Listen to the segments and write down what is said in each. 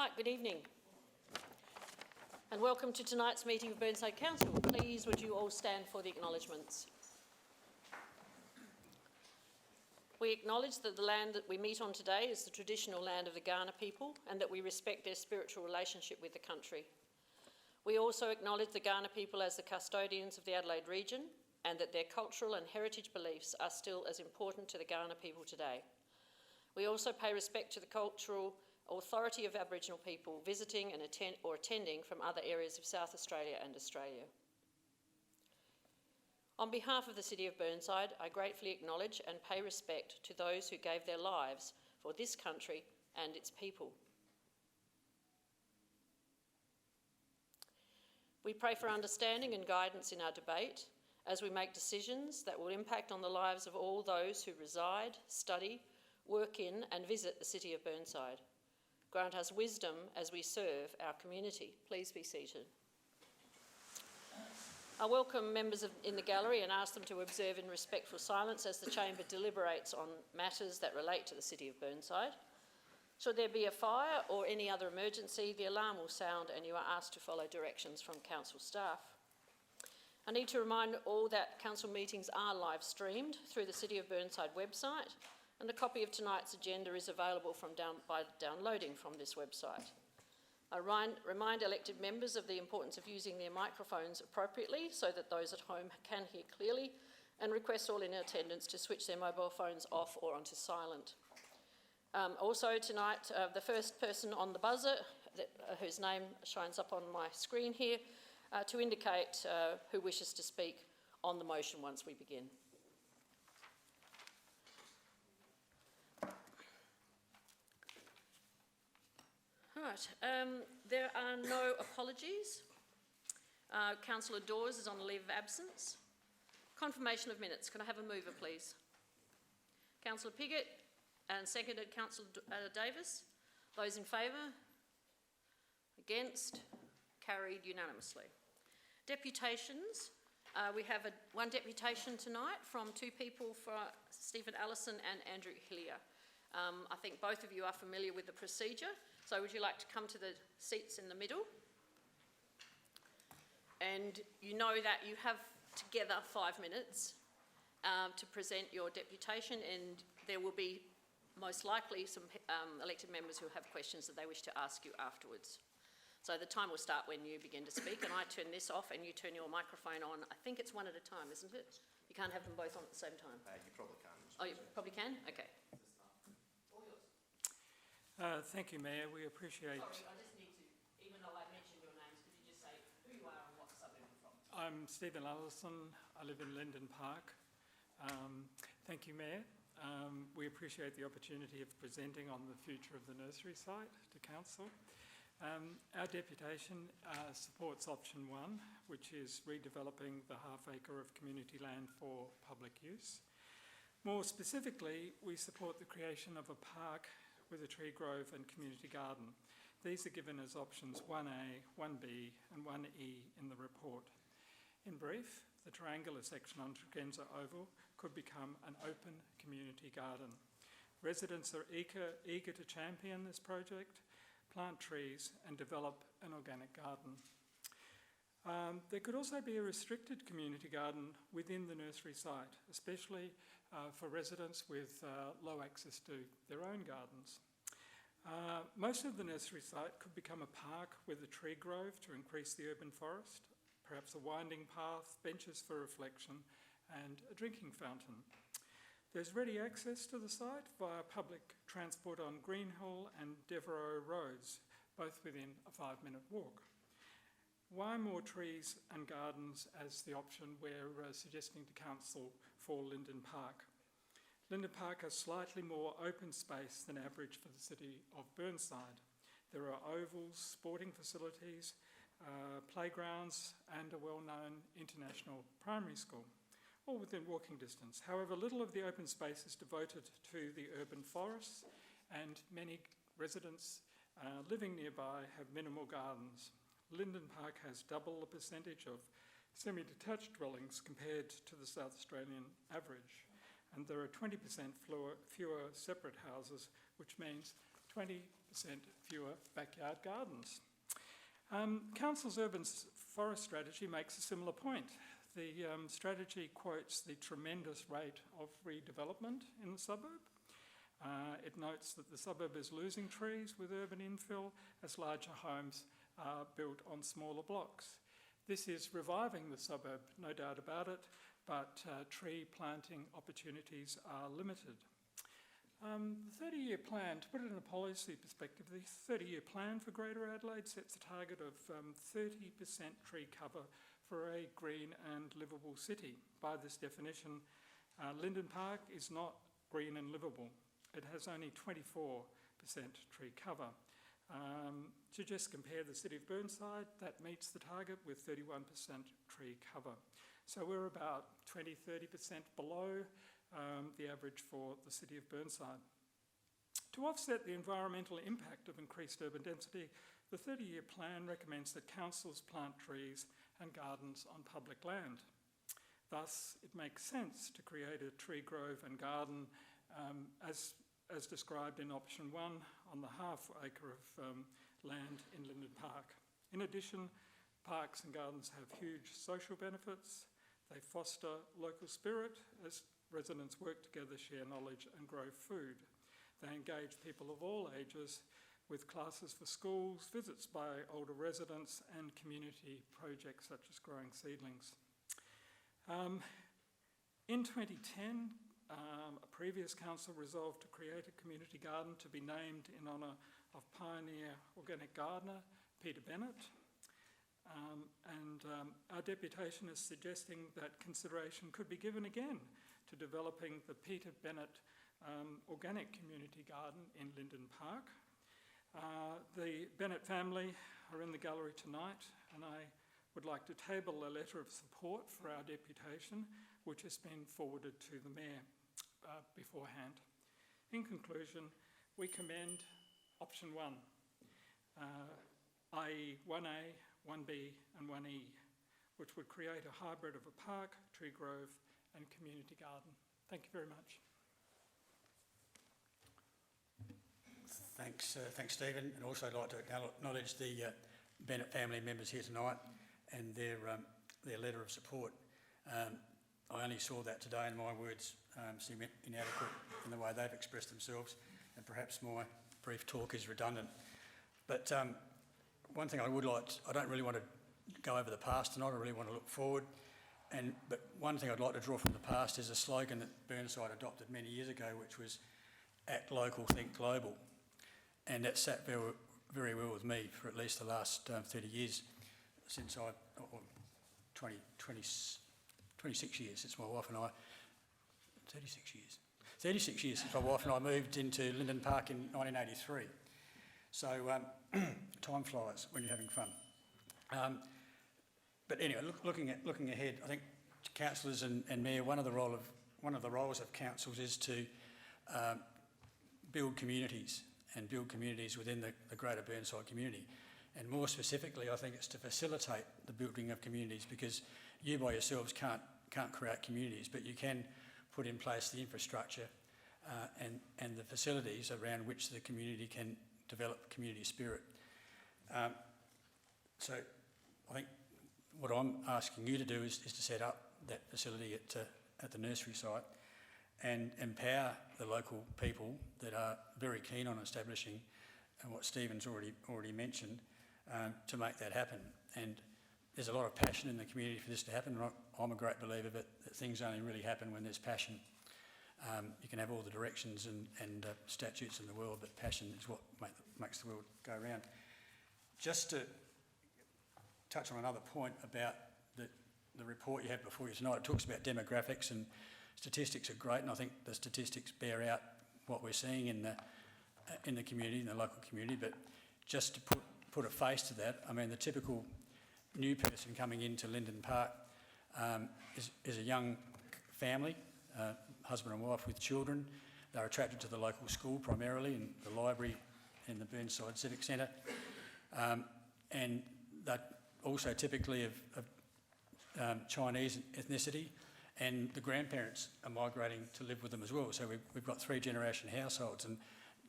Right, good evening and welcome to tonight's meeting of Burnside Council. Please would you all stand for the acknowledgements. We acknowledge that the land that we meet on today is the traditional land of the Kaurna people and that we respect their spiritual relationship with the country. We also acknowledge the Kaurna people as the custodians of the Adelaide region and that their cultural and heritage beliefs are still as important to the Kaurna people today. We also pay respect to the cultural authority of Aboriginal people visiting and attending from other areas of South Australia and Australia. On behalf of the City of Burnside, I gratefully acknowledge and pay respect to those who gave their lives for this country and its people. We pray for understanding and guidance in our debate as we make decisions that will impact on the lives of all those who reside, study, work in and visit the City of Burnside. Grant us wisdom as we serve our community. Please be seated. I welcome members in the gallery and ask them to observe in respectful silence as the Chamber deliberates on matters that relate to the City of Burnside. Should there be a fire or any other emergency, the alarm will sound and you are asked to follow directions from Council staff. I need to remind all that Council meetings are live streamed through the City of Burnside website, and a copy of tonight's agenda is available by downloading from this website. I remind elected members of the importance of using their microphones appropriately so that those at home can hear clearly, and request all in attendance to switch their mobile phones off or onto silent. Also tonight, the first person on the buzzer, whose name shines up on my screen here, to indicate who wishes to speak on the motion once we begin. Right, there are no apologies. Councillor Dawes is on a leave of absence. Confirmation of minutes. Can I have a mover, please? Councillor Piggott and seconded Councillor Davis. Those in favour? Against? Carried unanimously. Deputations. We have one deputation tonight from two people, for Stephen Allison and Andrew Hillier. I think both of you are familiar with the procedure. So would you like to come to the seats in the middle? And you know that you have together 5 minutes to present your deputation, and there will be most likely some elected members who have questions that they wish to ask you afterwards. So the time will start when you begin to speak, and I turn this off and you turn your microphone on. I think it's one at a time, isn't it? You can't have them both on at the same time. You probably can. Oh, you probably can? Okay. Thank you, Mayor. We appreciate... Sorry, I just need to, even though I mentioned your names, could you just say who you are and what suburb you're from? I'm Stephen Allison. I live in Linden Park. Thank you, Mayor. We appreciate the opportunity of presenting on the future of the nursery site to Council. Our deputation supports option 1, which is redeveloping the half acre of community land for public use. More specifically, we support the creation of a park with a tree grove and community garden. These are given as options 1A, 1B and 1E in the report. In brief, the triangular section on Tregenza Oval could become an open community garden. Residents are eager to champion this project, plant trees and develop an organic garden. There could also be a restricted community garden within the nursery site, especially for residents with low access to their own gardens. Most of the nursery site could become a park with a tree grove to increase the urban forest, perhaps a winding path, benches for reflection and a drinking fountain. There's ready access to the site via public transport on Greenhill and Devereux roads, both within a 5-minute walk. Why more trees and gardens as the option we're suggesting to Council for Linden Park? Linden Park has slightly more open space than average for the City of Burnside. There are ovals, sporting facilities, playgrounds and a well-known international primary school, all within walking distance. However, little of the open space is devoted to the urban forests, and many residents living nearby have minimal gardens. Linden Park has double the percentage of semi-detached dwellings compared to the South Australian average, and there are 20% fewer separate houses, which means 20% fewer backyard gardens. Council's urban forest strategy makes a similar point. The strategy quotes the tremendous rate of redevelopment in the suburb. It notes that the suburb is losing trees with urban infill as larger homes are built on smaller blocks. This is reviving the suburb, no doubt about it, but tree planting opportunities are limited. The 30-year plan, to put it in a policy perspective, the 30-year plan for Greater Adelaide sets a target of 30% tree cover for a green and livable city. By this definition, Linden Park is not green and livable. It has only 24% tree cover. To just compare the city of Burnside, that meets the target with 31% tree cover. So we're about 20-30% below the average for the city of Burnside. To offset the environmental impact of increased urban density, the 30-year plan recommends that councils plant trees and gardens on public land. Thus, it makes sense to create a tree grove and garden as described in option 1 on the half-acre of land in Linden Park. In addition, parks and gardens have huge social benefits. They foster local spirit as residents work together, share knowledge and grow food. They engage people of all ages with classes for schools, visits by older residents and community projects such as growing seedlings. In 2010, a previous council resolved to create a community garden to be named in honour of pioneer organic gardener Peter Bennett. Our deputation is suggesting that consideration could be given again to developing the Peter Bennett organic community garden in Linden Park. The Bennett family are in the gallery tonight, and I would like to table a letter of support for our deputation, which has been forwarded to the Mayor beforehand. In conclusion, we commend option 1, i.e. 1A, 1B and 1E, which would create a hybrid of a park, tree grove and community garden. Thank you very much. Thanks, Stephen, and also I'd like to acknowledge the Bennett family members here tonight and their letter of support. I only saw that today, and my words seem inadequate in the way they've expressed themselves, and perhaps my brief talk is redundant. But one thing I don't really want to go over the past tonight, I really want to look forward. But one thing I'd like to draw from the past is a slogan that Burnside adopted many years ago, which was act local, think global. And that sat very, very well with me for at least the last 30 years, since 26 years since my wife and I, 36 years since my wife and I moved into Linden Park in 1983. So time flies when you're having fun. But anyway, looking ahead, I think councillors and mayor, one of the roles of councils is to build communities within the greater Burnside community. And more specifically, I think it's to facilitate the building of communities, because you by yourselves can't create communities, but you can put in place the infrastructure and the facilities around which the community can develop community spirit. So I think what I'm asking you to do is to set up that facility at the nursery site and empower the local people that are very keen on establishing, and what Stephen's already mentioned, to make that happen. And there's a lot of passion in the community for this to happen. I'm a great believer that things only really happen when there's passion. You can have all the directions and statutes in the world, but passion is what makes the world go round. Just to touch on another point about the report you had before you tonight, it talks about demographics, and statistics are great, and I think the statistics bear out what we're seeing in the community, in the local community. But just to put a face to that, I mean, the typical new person coming into Linden Park is a young family, husband and wife with children. They're attracted to the local school primarily, and the library and the Burnside Civic Centre, and they're also typically of Chinese ethnicity, and the grandparents are migrating to live with them as well. So we've got 3-generation households, and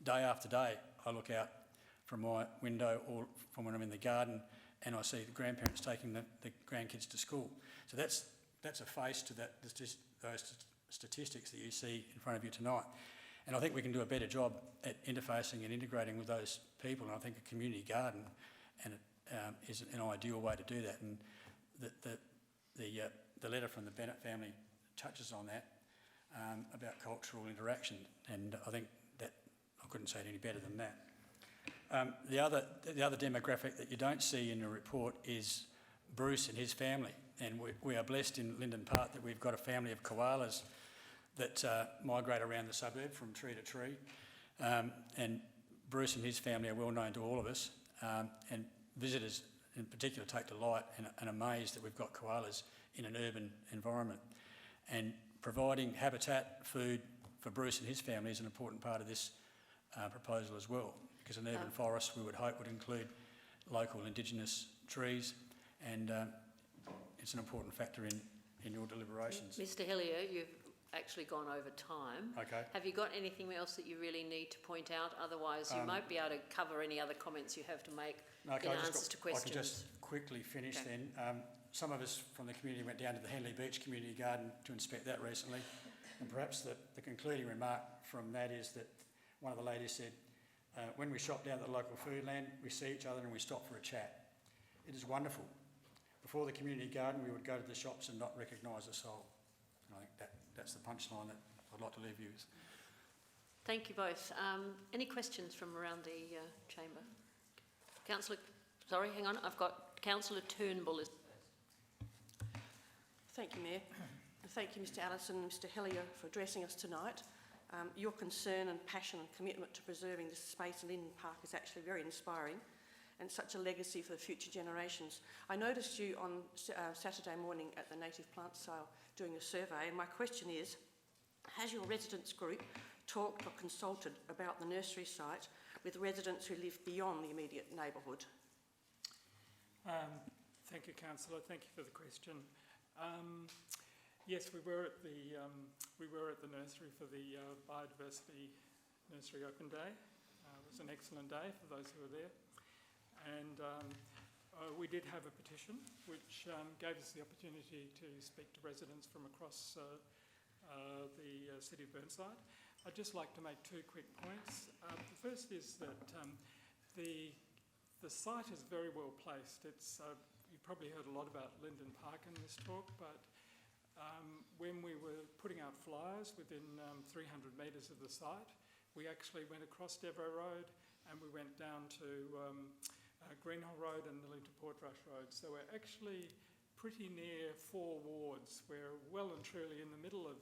day after day I look out from my window or from when I'm in the garden and I see the grandparents taking the grandkids to school. So that's a face to those statistics that you see in front of you tonight. And I think we can do a better job at interfacing and integrating with those people, and I think a community garden is an ideal way to do that. And the letter from the Bennett family touches on that, about cultural interaction, and I think that I couldn't say it any better than that. The other demographic that you don't see in the report is Bruce and his family, and we are blessed in Linden Park that we've got a family of koalas that migrate around the suburb from tree to tree, and Bruce and his family are well known to all of us, and visitors in particular take delight and amazed that we've got koalas in an urban environment. And providing habitat, food for Bruce and his family is an important part of this proposal as well, because an urban forest we would hope would include local indigenous trees, and it's an important factor in your deliberations. Mr. Hillier, you've actually gone over time. Okay. Have you got anything else that you really need to point out? Otherwise, you might be able to cover any other comments you have to make in answers to questions. I can just quickly finish then. Some of us from the community went down to the Henley Beach Community Garden to inspect that recently, and perhaps the concluding remark from that is that one of the ladies said, when we shop down at the local food land, we see each other and we stop for a chat. It is wonderful. Before the community garden, we would go to the shops and not recognise a soul. And I think that's the punchline that I'd like to leave you with. Thank you both. Any questions from around the chamber? Councillor, sorry, hang on. I've got Councillor Turnbull. Thank you, Mayor. Thank you, Mr Allison and Mr Hillier, for addressing us tonight. Your concern and passion and commitment to preserving this space in Linden Park is actually very inspiring, and such a legacy for the future generations. I noticed you on Saturday morning at the native plant sale doing a survey, and my question is, has your residents group talked or consulted about the nursery site with residents who live beyond the immediate neighbourhood? Thank you, Councillor. Thank you for the question. Yes, we were at the nursery for the Biodiversity Nursery Open Day. It was an excellent day for those who were there, and we did have a petition which gave us the opportunity to speak to residents from across the city of Burnside. I'd just like to make two quick points. The first is that the site is very well placed. It's you probably heard a lot about Linden Park in this talk, but when we were putting out flyers within 300 metres of the site, we actually went across Devo Road and we went down to Greenhill Road and nearly to Portrush Road. So we're actually pretty near 4 wards. We're well and truly in the middle of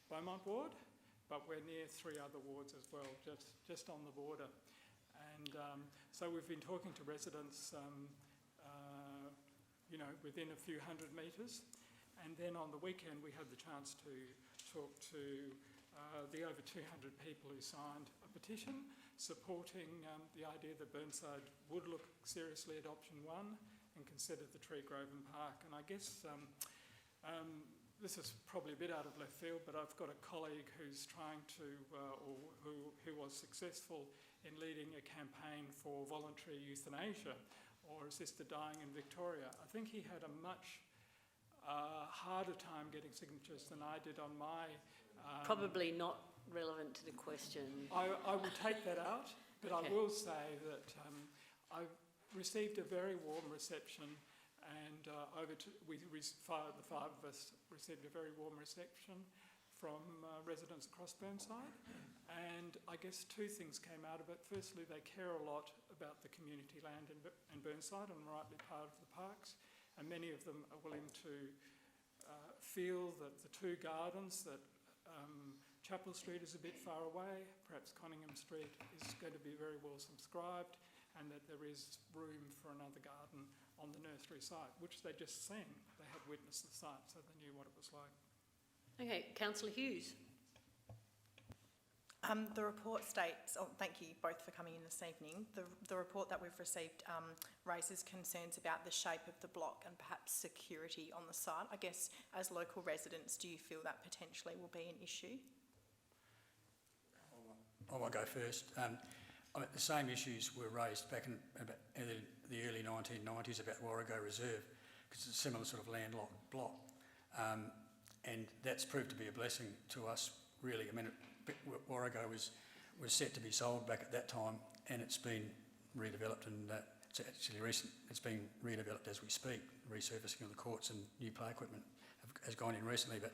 Beaumont Ward, but we're near 3 other wards as well, just on the border. And so we've been talking to residents within a few hundred metres. And then on the weekend we had the chance to talk to the over 200 people who signed a petition supporting the idea that Burnside would look seriously at option 1 and consider the tree grove in park. And I guess this is probably a bit out of left field, but I've got a colleague who's trying to, who was successful in leading a campaign for voluntary euthanasia or assisted dying in Victoria. I think he had a much harder time getting signatures than I did on my... Probably not relevant to the question. I will take that out, but okay. I will say that I received a very warm reception, and the 5 of us received a very warm reception from residents across Burnside. And I guess 2 things came out of it. Firstly, they care a lot about the community land in Burnside and rightly part of the parks. And many of them are willing to feel that the 2 gardens, that Chapel Street is a bit far away, perhaps Conningham Street is going to be very well subscribed, and that there is room for another garden on the nursery site, which they just seen. They had witnessed the site, so they knew what it was like. Okay, Councillor Hughes. The report states, thank you both for coming in this evening. The report that we've received raises concerns about the shape of the block and perhaps security on the site. I guess as local residents, do you feel that potentially will be an issue? I might go first. I mean, the same issues were raised back in the early 1990s about Warrego Reserve, because it's a similar sort of landlocked block. And that's proved to be a blessing to us, really. I mean, Warrego was set to be sold back at that time, and it's been redeveloped, and it's actually recent. It's been redeveloped as we speak. Resurfacing of the courts and new play equipment has gone in recently. But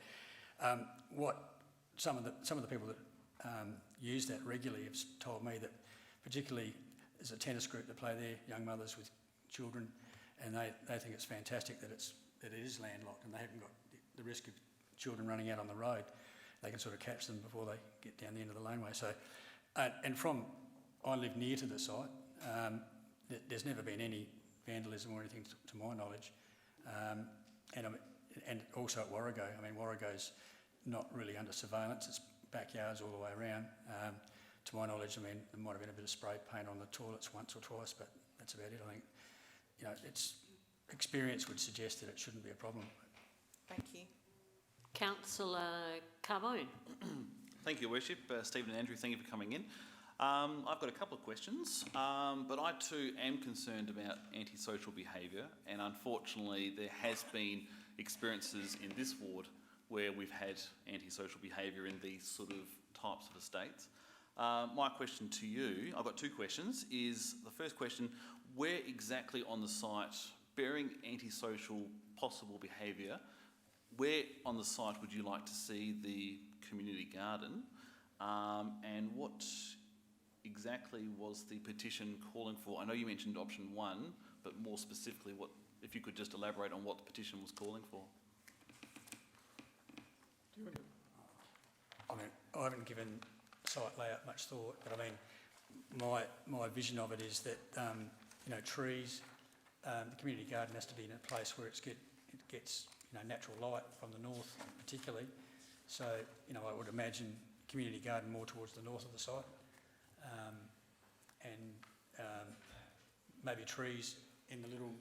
what some of the people that use that regularly have told me that, particularly there's a tennis group that play there, young mothers with children, and they think it's fantastic that it is landlocked and they haven't got the risk of children running out on the road. They can sort of catch them before they get down the end of the laneway. So, I live near to the site. There's never been any vandalism or anything to my knowledge. And also at Warrego, I mean, Warrego's not really under surveillance. It's backyards all the way around. To my knowledge, I mean, there might have been a bit of spray paint on the toilets once or twice, but that's about it. I think, it's experience would suggest that it shouldn't be a problem. Thank you. Councillor Carbone. Thank you, Your Worship. Stephen and Andrew, thank you for coming in. I've got a couple of questions, but I too am concerned about antisocial behaviour, and unfortunately there has been experiences in this ward where we've had antisocial behaviour in these sort of types of estates. My question to you, I've got two questions, is the first question, where exactly on the site, bearing antisocial possible behaviour, where on the site would you like to see the community garden, and what exactly was the petition calling for? I know you mentioned option 1, but more specifically, what, if you could just elaborate on what the petition was calling for? I mean, I haven't given site layout much thought, but I mean, my vision of it is that trees, the community garden has to be in a place where it gets natural light from the north, particularly. So I would imagine community garden more towards the north of the site, and maybe trees in the little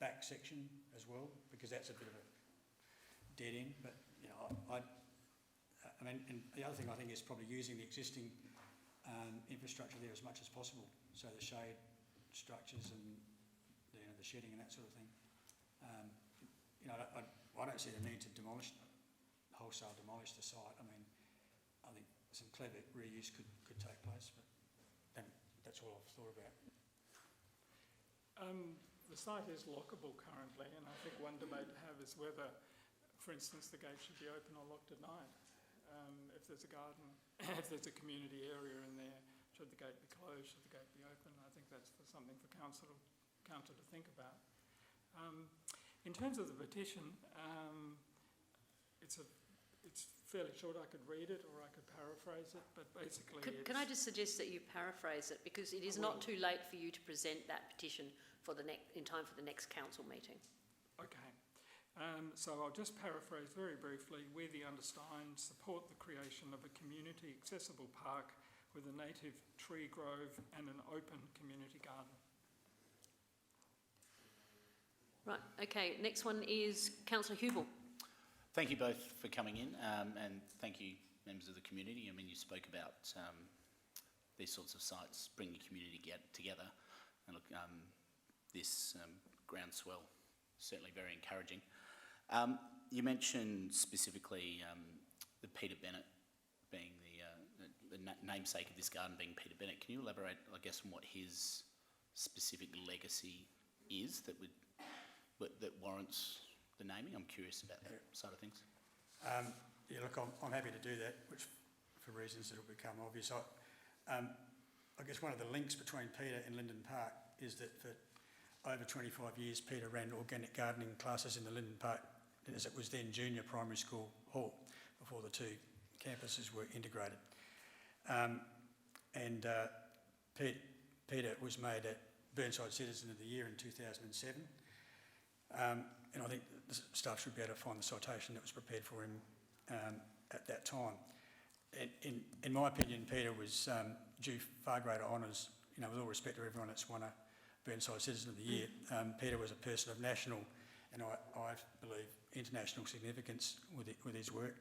back section as well, because that's a bit of a dead end. But I mean, and the other thing I think is probably using the existing infrastructure there as much as possible. So the shade structures and the shedding and that sort of thing. I don't see the need to wholesale demolish the site. I mean, I think some clever reuse could take place, but that's all I've thought about. The site is lockable currently, and I think one debate to have is whether, for instance, the gate should be open or locked at night. If there's a garden, if there's a community area in there, should the gate be closed, should the gate be open? I think that's something for council to think about. In terms of the petition, it's fairly short. I could read it or I could paraphrase it, but basically Can I just suggest that you paraphrase it, because it is not too late for you to present that petition in time for the next council meeting. Okay. So I'll just paraphrase very briefly. We, the Understeins, support the creation of a community accessible park with a native tree grove and an open community garden. Right, okay, next one is Councillor Hubel. Thank you both for coming in, and thank you, members of the community. I mean, you spoke about these sorts of sites bring the community together, and look, this groundswell, certainly very encouraging. You mentioned specifically the Peter Bennett being the namesake of this garden being Peter Bennett. Can you elaborate, I guess, on what his specific legacy is that warrants the naming? I'm curious about that side of things. Yeah, look, I'm happy to do that, which for reasons that will become obvious. I guess one of the links between Peter and Linden Park is that for over 25 years, Peter ran organic gardening classes in the Linden Park, as it was then junior primary school hall, before the two campuses were integrated. Peter was made a Burnside Citizen of the Year in 2007. And I think the staff should be able to find the citation that was prepared for him at that time. In my opinion, Peter was due far greater honours. With all respect to everyone that's won a Burnside Citizen of the Year, Peter was a person of national and I believe international significance with his work.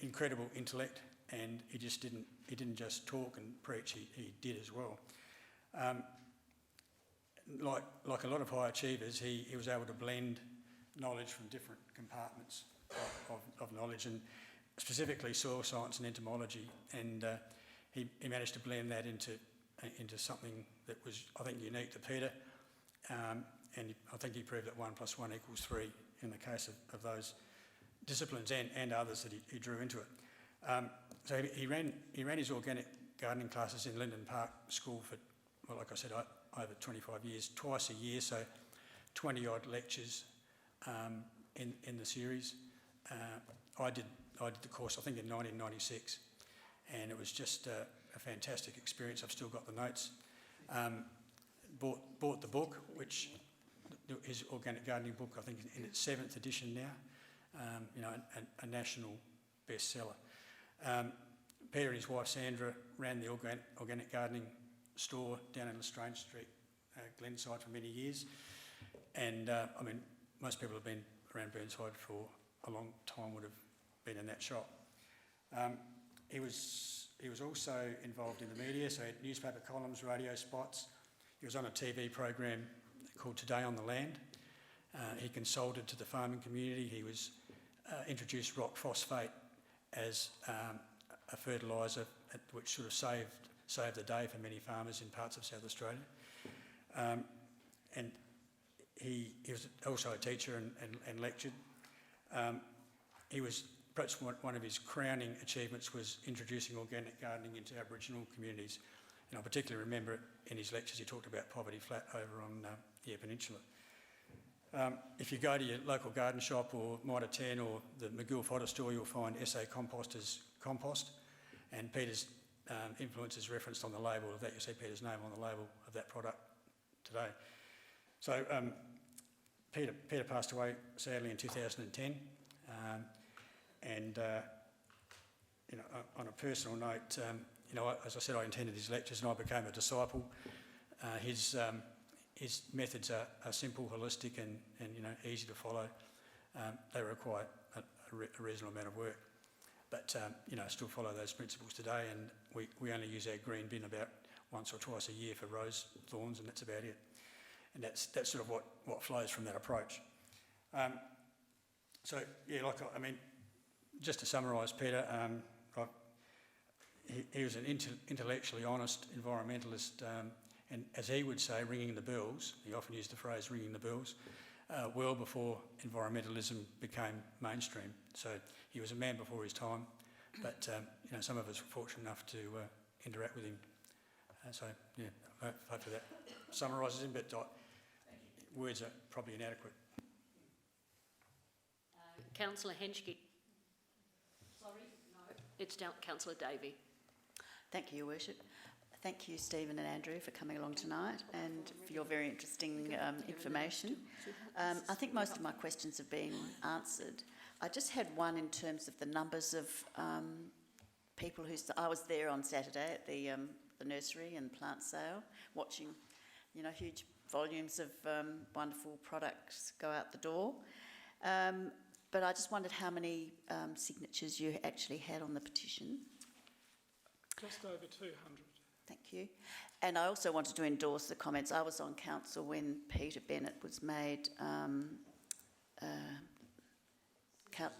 incredible intellect, and he didn't just talk and preach, he did as well. Like a lot of high achievers, he was able to blend knowledge from different compartments of knowledge, and specifically soil science and entomology, and he managed to blend that into something that was, I think, unique to Peter, and I think he proved that 1 + 1 = 3 in the case of those disciplines and others that he drew into it. So he ran his organic gardening classes in Linden Park School for, well, like I said, over 25 years, twice a year, so 20-odd lectures in the series. I did the course, I think, in 1996, and it was just a fantastic experience. I've still got the notes. Bought the book, which his organic gardening book, I think, in its 7th edition now. A national bestseller. Peter and his wife Sandra ran the organic gardening store down in Lestrange Street, Glenside, for many years. And most people have been around Burnside for a long time, would have been in that shop. He was also involved in the media, so he had newspaper columns, radio spots. He was on a TV program called Today on the Land. He consulted to the farming community. He was introduced rock phosphate as a fertiliser, which sort of saved the day for many farmers in parts of South Australia. And he was also a teacher and lectured. He was, perhaps one of his crowning achievements was introducing organic gardening into Aboriginal communities. And I particularly remember in his lectures he talked about Poverty Flat over on the Eyre Peninsula. If you go to your local garden shop or Mitre 10 or the McGill Fodder store, you'll find SA Composters compost, and Peter's influence is referenced on the label of that. You'll see Peter's name on the label of that product today. So Peter passed away sadly in 2010, and on a personal note, as I said, I attended his lectures and I became a disciple. His methods are simple, holistic, and easy to follow. They require a reasonable amount of work, but still follow those principles today. And we only use our green bin about once or twice a year for rose thorns, and that's about it. And that's sort of what flows from that approach. Just to summarise, Peter, he was an intellectually honest environmentalist, and as he would say, ringing the bells. He often used the phrase "ringing the bells," well before environmentalism became mainstream. So he was a man before his time, but some of us were fortunate enough to interact with him. Hopefully that summarises him, but words are probably inadequate. Councillor Henschke. Sorry, no. It's down Councillor Davey. Thank you, Your Worship. Thank you, Stephen and Andrew, for coming along tonight and for your very interesting information. I think most of my questions have been answered. I just had one in terms of the numbers of people who... I was there on Saturday at the nursery and plant sale, watching, huge volumes of wonderful products go out the door. But I just wondered how many signatures you actually had on the petition. Just over 200. Thank you. And I also wanted to endorse the comments. I was on council when Peter Bennett was made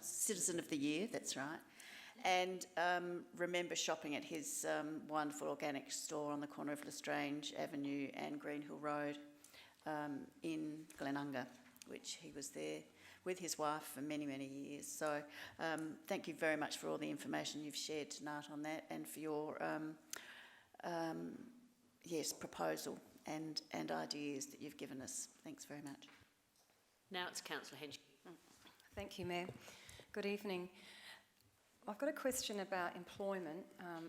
Citizen of the Year, that's right. And remember shopping at his wonderful organic store on the corner of Lestrange Avenue and Greenhill Road in Glenunga, which he was there with his wife for many, many years. So thank you very much for all the information you've shared tonight on that, and for your proposal and ideas that you've given us. Thanks very much. Now it's Councillor Henschke. Thank you, Mayor. Good evening. I've got a question about employment.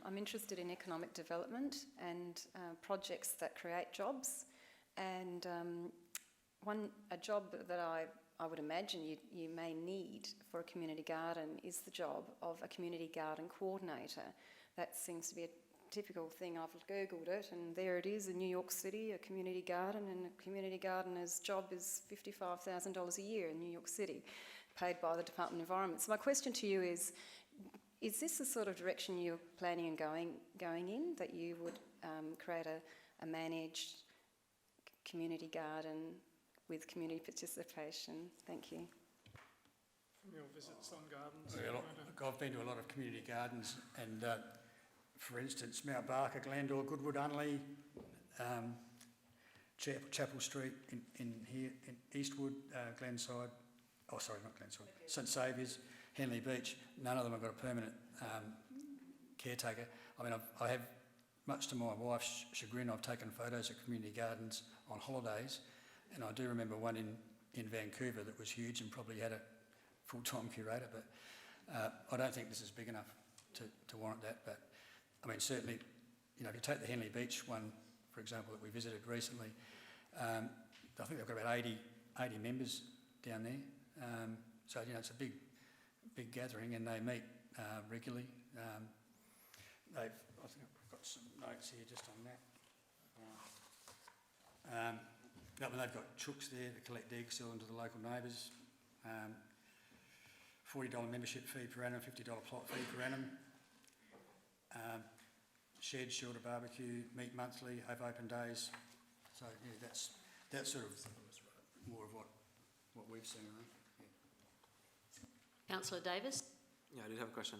I'm interested in economic development and projects that create jobs. And a job that I would imagine you may need for a community garden is the job of a community garden coordinator. That seems to be a typical thing. I've Googled it, and there it is in New York City, a community garden, and a community gardener's job is $55,000 a year in New York City, paid by the Department of Environment. So my question to you is, Is this the sort of direction you're planning on going in, that you would create a managed community garden with community participation? Thank you. From your visits on gardens? Yeah, look, I've been to a lot of community gardens, and for instance, Mount Barker, Glandore, Goodwood, Unley, Chapel Street in here, in Eastwood, Glenside, not Glenside, St Saviour's, Henley Beach. None of them have got a permanent caretaker. I mean, I have, much to my wife's chagrin, I've taken photos of community gardens on holidays, and I do remember one in Vancouver that was huge and probably had a full-time curator, but I don't think this is big enough to warrant that. But I mean, certainly, you know, if you take the Henley Beach one, for example, that we visited recently, I think they've got about 80 members down there. So, you know, it's a big gathering, and they meet regularly. I think I've got some notes here just on that. I mean, they've got chooks there that collect eggs, sell them to the local neighbours. $40 membership fee per annum, $50 plot fee per annum. Shed, shelter, barbecue, meet monthly, have open days. So yeah, that's sort of more of what we've seen, I think. Yeah. Councillor Davis? Yeah, I did have a question.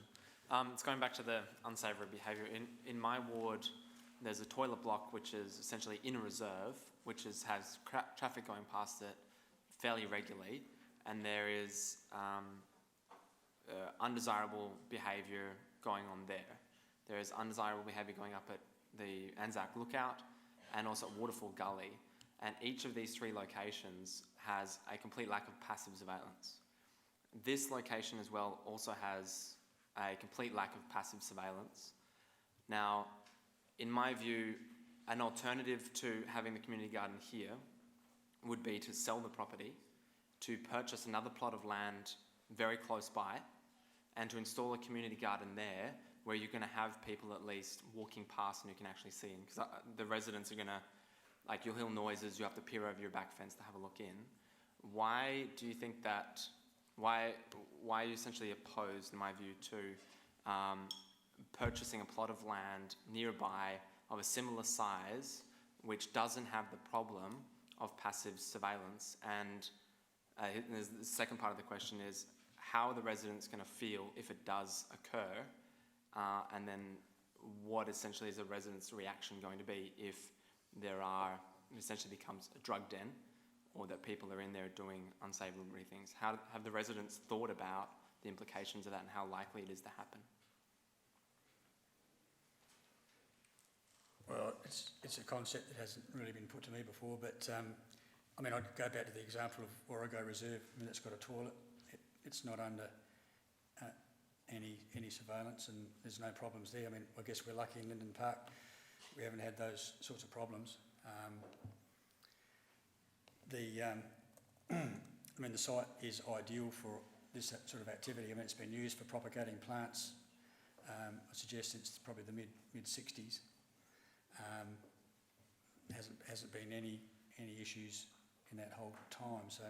It's going back to the unsavoury behaviour. In my ward, there's a toilet block which is essentially in a reserve, which has traffic going past it fairly regularly, and there is undesirable behaviour going on there. There is undesirable behaviour going up at the Anzac Lookout and also at Waterfall Gully, and each of these three locations has a complete lack of passive surveillance. This location as well also has a complete lack of passive surveillance. Now, in my view, an alternative to having the community garden here would be to sell the property, to purchase another plot of land very close by, and to install a community garden there where you're going to have people at least walking past and you can actually see them. Because the residents are going to, like, you'll hear noises, you have to peer over your back fence to have a look in. Why do you think that, why are you essentially opposed, in my view, to purchasing a plot of land nearby of a similar size which doesn't have the problem of passive surveillance? And the second part of the question is, how are the residents going to feel if it does occur? And then what essentially is the residents' reaction going to be if it essentially becomes a drug den, or that people are in there doing unsavoury things? How have the residents thought about the implications of that and how likely it is to happen? Well, it's a concept that hasn't really been put to me before, but I mean, I'd go back to the example of Warrego Reserve. I mean, it's got a toilet. It's not under any surveillance, and there's no problems there. I mean, I guess we're lucky in Linden Park. We haven't had those sorts of problems. I mean, the site is ideal for this sort of activity. I mean, it's been used for propagating plants, I suggest, since probably the mid-60s. Hasn't been any issues in that whole time, so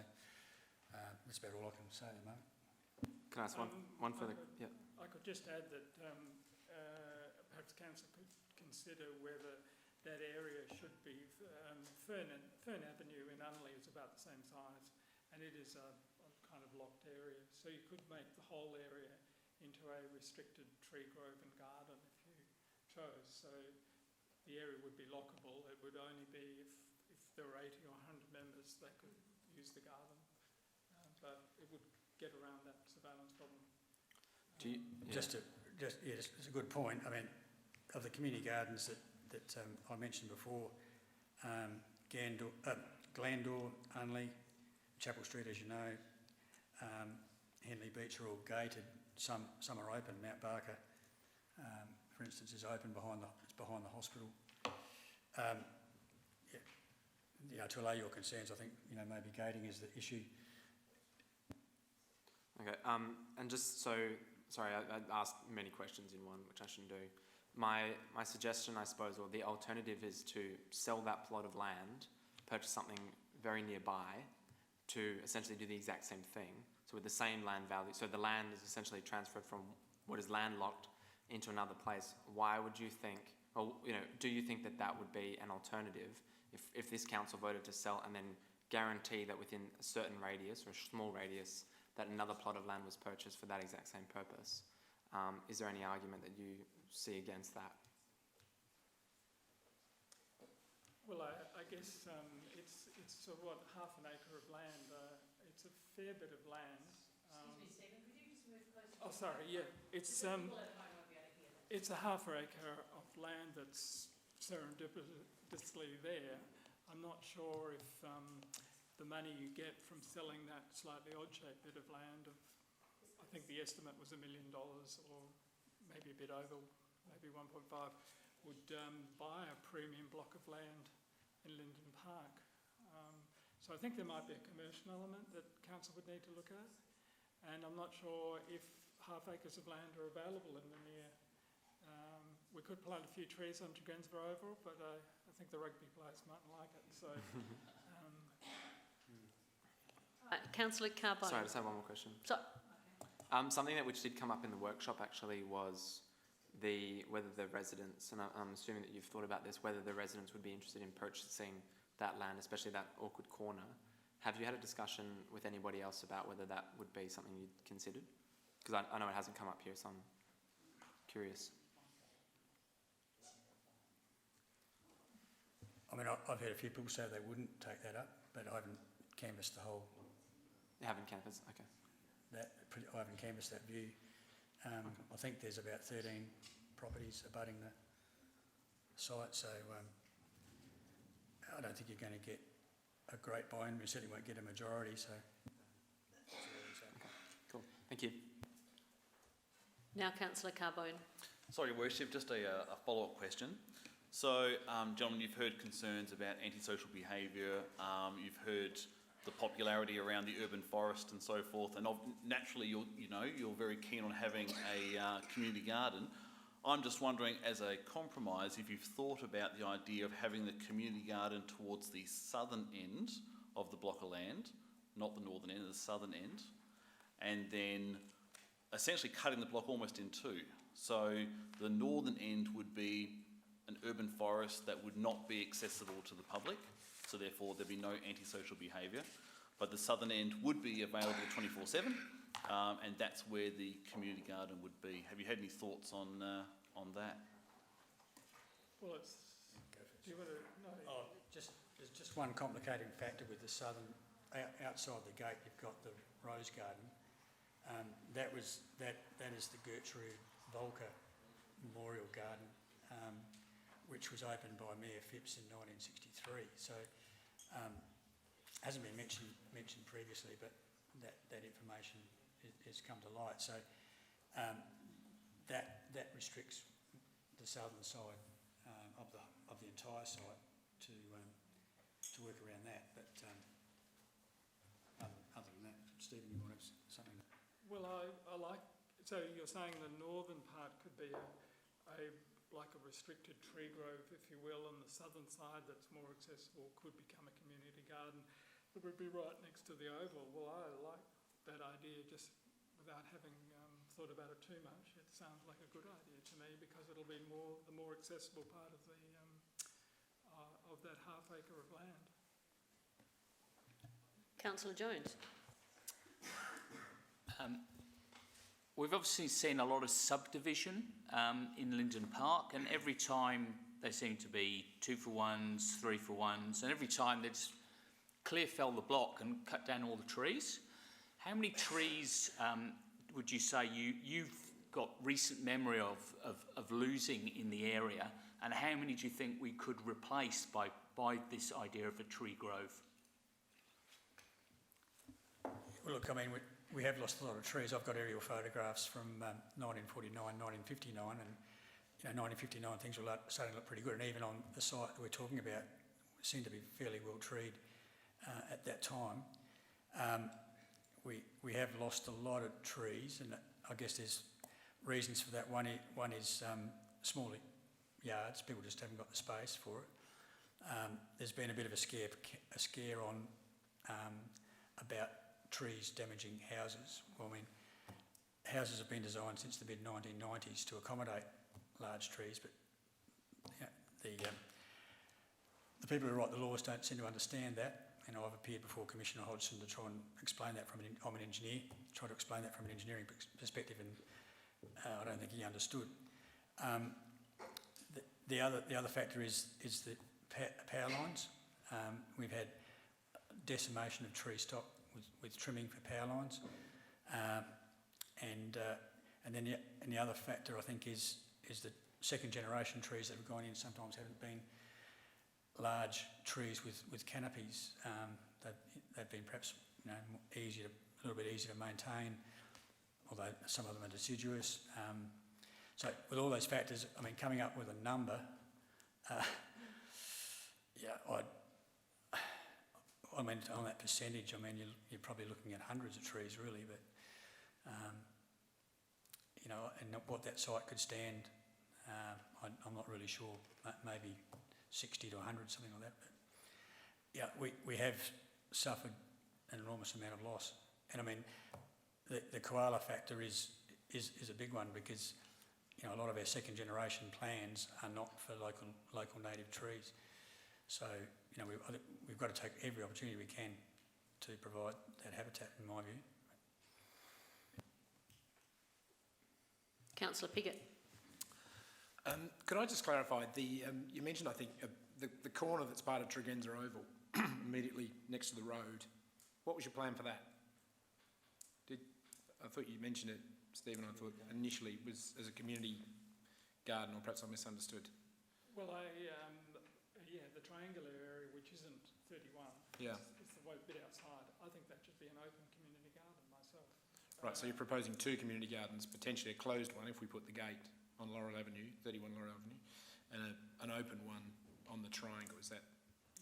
that's about all I can say at the moment. Can I ask one further? Yeah. I could just add that perhaps council could consider whether that area should be Fern Avenue in Unley is about the same size, and it is a kind of locked area. So you could make the whole area into a restricted tree grove and garden if you chose. So the area would be lockable. It would only be if there were 80 or 100 members that could use the garden, but it would get around that surveillance problem. Just it's a good point. I mean, of the community gardens that I mentioned before, Glandore, Unley, Chapel Street, as you know, Henley Beach are all gated. Some are open. Mount Barker, for instance, is open behind the hospital. You know, to allay your concerns, I think, you know, maybe gating is the issue. Okay, and just so, sorry, I asked many questions in one, which I shouldn't do. My suggestion, I suppose, or the alternative is to sell that plot of land, purchase something very nearby to essentially do the exact same thing. So with the same land value, so the land is essentially transferred from what is landlocked into another place, why would you think, or do you think that that would be an alternative if this council voted to sell and then guarantee that within a certain radius or a small radius that another plot of land was purchased for that exact same purpose? Is there any argument that you see against that? Well, I guess it's half an acre of land. It's a fair bit of land. Excuse me, Stephen, could you just move closer? Oh, sorry, yeah. It's a half acre of land that's serendipitously there. I'm not sure if the money you get from selling that slightly odd-shaped bit of land, I think the estimate was $1 million, or maybe a bit over, maybe 1.5, would buy a premium block of land in Linden Park. So I think there might be a commercial element that council would need to look at, and I'm not sure if half acres of land are available in the near. We could plant a few trees on Tregenza Oval, but I think the rugby players mightn't like it. So, Councillor Carbone. Sorry, I just have one more question. Something which did come up in the workshop actually was whether the residents, and I'm assuming that you've thought about this, whether the residents would be interested in purchasing that land, especially that awkward corner. Have you had a discussion with anybody else about whether that would be something you'd considered? Because I know it hasn't come up here, so I'm curious. I mean, I've heard a few people say they wouldn't take that up, but I haven't canvassed the whole. You haven't canvassed, okay. I haven't canvassed that view. I think there's about 13 properties abutting the site, so I don't think you're going to get a great buy-in. We certainly won't get a majority, so. Okay, cool. Thank you. Now, Councillor Carbone. Sorry, Your Worship, just a follow-up question. So, gentlemen, you've heard concerns about antisocial behaviour, you've heard the popularity around the urban forest and so forth, and naturally you're very keen on having a community garden. I'm just wondering, as a compromise, if you've thought about the idea of having the community garden towards the southern end of the block of land, not the northern end, the southern end, and then essentially cutting the block almost in two. So the northern end would be an urban forest that would not be accessible to the public, so therefore there'd be no antisocial behaviour, but the southern end would be available 24/7, and that's where the community garden would be. Have you had any thoughts on that? well, do you want to? No. There's just one complicating factor with the southern, outside the gate, you've got the rose garden. That is the Gertrude Volker Memorial Garden, which was opened by Mayor Phipps in 1963. So hasn't been mentioned previously, but that information has come to light. So that restricts the southern side of the entire site to work around that. But other than that, Stephen, you want to have something? Well, I like. So you're saying the northern part could be like a restricted tree grove, if you will, and the southern side that's more accessible could become a community garden that would be right next to the oval. Well, I like that idea, just without having thought about it too much. It sounds like a good idea to me, because it'll be the more accessible part of that half acre of land. Councillor Jones. We've obviously seen a lot of subdivision in Linden Park, and every time they seem to be 2-for-1s, 3-for-1s, and every time they just clear fell the block and cut down all the trees. How many trees would you say you've got recent memory of losing in the area, and how many do you think we could replace by this idea of a tree grove? Well, look, I mean, we have lost a lot of trees. I've got aerial photographs from 1949, 1959, and 1959 things were starting to look pretty good. And even on the site that we're talking about, seemed to be fairly well treed at that time. We have lost a lot of trees, and I guess there's reasons for that. One is smaller yards. People just haven't got the space for it. There's been a bit of a scare on about trees damaging houses. Well, I mean, houses have been designed since the mid-1990s to accommodate large trees, but the people who write the laws don't seem to understand that. And I've appeared before Commissioner Hodgson to try and explain that I'm an engineer, try to explain that from an engineering perspective, and I don't think he understood. The other factor is the power lines. We've had decimation of tree stock with trimming for power lines, and then the other factor I think is the second generation trees that have gone in sometimes haven't been large trees with canopies. They've been perhaps a little bit easier to maintain, although some of them are deciduous. So with all those factors, I mean, coming up with a number, I mean, on that percentage, I mean, you're probably looking at hundreds of trees really, but and what that site could stand, I'm not really sure. Maybe 60 to 100, something like that. But yeah, we have suffered an enormous amount of loss, and I mean, the koala factor is a big one because a lot of our second generation plans are not for local native trees. So we've got to take every opportunity we can to provide that habitat, in my view. Councillor Piggott. Could I just clarify, you mentioned, I think, the corner that's part of Tregenza Oval, immediately next to the road. What was your plan for that? I thought you mentioned it, Stephen, I thought initially it was as a community garden, or perhaps I misunderstood. Well, the triangular area, which isn't 31, yeah, is the bit outside. I think that should be an open community garden myself. Right, so you're proposing two community gardens, potentially a closed one if we put the gate on Laurel Avenue, 31 Laurel Avenue, and an open one on the triangle. Is that?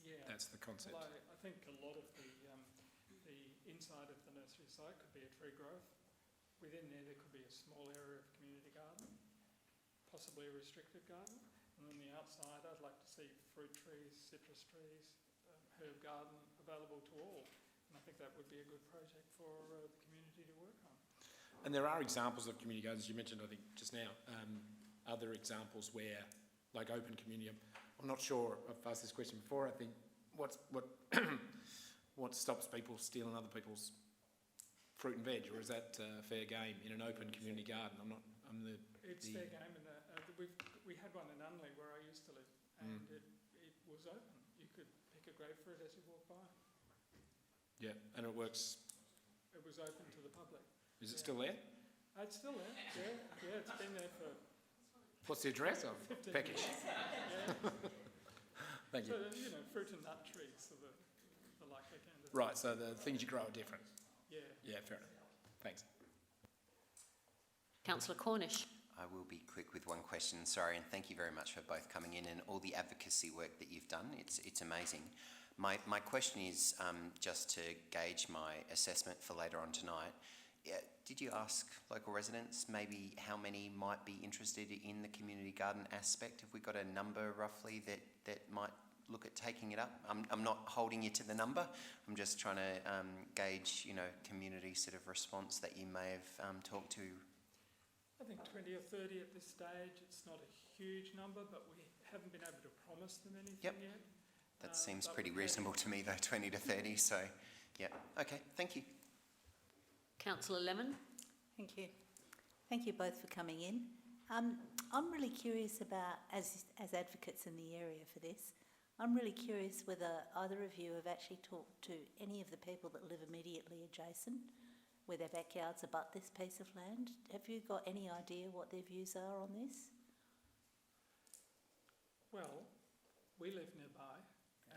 Yeah. That's the concept. Well, I think a lot of the inside of the nursery site could be a tree growth. Within there could be a small area of community garden, possibly a restricted garden. And on the outside, I'd like to see fruit trees, citrus trees, herb garden available to all. And I think that would be a good project for the community to work on. And there are examples of community gardens, you mentioned, I think, just now, other examples where, like open community, I'm not sure, I've asked this question before, I think, what stops people stealing other people's fruit and veg, or is that fair game in an open community garden? It's fair game, and we had one in Unley where I used to live, and it was open. You could pick a grapefruit as you walk by. Yeah, and it works. It was open to the public. Is it still there? It's still there. Yeah, it's been there for. What's the address of Peckish? Yeah. Thank you. So fruit and nut trees are the likely candidates. Right. So the things you grow are different. Yeah. Yeah, fair enough. Thanks. Councillor Cornish. I will be quick with one question, sorry, and thank you very much for both coming in and all the advocacy work that you've done. It's amazing. My question is just to gauge my assessment for later on tonight. Did you ask local residents maybe how many might be interested in the community garden aspect? Have we got a number roughly that might look at taking it up? I'm not holding you to the number. I'm just trying to gauge, community sort of response that you may have talked to. I think 20 or 30 at this stage. It's not a huge number, but we haven't been able to promise them anything yet. That seems pretty reasonable to me though, 20 to 30, so yeah. Okay, thank you. Councillor Lemon. Thank you. Thank you both for coming in. I'm really curious about, as advocates in the area for this, I'm really curious whether either of you have actually talked to any of the people that live immediately adjacent, where their backyards abut this piece of land. Have you got any idea what their views are on this? Well, we live nearby.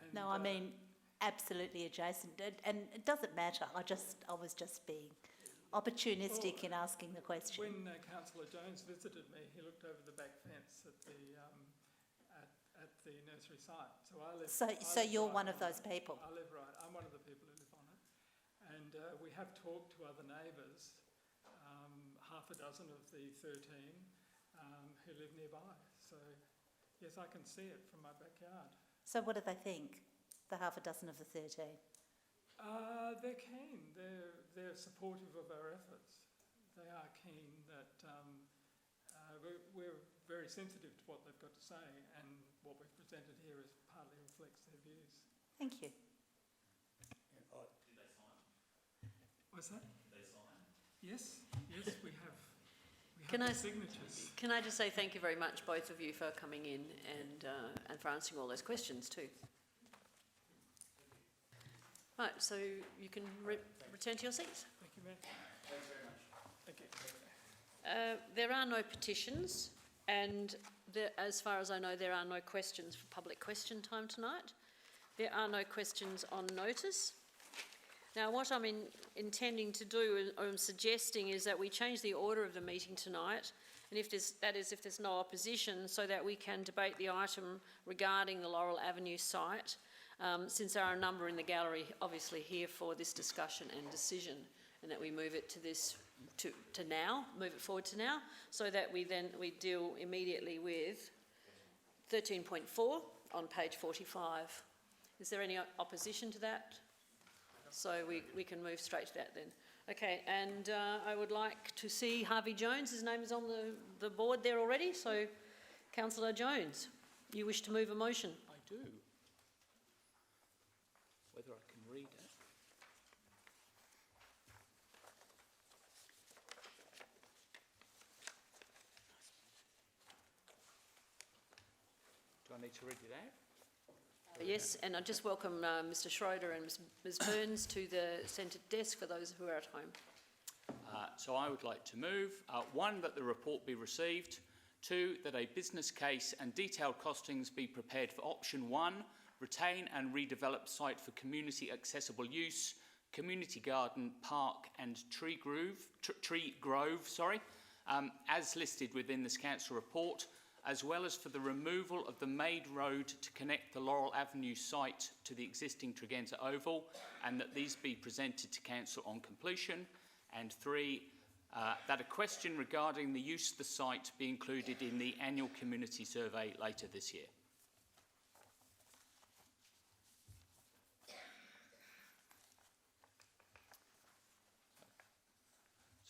And no, I mean absolutely adjacent, and it doesn't matter. I was just being opportunistic in asking the question. When Councillor Jones visited me, he looked over the back fence at the nursery site. So I live. So you're one of those people. I live right. I'm one of the people who live on it, and we have talked to other neighbours, half a dozen of the 13 who live nearby. So yes, I can see it from my backyard. So what do they think? The half a dozen of the 13? They're keen. They're supportive of our efforts. they are keen that we're very sensitive to what they've got to say, and what we've presented here is partly reflects their views. Thank you. What's that? Did they sign? Yes, we have the signatures. Can I just say thank you very much, both of you, for coming in and for answering all those questions too. Right, so you can return to your seats. Thank you, Mayor. Thanks very much. Thank you. There are no petitions, and as far as I know, there are no questions for public question time tonight. There are no questions on notice. Now, what I'm intending to do, or I'm suggesting, is that we change the order of the meeting tonight, and if there's no opposition, so that we can debate the item regarding the Laurel Avenue site, since there are a number in the gallery obviously here for this discussion and decision, and that we move it move it forward to now, so that we deal immediately with 13.4 on page 45. Is there any opposition to that? So we can move straight to that then. Okay, and I would like to see Harvey Jones. His name is on the board there already. So, Councillor Jones, you wish to move a motion? I do. Whether I can read it. Do I need to read it out? Yes, and I just welcome Mr. Schroeder and Ms. Burns to the centre desk for those who are at home. So I would like to move, 1, that the report be received, 2, that a business case and detailed costings be prepared for option 1, retain and redevelop site for community accessible use, community garden, park and tree grove, as listed within this council report, as well as for the removal of the made road to connect the Laurel Avenue site to the existing Tregenza Oval, and that these be presented to council on completion. And 3, that a question regarding the use of the site be included in the annual community survey later this year.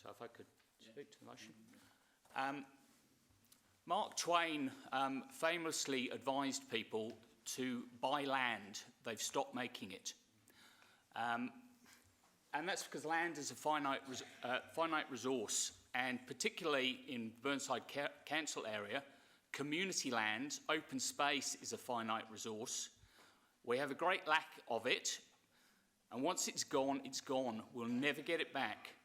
So if I could speak to the motion. Mark Twain famously advised people to buy land. They've stopped making it. And that's because land is a finite resource, and particularly in Burnside Council area, community land, open space is a finite resource. We have a great lack of it, and once it's gone, it's gone. We'll never get it back.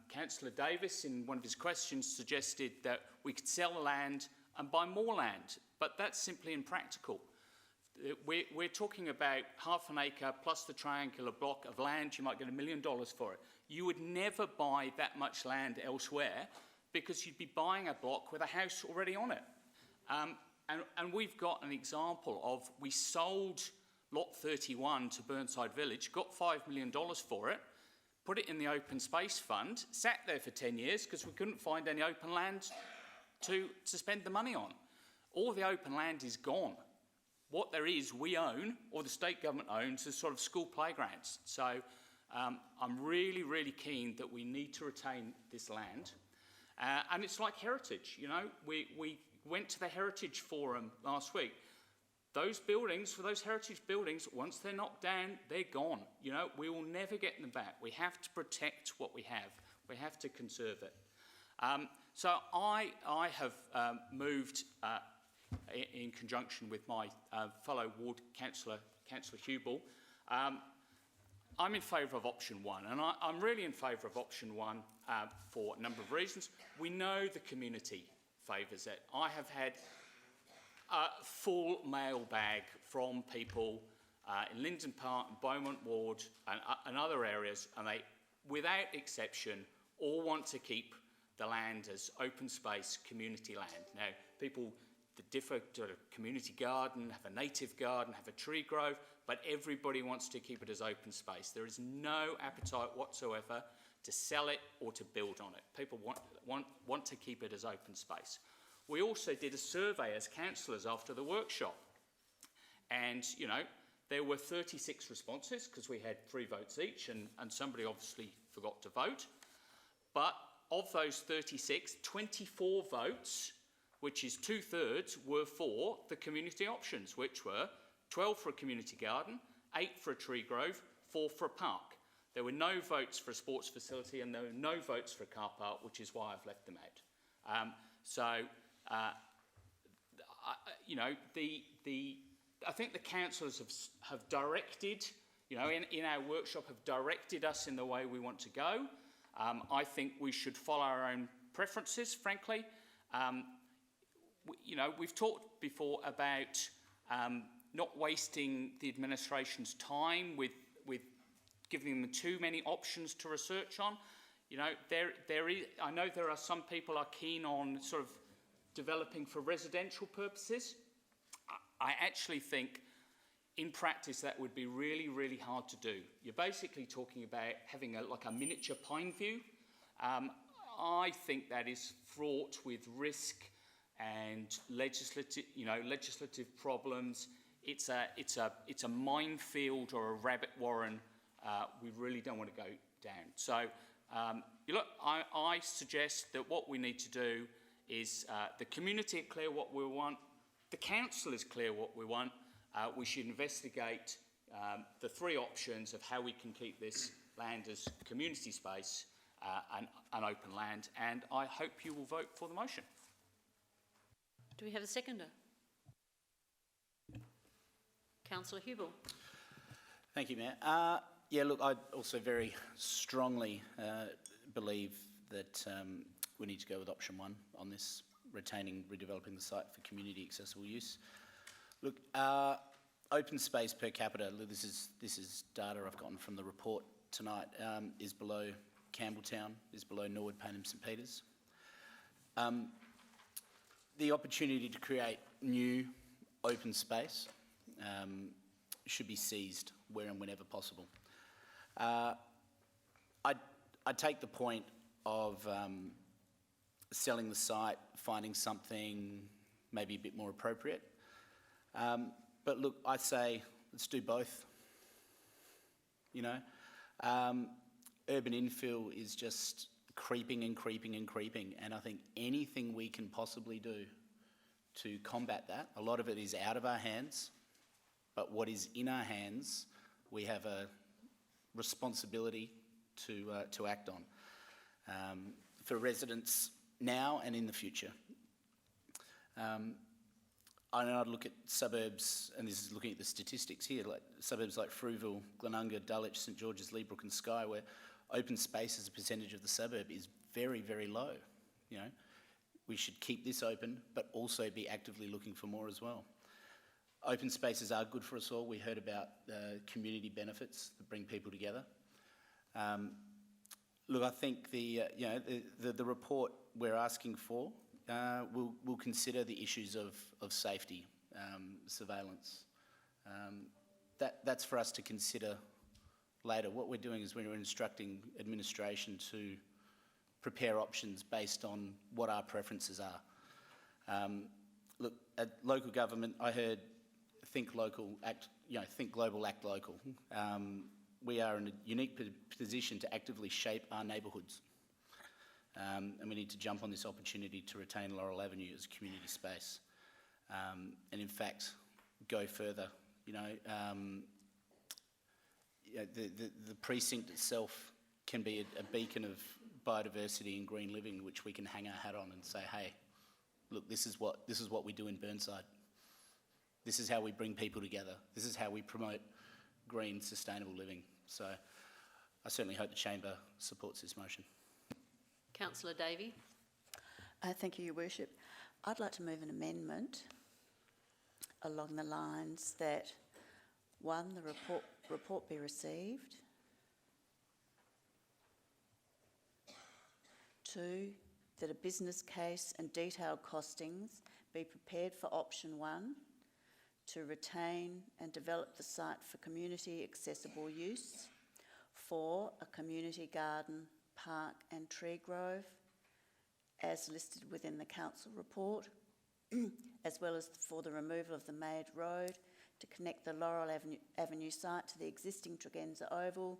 Councillor Davis, in one of his questions, suggested that we could sell the land and buy more land, but that's simply impractical. We're talking about half an acre plus the triangular block of land. You might get $1 million for it. You would never buy that much land elsewhere because you'd be buying a block with a house already on it. And we've got an example of, we sold lot 31 to Burnside Village, got $5 million for it, put it in the open space fund, sat there for 10 years because we couldn't find any open land to spend the money on. All the open land is gone. What there is, we own, or the state government owns, is sort of school playgrounds. So I'm really, really keen that we need to retain this land. And it's like heritage, you know. We went to the Heritage Forum last week. Those buildings, for those heritage buildings, once they're knocked down, they're gone. You know, we will never get them back. We have to protect what we have. We have to conserve it. So I have moved, in conjunction with my fellow ward councillor, Councillor Hubel, I'm in favour of option 1, and I'm really in favour of option 1 for a number of reasons. We know the community favours it. I have had a full mailbag from people in Linden Park, Beaumont Ward and other areas, and they, without exception, all want to keep the land as open space community land. Now, people that differ to a community garden, have a native garden, have a tree grove, but everybody wants to keep it as open space. There is no appetite whatsoever to sell it or to build on it. People want to keep it as open space. We also did a survey as councillors after the workshop, and you know, there were 36 responses because we had 3 votes each, and somebody obviously forgot to vote. But of those 36, 24 votes, which is 2/3, were for the community options, which were 12 for a community garden, 8 for a tree grove, 4 for a park. There were no votes for a sports facility and there were no votes for a car park, which is why I've left them out. I think the councillors have directed, in our workshop, have directed us in the way we want to go. I think we should follow our own preferences, frankly. We've talked before about not wasting the administration's time with giving them too many options to research on. I know there are some people are keen on sort of developing for residential purposes. I actually think in practice that would be really, really hard to do. You're basically talking about having a miniature pine view. I think that is fraught with risk and legislative problems. It's a minefield or a rabbit warren we really don't want to go down. So I suggest that what we need to do is the community are clear what we want, the council is clear what we want. We should investigate the 3 options of how we can keep this land as community space and open land, and I hope you will vote for the motion. Do we have a seconder? Councillor Hubel. Thank you, Mayor. I also very strongly believe that we need to go with option 1 on this, redeveloping the site for community accessible use. Look, open space per capita, this is data I've gotten from the report tonight, is below Campbelltown, is below Norwood, Payneham, St Peters. The opportunity to create new open space should be seized where and whenever possible. I take the point of selling the site, finding something maybe a bit more appropriate. But look, I say let's do both. Urban infill is just creeping and creeping and creeping, and I think anything we can possibly do to combat that, a lot of it is out of our hands, but what is in our hands, we have a responsibility to act on for residents now and in the future. I'd look at suburbs, and this is looking at the statistics here, like suburbs like Frueville, Glenunga, Dulwich, St George's, Leabrook and Skye, where open space as a percentage of the suburb is very, very low. We should keep this open, but also be actively looking for more as well. Open spaces are good for us all. We heard about community benefits that bring people together. Look, I think the report we're asking for will consider the issues of safety, surveillance. That's for us to consider later. What we're doing is we're instructing administration to prepare options based on what our preferences are. Look, at local government, I heard think local, think global, act local. We are in a unique position to actively shape our neighbourhoods. And we need to jump on this opportunity to retain Laurel Avenue as a community space. And in fact, go further. The precinct itself can be a beacon of biodiversity and green living, which we can hang our hat on and say, hey, look, this is what we do in Burnside. This is how we bring people together. This is how we promote green, sustainable living. So I certainly hope the Chamber supports this motion. Councillor Davey. Thank you, Your Worship. I'd like to move an amendment along the lines that 1, the report be received. 2, that a business case and detailed costings be prepared for option 1 to retain and develop the site for community accessible use, 4, a community garden, park and tree grove, as listed within the council report, as well as for the removal of the Maid Road to connect the Laurel Avenue site to the existing Tregenza Oval,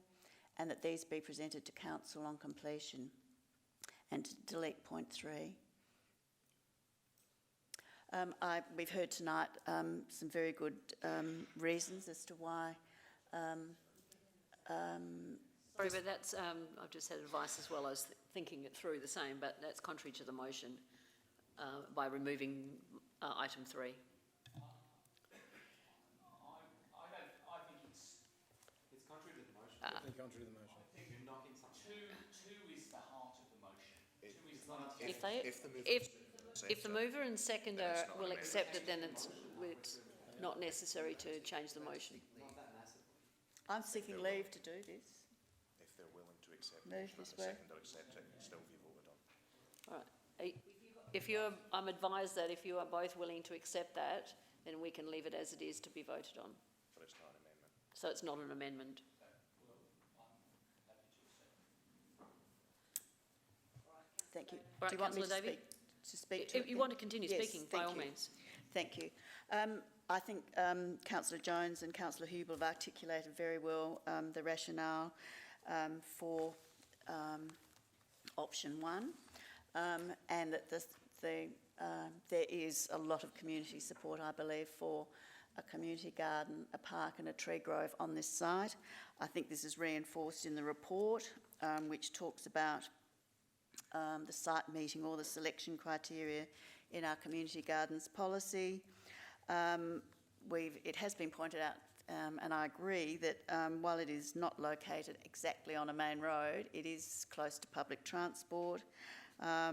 and that these be presented to council on completion. and to delete point 3. We've heard tonight some very good reasons as to why. Sorry, but that's, I've just had advice as well as thinking it through the same, but that's contrary to the motion by removing item 3. I think it's contrary to the motion. Definitely contrary to the motion. I think you're knocking something. Two is the heart of the motion. Two is not. If the mover and seconder will accept it, then it's not necessary to change the motion. Not that massive. I'm seeking leave to do this. If they're willing to accept Move it, this the way. second to accept it, can still be voted on. All right. I'm advised that if you are both willing to accept that, then we can leave it as it is to be voted on. But it's not an amendment. So it's not an amendment. Thank you. All right, Do you want me Councillor Davey? to speak to it? If you then? want to continue Yes, speaking, by thank all you. means. Thank you. I think Councillor Jones and Councillor Hubel have articulated very well the rationale for option 1, and that there is a lot of community support, I believe, for a community garden, a park and a tree grove on this site. I think this is reinforced in the report, which talks about the site meeting all the selection criteria in our community gardens policy. It has been pointed out, and I agree, that while it is not located exactly on a main road, it is close to public transport. I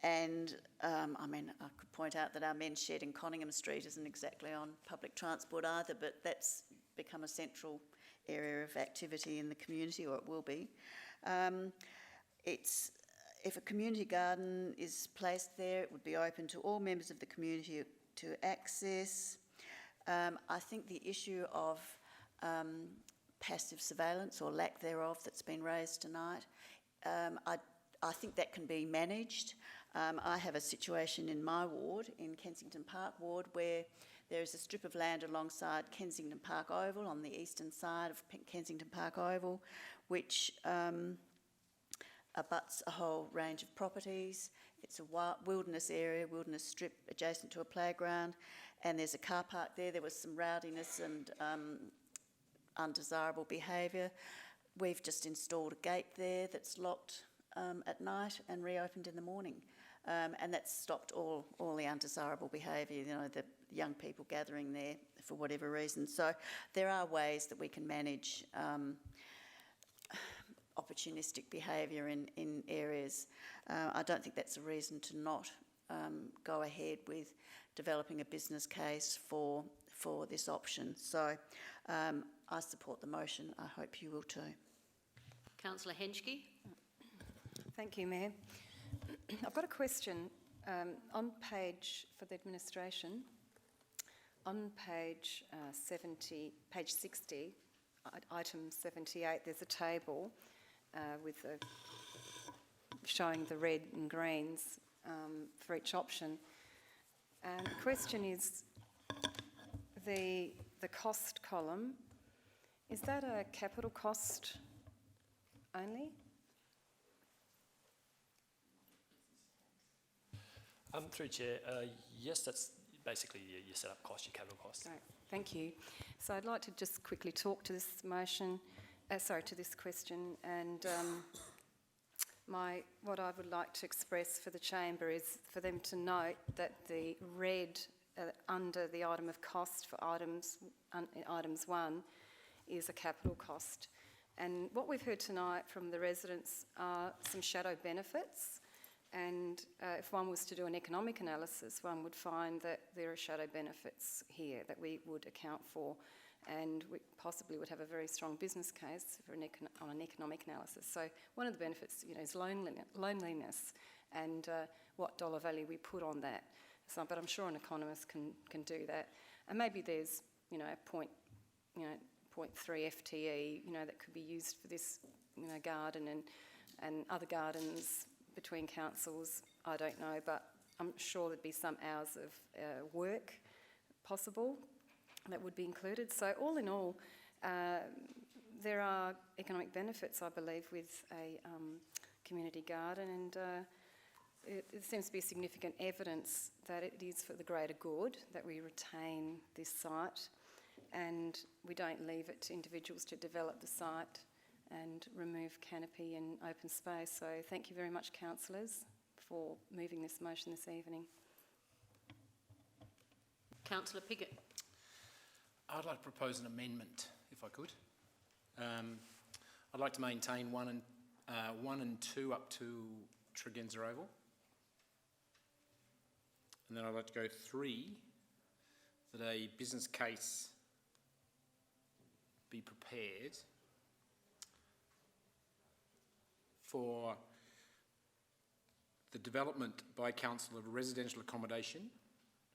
could point out that our men's shed in Conningham Street isn't exactly on public transport either, but that's become a central area of activity in the community, or it will be. If a community garden is placed there, it would be open to all members of the community to access. I think the issue of passive surveillance or lack thereof that's been raised tonight, I think that can be managed. I have a situation in my ward, in Kensington Park ward, where there is a strip of land alongside Kensington Park Oval on the eastern side of Kensington Park Oval, which abuts a whole range of properties. It's a wilderness area, wilderness strip adjacent to a playground, and there's a car park there. There was some rowdiness and undesirable behaviour. We've just installed a gate there that's locked at night and reopened in the morning. And that's stopped all the undesirable behaviour, the young people gathering there for whatever reason. So there are ways that we can manage opportunistic behaviour in areas. I don't think that's a reason to not go ahead with developing a business case for this option. So I support the motion. I hope you will too. Councillor Henschke. Thank you, Mayor. I've got a question on page, for the administration, on page 60, item 78, there's a table with showing the red and greens for each option. And the question is, the cost column, is that a capital cost only? Through Chair, yes, that's basically your setup cost, your capital cost. Great, thank you. So I'd like to just quickly talk to this motion, to this question, and what I would like to express for the chamber is for them to note that the red under the item of cost for items 1 is a capital cost. And what we've heard tonight from the residents are some shadow benefits. And if one was to do an economic analysis, one would find that there are shadow benefits here that we would account for, and we possibly would have a very strong business case for on an economic analysis. So one of the benefits, is loneliness, and what dollar value we put on that. So, but I'm sure an economist can do that. And maybe there's, a 0.3 FTE, that could be used for this, garden and other gardens between councils, I don't know, but I'm sure there'd be some hours of work possible that would be included. So all in all, there are economic benefits, I believe, with a community garden, and it seems to be significant evidence that it is for the greater good that we retain this site and we don't leave it to individuals to develop the site and remove canopy and open space. So thank you very much, councillors, for moving this motion this evening. Councillor Piggott. I'd like to propose an amendment, if I could. I'd like to maintain 1 and 2 up to Tregenza Oval. And then I'd like to go 3, that a business case be prepared for the development by council of residential accommodation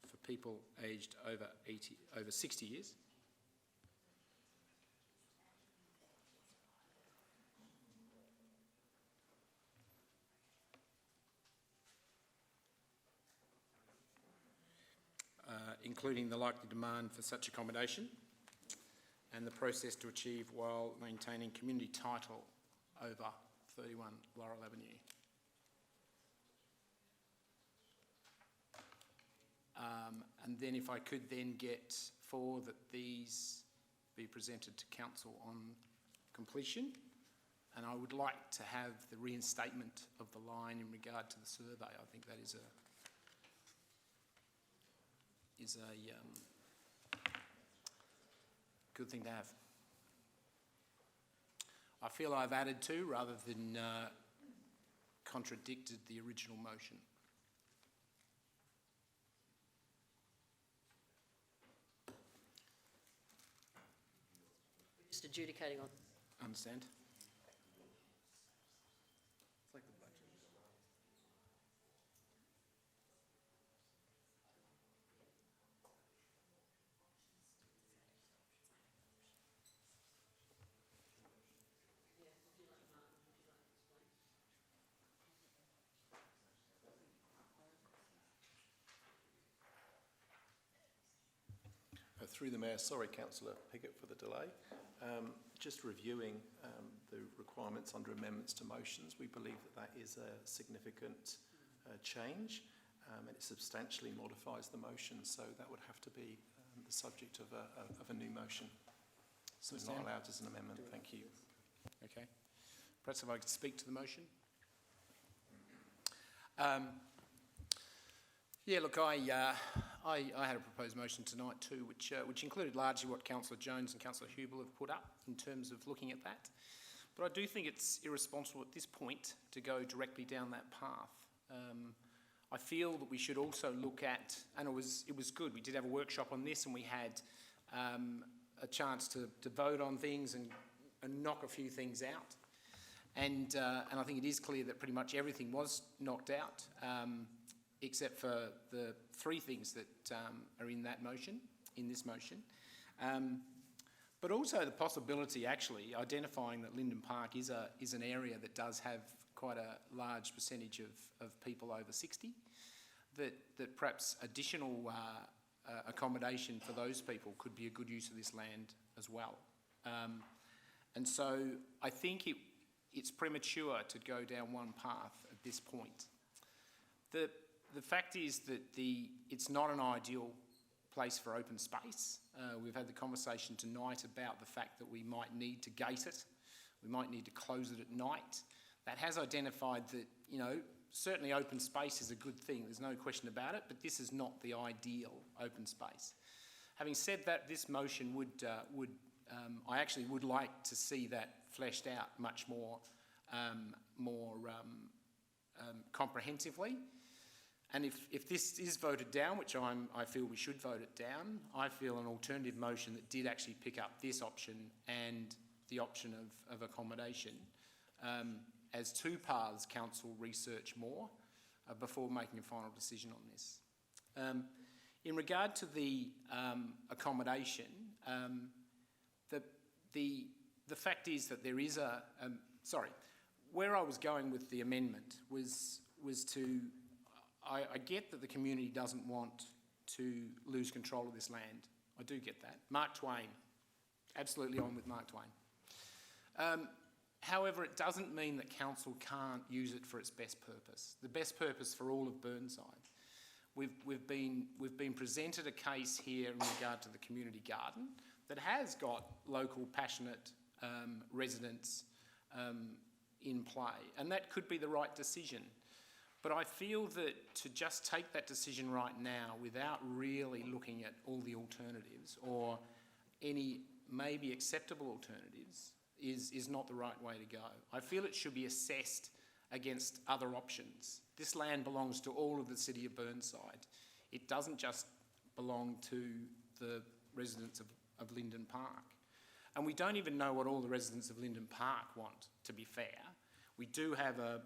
for people aged over 60 years. Including the likely demand for such accommodation and the process to achieve while maintaining community title over 31 Laurel Avenue. And then if I could then get 4 that these be presented to council on completion, and I would like to have the reinstatement of the line in regard to the survey. I think that is a good thing to have. I feel I've added to rather than contradicted the original motion. Just adjudicating on. Understand? Through the Mayor, sorry Councillor Piggott for the delay. Just reviewing the requirements under amendments to motions, we believe that that is a significant change and it substantially modifies the motion, so that would have to be the subject of a new motion. So it's not allowed as an amendment. Thank you. Okay. Perhaps if I could speak to the motion. Yeah, look, I had a proposed motion tonight too, which included largely what Councillor Jones and Councillor Hubel have put up in terms of looking at that. But I do think it's irresponsible at this point to go directly down that path. I feel that we should also look at, and it was good, we did have a workshop on this and we had a chance to vote on things and knock a few things out. And I think it is clear that pretty much everything was knocked out, except for the 3 things that are in that motion, in this motion. But also the possibility, actually, identifying that Linden Park is an area that does have quite a large percentage of people over 60, that perhaps additional accommodation for those people could be a good use of this land as well. And so I think it's premature to go down one path at this point. The fact is that it's not an ideal place for open space. We've had the conversation tonight about the fact that we might need to gate it. We might need to close it at night. That has identified that, certainly open space is a good thing. There's no question about it, but this is not the ideal open space. Having said that, this motion I actually would like to see that fleshed out much more comprehensively. And if this is voted down, which I feel we should vote it down, I feel an alternative motion that did actually pick up this option and the option of accommodation as 2 paths council research more before making a final decision on this. In regard to the accommodation, the fact is that there is where I was going with the amendment was to, I get that the community doesn't want to lose control of this land. I do get that. Mark Twain, absolutely on with Mark Twain. However, it doesn't mean that council can't use it for its best purpose, the best purpose for all of Burnside. We've been presented a case here in regard to the community garden that has got local passionate residents in play, and that could be the right decision. But I feel that to just take that decision right now without really looking at all the alternatives or any maybe acceptable alternatives is not the right way to go. I feel it should be assessed against other options. This land belongs to all of the city of Burnside. It doesn't just belong to the residents of Linden Park. And we don't even know what all the residents of Linden Park want, to be fair. We do have a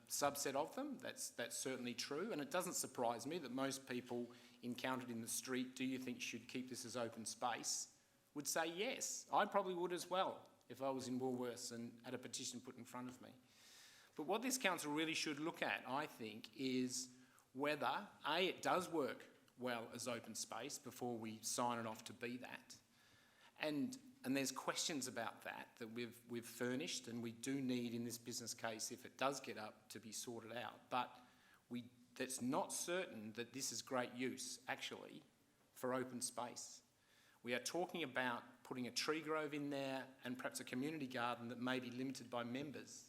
subset of them, that's certainly true, and it doesn't surprise me that most people encountered in the street, do you think you should keep this as open space, would say yes. I probably would as well if I was in Woolworths and had a petition put in front of me. But what this council really should look at, I think, is whether, A, it does work well as open space before we sign it off to be that. And there's questions about that we've furnished, and we do need in this business case, if it does get up, to be sorted out. But that's not certain that this is great use, actually, for open space. We are talking about putting a tree grove in there and perhaps a community garden that may be limited by members.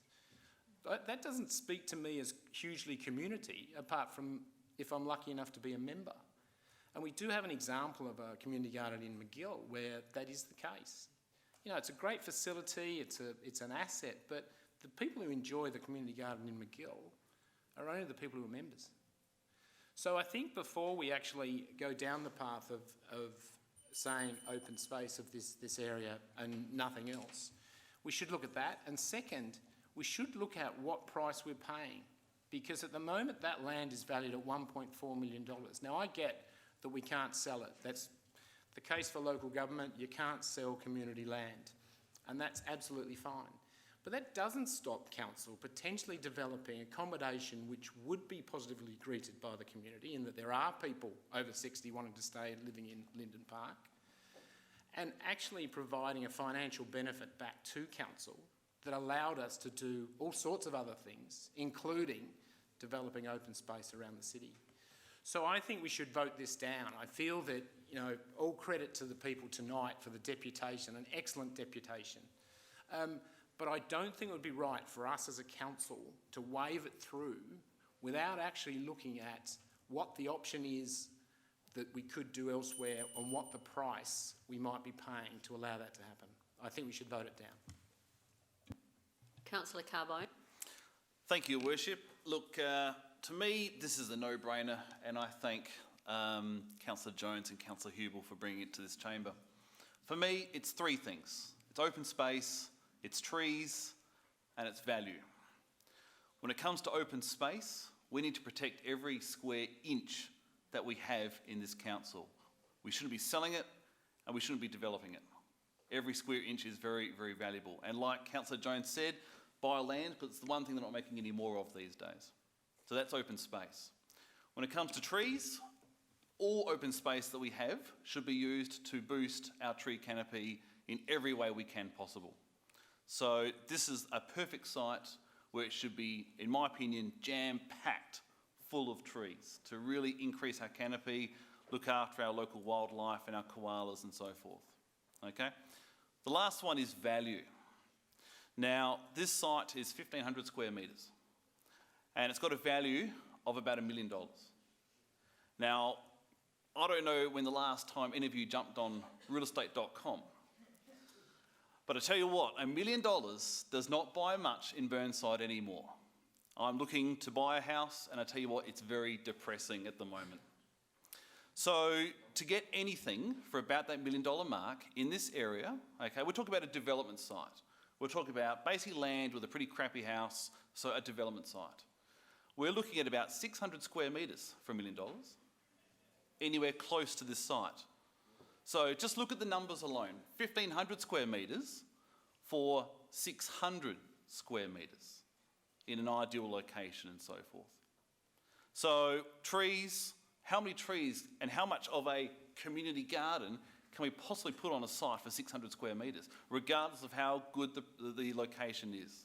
But that doesn't speak to me as hugely community, apart from if I'm lucky enough to be a member. And we do have an example of a community garden in McGill where that is the case. You know, it's a great facility, it's an asset, but the people who enjoy the community garden in McGill are only the people who are members. So I think before we actually go down the path of saying open space of this area and nothing else, we should look at that. And second, we should look at what price we're paying, because at the moment that land is valued at $1.4 million. Now I get that we can't sell it. That's the case for local government. You can't sell community land, and that's absolutely fine. But that doesn't stop council potentially developing accommodation which would be positively greeted by the community, in that there are people over 60 wanting to stay living in Linden Park, and actually providing a financial benefit back to council that allowed us to do all sorts of other things, including developing open space around the city. So I think we should vote this down. I feel that, you know, all credit to the people tonight for the deputation, an excellent deputation. But I don't think it would be right for us as a council to wave it through without actually looking at what the option is that we could do elsewhere and what the price we might be paying to allow that to happen. I think we should vote it down. Councillor Carbone. Thank you, Your Worship. Look, to me, this is a no-brainer, and I thank Councillor Jones and Councillor Hubel for bringing it to this chamber. For me, it's three things. It's open space, it's trees, and it's value. When it comes to open space, we need to protect every square inch that we have in this council. We shouldn't be selling it, and we shouldn't be developing it. Every square inch is very, very valuable. And like Councillor Jones said, buy land, because it's the one thing they're not making any more of these days. So that's open space. When it comes to trees, all open space that we have should be used to boost our tree canopy in every way we can possible. So this is a perfect site where it should be, in my opinion, jam-packed full of trees to really increase our canopy, look after our local wildlife and our koalas and so forth. Okay? The last one is value. Now, this site is 1,500 square metres, and it's got a value of about $1 million. Now, I don't know when the last time any of you jumped on realestate.com, but I tell you what, $1 million does not buy much in Burnside anymore. I'm looking to buy a house, and I tell you what, it's very depressing at the moment. So to get anything for about that $1 million mark in this area, okay, we're talking about a development site. We're talking about basically land with a pretty crappy house, so a development site. We're looking at about 600 square metres for $1 million, anywhere close to this site. So just look at the numbers alone. 1,500 square metres for 600 square metres in an ideal location and so forth. So trees, how many trees and how much of a community garden can we possibly put on a site for 600 square metres, regardless of how good the location is?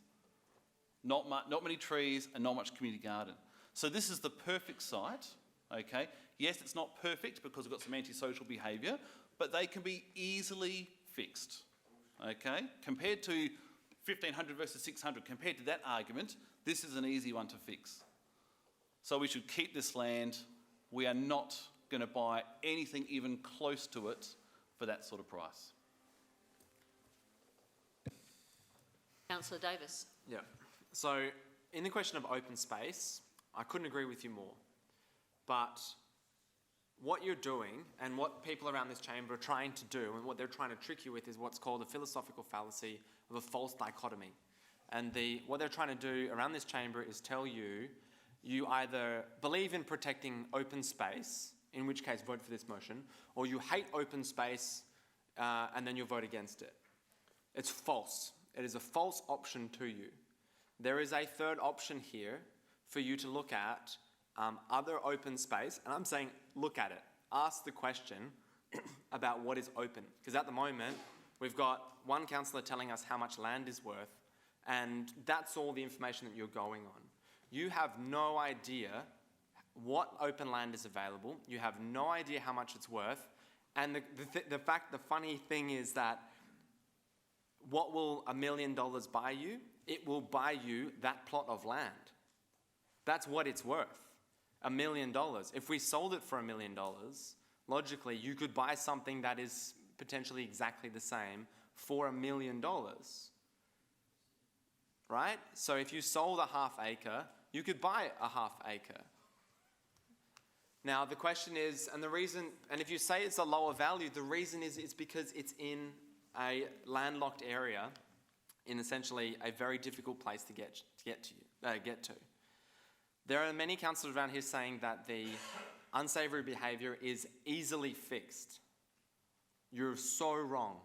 Not many trees and not much community garden. So this is the perfect site, okay? Yes, it's not perfect because we've got some antisocial behaviour, but they can be easily fixed, okay? Compared to 1,500 versus 600, compared to that argument, this is an easy one to fix. So we should keep this land. We are not going to buy anything even close to it for that sort of price. Councillor Davis. Yeah. So in the question of open space, I couldn't agree with you more. But what you're doing and what people around this chamber are trying to do and what they're trying to trick you with is what's called a philosophical fallacy of a false dichotomy. And what they're trying to do around this chamber is tell you, you either believe in protecting open space, in which case vote for this motion, or you hate open space and then you'll vote against it. It's false. It is a false option to you. There is a third option here for you to look at other open space, and I'm saying look at it. Ask the question about what is open, because at the moment we've got one councillor telling us how much land is worth, and that's all the information that you're going on. You have no idea what open land is available. You have no idea how much it's worth, and the funny thing is that what will $1 million buy you? It will buy you that plot of land. That's what it's worth, $1 million. If we sold it for $1 million, logically, you could buy something that is potentially exactly the same for $1 million, right? So if you sold a half acre, you could buy a half acre. Now, the question is, and the reason, and if you say it's a lower value, the reason is it's because it's in a landlocked area in essentially a very difficult place to get to. There are many councillors around here saying that the unsavoury behaviour is easily fixed. You're so wrong.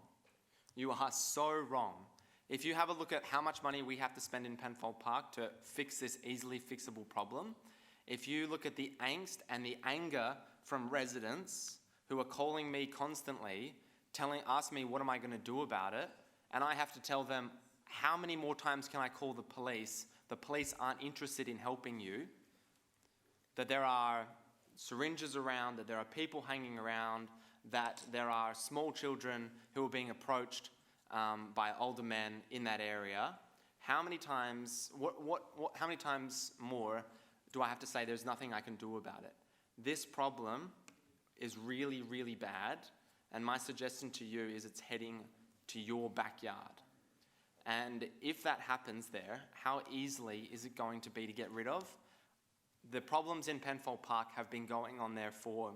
You are so wrong. If you have a look at how much money we have to spend in Penfold Park to fix this easily fixable problem, if you look at the angst and the anger from residents who are calling me constantly, ask me what am I going to do about it, and I have to tell them, how many more times can I call the police? The police aren't interested in helping you. That there are syringes around, that there are people hanging around, that there are small children who are being approached by older men in that area. How many times, how many times more do I have to say there's nothing I can do about it? This problem is really, really bad, and my suggestion to you is it's heading to your backyard. And if that happens there, how easily is it going to be to get rid of? The problems in Penfold Park have been going on there for,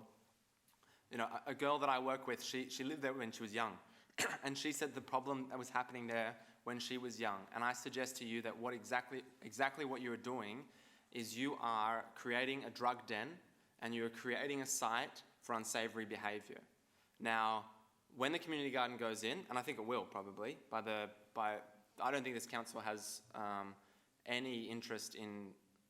a girl that I work with, she lived there when she was young. And she said the problem that was happening there when she was young. And I suggest to you that exactly what you are doing is you are creating a drug den and you are creating a site for unsavoury behaviour. Now, when the community garden goes in, and I think it will probably, I don't think this council has any interest in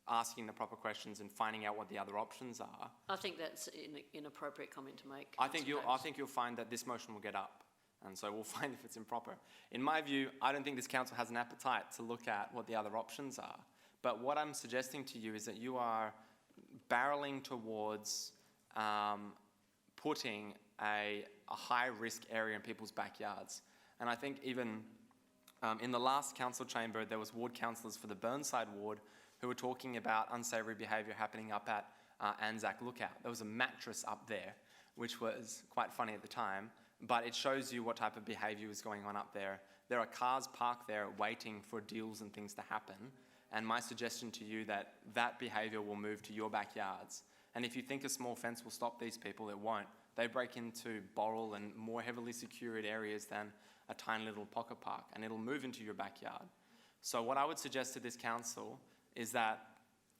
asking the proper questions and finding out what the other options are. I think that's an inappropriate comment to make. I think you'll find that this motion will get up, and so we'll find if it's improper. In my view, I don't think this council has an appetite to look at what the other options are. But what I'm suggesting to you is that you are barreling towards putting a high-risk area in people's backyards. And I think even in the last council chamber, there was ward councillors for the Burnside ward who were talking about unsavoury behaviour happening up at Anzac Lookout. There was a mattress up there, which was quite funny at the time, but it shows you what type of behaviour is going on up there. There are cars parked there waiting for deals and things to happen, and my suggestion to you that behaviour will move to your backyards. And if you think a small fence will stop these people, it won't. They break into Boral and more heavily secured areas than a tiny little pocket park, and it'll move into your backyard. So what I would suggest to this council is that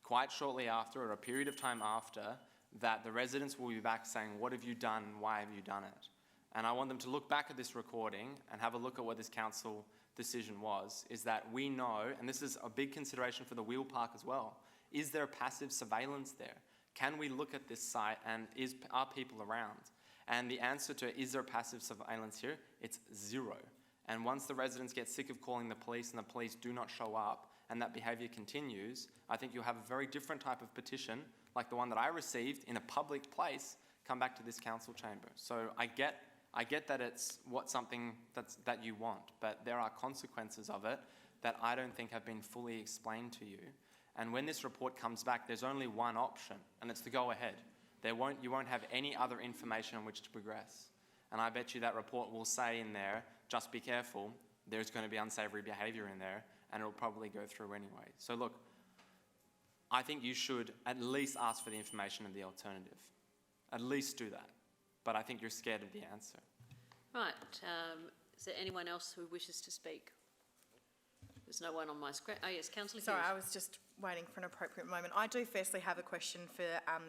quite shortly after, or a period of time after, that the residents will be back saying, what have you done, why have you done it? And I want them to look back at this recording and have a look at what this council decision was, is that we know, and this is a big consideration for the wheel park as well, is there passive surveillance there? Can we look at this site and are people around? And the answer to is there passive surveillance here, it's 0. And once the residents get sick of calling the police and the police do not show up and that behaviour continues, I think you'll have a very different type of petition, like the one that I received in a public place, come back to this council chamber. So I get that it's something that you want, but there are consequences of it that I don't think have been fully explained to you. And when this report comes back, there's only one option, and it's to go ahead. You won't have any other information on which to progress. And I bet you that report will say in there, just be careful, there's going to be unsavoury behaviour in there, and it'll probably go through anyway. So look, I think you should at least ask for the information of the alternative. At least do that. But I think you're scared of the answer. Right, is there anyone else who wishes to speak? There's no one on my screen. Oh yes, Councillor Sorry, Hughes. I was just waiting for an appropriate moment. I do firstly have a question for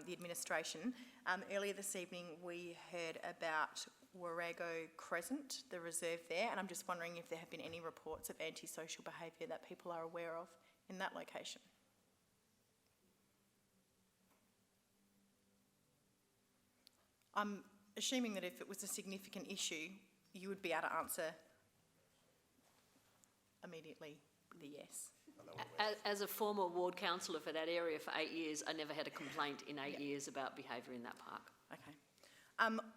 the administration. Earlier this evening we heard about Warrego Crescent, the reserve there, and I'm just wondering if there have been any reports of antisocial behaviour that people are aware of in that location. I'm assuming that if it was a significant issue, you would be able to answer immediately with a yes. As a former ward councillor for that area for 8 years, I never had a complaint in 8 years about behaviour in that park. Okay.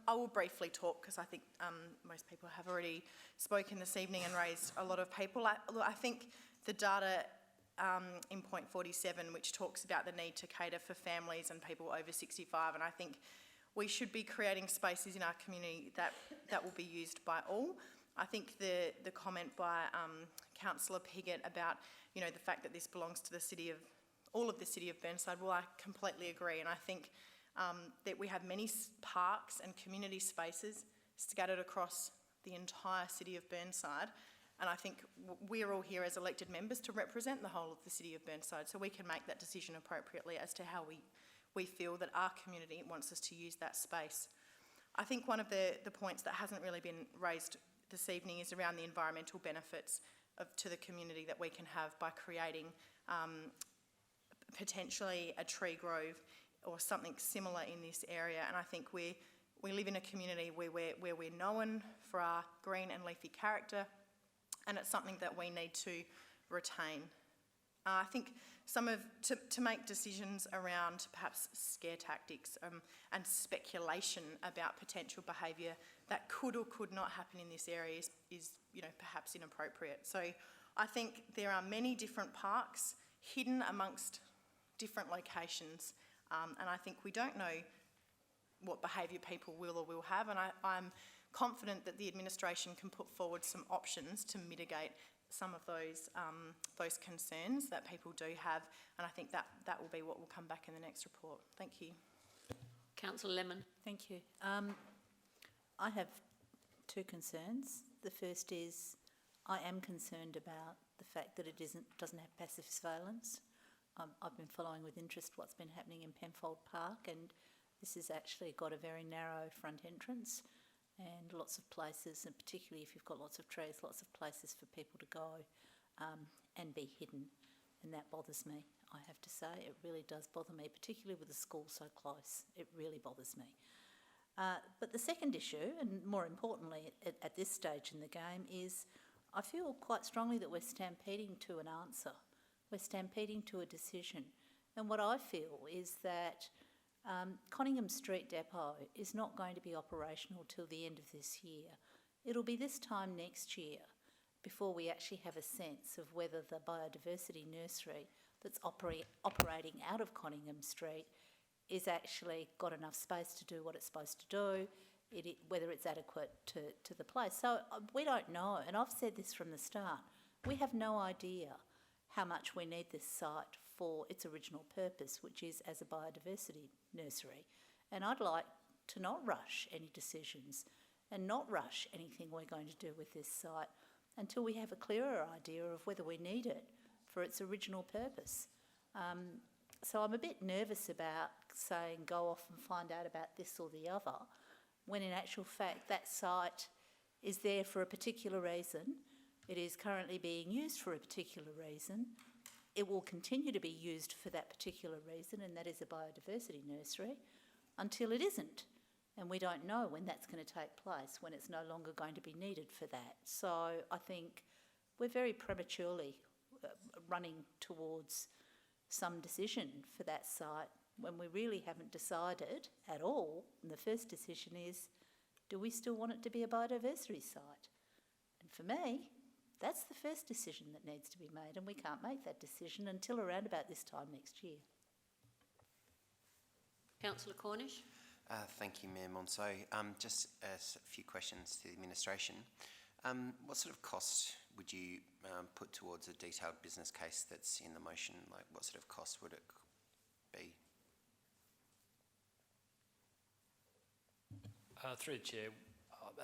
I will briefly talk because I think most people have already spoken this evening and raised a lot of people. I think the data in point 47, which talks about the need to cater for families and people over 65, and I think we should be creating spaces in our community that will be used by all. I think the comment by Councillor Piggott about, you know, the fact that this belongs to the city of Burnside, well, I completely agree, and I think that we have many parks and community spaces scattered across the entire city of Burnside, and I think we're all here as elected members to represent the whole of the city of Burnside, so we can make that decision appropriately as to how we feel that our community wants us to use that space. I think one of the points that hasn't really been raised this evening is around the environmental benefits to the community that we can have by creating potentially a tree grove or something similar in this area. And I think we live in a community where we're known for our green and leafy character, and it's something that we need to retain. I think to make decisions around perhaps scare tactics and speculation about potential behaviour that could or could not happen in this area is perhaps inappropriate. So I think there are many different parks hidden amongst different locations, and I think we don't know what behaviour people will or will have, and I'm confident that the administration can put forward some options to mitigate some of those concerns that people do have, and I think that will be what will come back in the next report. Thank you. Councillor Lemon. Thank you. I have two concerns. The first is I am concerned about the fact that it doesn't have passive surveillance. I've been following with interest what's been happening in Penfold Park, and this has actually got a very narrow front entrance and lots of places, and particularly if you've got lots of trees, lots of places for people to go and be hidden, and that bothers me, I have to say. It really does bother me, particularly with the school so close. It really bothers me. But the second issue, and more importantly at this stage in the game, is I feel quite strongly that we're stampeding to an answer. We're stampeding to a decision. And what I feel is that Conyngham Street Depot is not going to be operational till the end of this year. It'll be this time next year before we actually have a sense of whether the biodiversity nursery that's operating out of Conyngham Street is actually got enough space to do what it's supposed to do, whether it's adequate to the place. So we don't know, and I've said this from the start, we have no idea how much we need this site for its original purpose, which is as a biodiversity nursery. And I'd like to not rush any decisions and not rush anything we're going to do with this site until we have a clearer idea of whether we need it for its original purpose. So I'm a bit nervous about saying go off and find out about this or the other, when in actual fact that site is there for a particular reason. It is currently being used for a particular reason. It will continue to be used for that particular reason, and that is a biodiversity nursery, until it isn't. And we don't know when that's going to take place, when it's no longer going to be needed for that. So I think we're very prematurely running towards some decision for that site when we really haven't decided at all. And the first decision is, do we still want it to be a biodiversity site? And for me, that's the first decision that needs to be made, and we can't make that decision until around about this time next year. Councillor Cornish. Thank you, Mayor Monceau. Just a few questions to the administration. What sort of cost would you put towards a detailed business case that's in the motion? Like, what sort of cost would it be? Through the chair,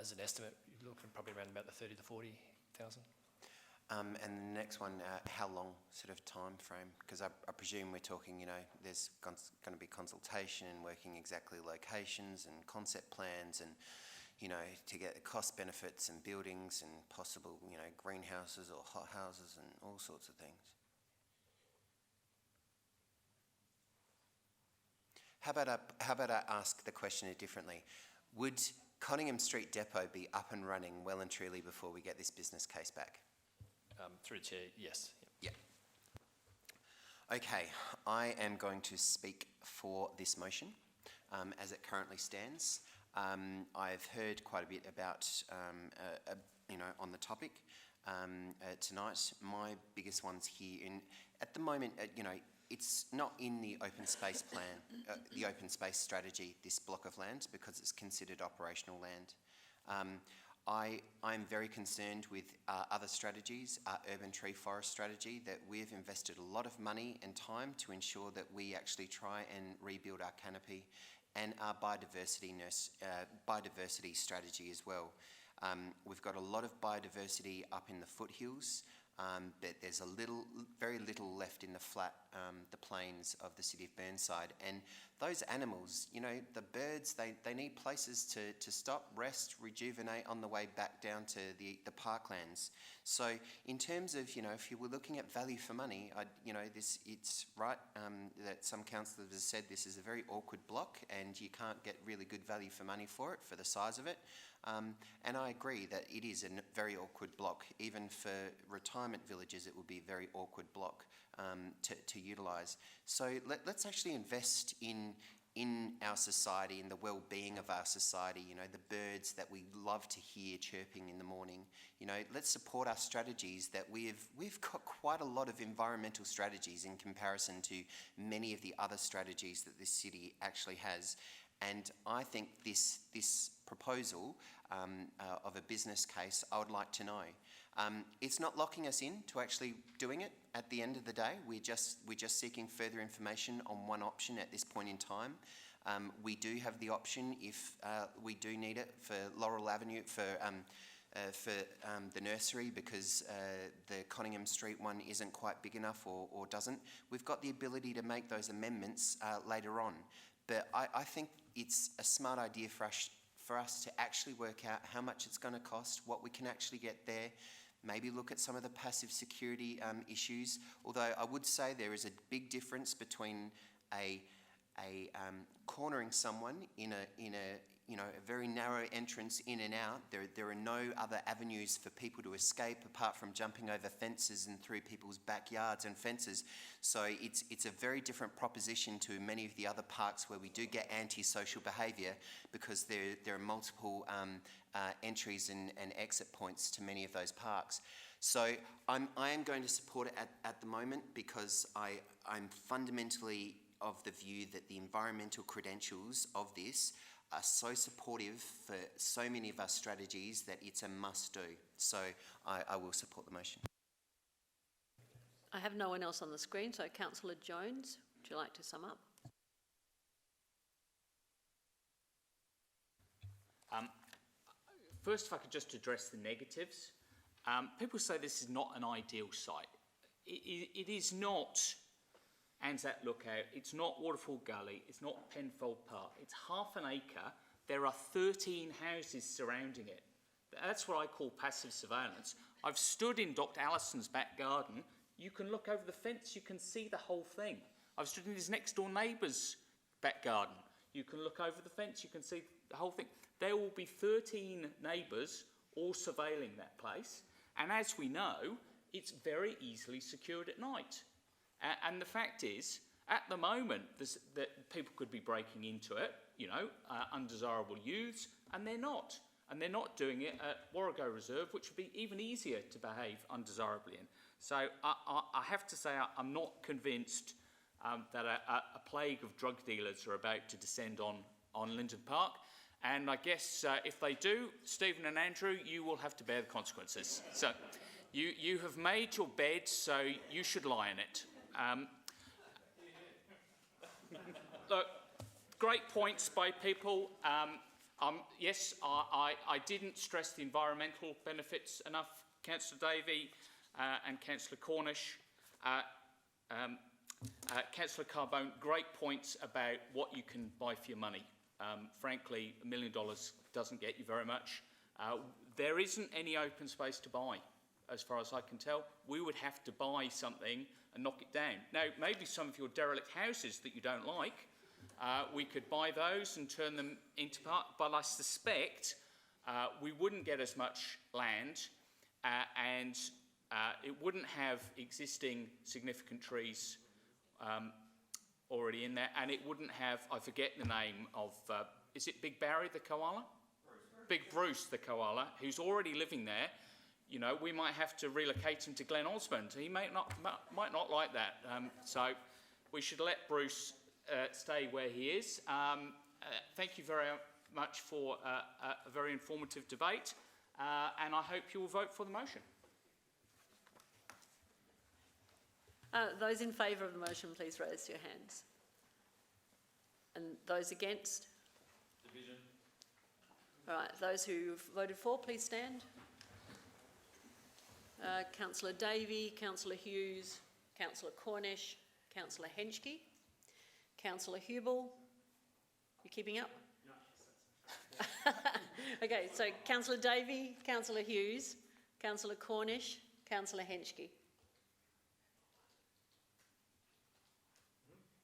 as an estimate, you're looking probably around about the 30 to 40,000. And the next one, how long sort of time frame? Because I presume we're talking, you know, there's going to be consultation and working exactly locations and concept plans and, you know, to get the cost benefits and buildings and possible, you know, greenhouses or hothouses and all sorts of things. How about I ask the question differently? Would Conningham Street Depot be up and running well and truly before we get this business case back? Through the chair, yes. Yeah. Okay, I am going to speak for this motion as it currently stands. I've heard quite a bit about, you know, on the topic tonight. My biggest ones here, at the moment, you know, it's not in the open space plan, the open space strategy, this block of land, because it's considered operational land. I'm very concerned with other strategies, our urban tree forest strategy, that we've invested a lot of money and time to ensure that we actually try and rebuild our canopy, and our biodiversity strategy as well. We've got a lot of biodiversity up in the foothills, but there's very little left in the flat, the plains of the city of Burnside. And those animals, you know, the birds, they need places to stop, rest, rejuvenate on the way back down to the parklands. So in terms of, you know, if you were looking at value for money, you know, it's right that some councillors have said this is a very awkward block and you can't get really good value for money for it, for the size of it. And I agree that it is a very awkward block. Even for retirement villages, it would be a very awkward block to utilise. So let's actually invest in our society, in the well-being of our society, you know, the birds that we love to hear chirping in the morning. You know, let's support our strategies that we've got quite a lot of environmental strategies in comparison to many of the other strategies that this city actually has. And I think this proposal of a business case, I would like to know. It's not locking us in to actually doing it at the end of the day. We're just seeking further information on one option at this point in time. We do have the option, if we do need it, for Laurel Avenue, for the nursery, because the Conningham Street one isn't quite big enough or doesn't. We've got the ability to make those amendments later on. But I think it's a smart idea for us to actually work out how much it's going to cost, what we can actually get there, maybe look at some of the passive security issues. Although I would say there is a big difference between cornering someone in a very narrow entrance in and out. There are no other avenues for people to escape apart from jumping over fences and through people's backyards and fences. So it's a very different proposition to many of the other parks where we do get antisocial behaviour, because there are multiple entries and exit points to many of those parks. So I am going to support it at the moment, because I'm fundamentally of the view that the environmental credentials of this are so supportive for so many of our strategies that it's a must do. So I will support the motion. I have no one else on the screen, so Councillor Jones, would you like to sum up? First, if I could just address the negatives. People say this is not an ideal site. It is not Anzac Lookout, it's not Waterfall Gully, it's not Penfold Park. It's half an acre. There are 13 houses surrounding it. That's what I call passive surveillance. I've stood in Dr. Allison's back garden. You can look over the fence, you can see the whole thing. I've stood in his next door neighbour's back garden. You can look over the fence, you can see the whole thing. There will be 13 neighbours all surveilling that place, and as we know, it's very easily secured at night. And the fact is, at the moment, that people could be breaking into it, you know, undesirable youths, and they're not. And they're not doing it at Warrego Reserve, which would be even easier to behave undesirably in. So I have to say I'm not convinced that a plague of drug dealers are about to descend on Linden Park. And I guess if they do, Stephen and Andrew, you will have to bear the consequences. So you have made your bed, so you should lie in it. Look, great points by people. Yes, I didn't stress the environmental benefits enough. Councillor Davey and Councillor Cornish, Councillor Carbone, great points about what you can buy for your money. Frankly, $1 million doesn't get you very much. There isn't any open space to buy, as far as I can tell. We would have to buy something and knock it down. Now, maybe some of your derelict houses that you don't like, we could buy those and turn them into park, but I suspect we wouldn't get as much land and it wouldn't have existing significant trees already in there, and it wouldn't have, I forget the name of, is it Big Barry the koala? Big Bruce the koala, who's already living there. You know, we might have to relocate him to Glen Osmond. He might not like that. So we should let Bruce stay where he is. Thank you very much for a very informative debate, and I hope you will vote for the motion. Those in favour of the motion, please raise your hands. And those against? Division. All right, those who voted for, please stand. Councillor Davey, Councillor Hughes, Councillor Cornish, Councillor Henschke, Councillor Hubel. You keeping up? No. Okay, so Councillor Davey, Councillor Hughes, Councillor Cornish, Councillor Henschke.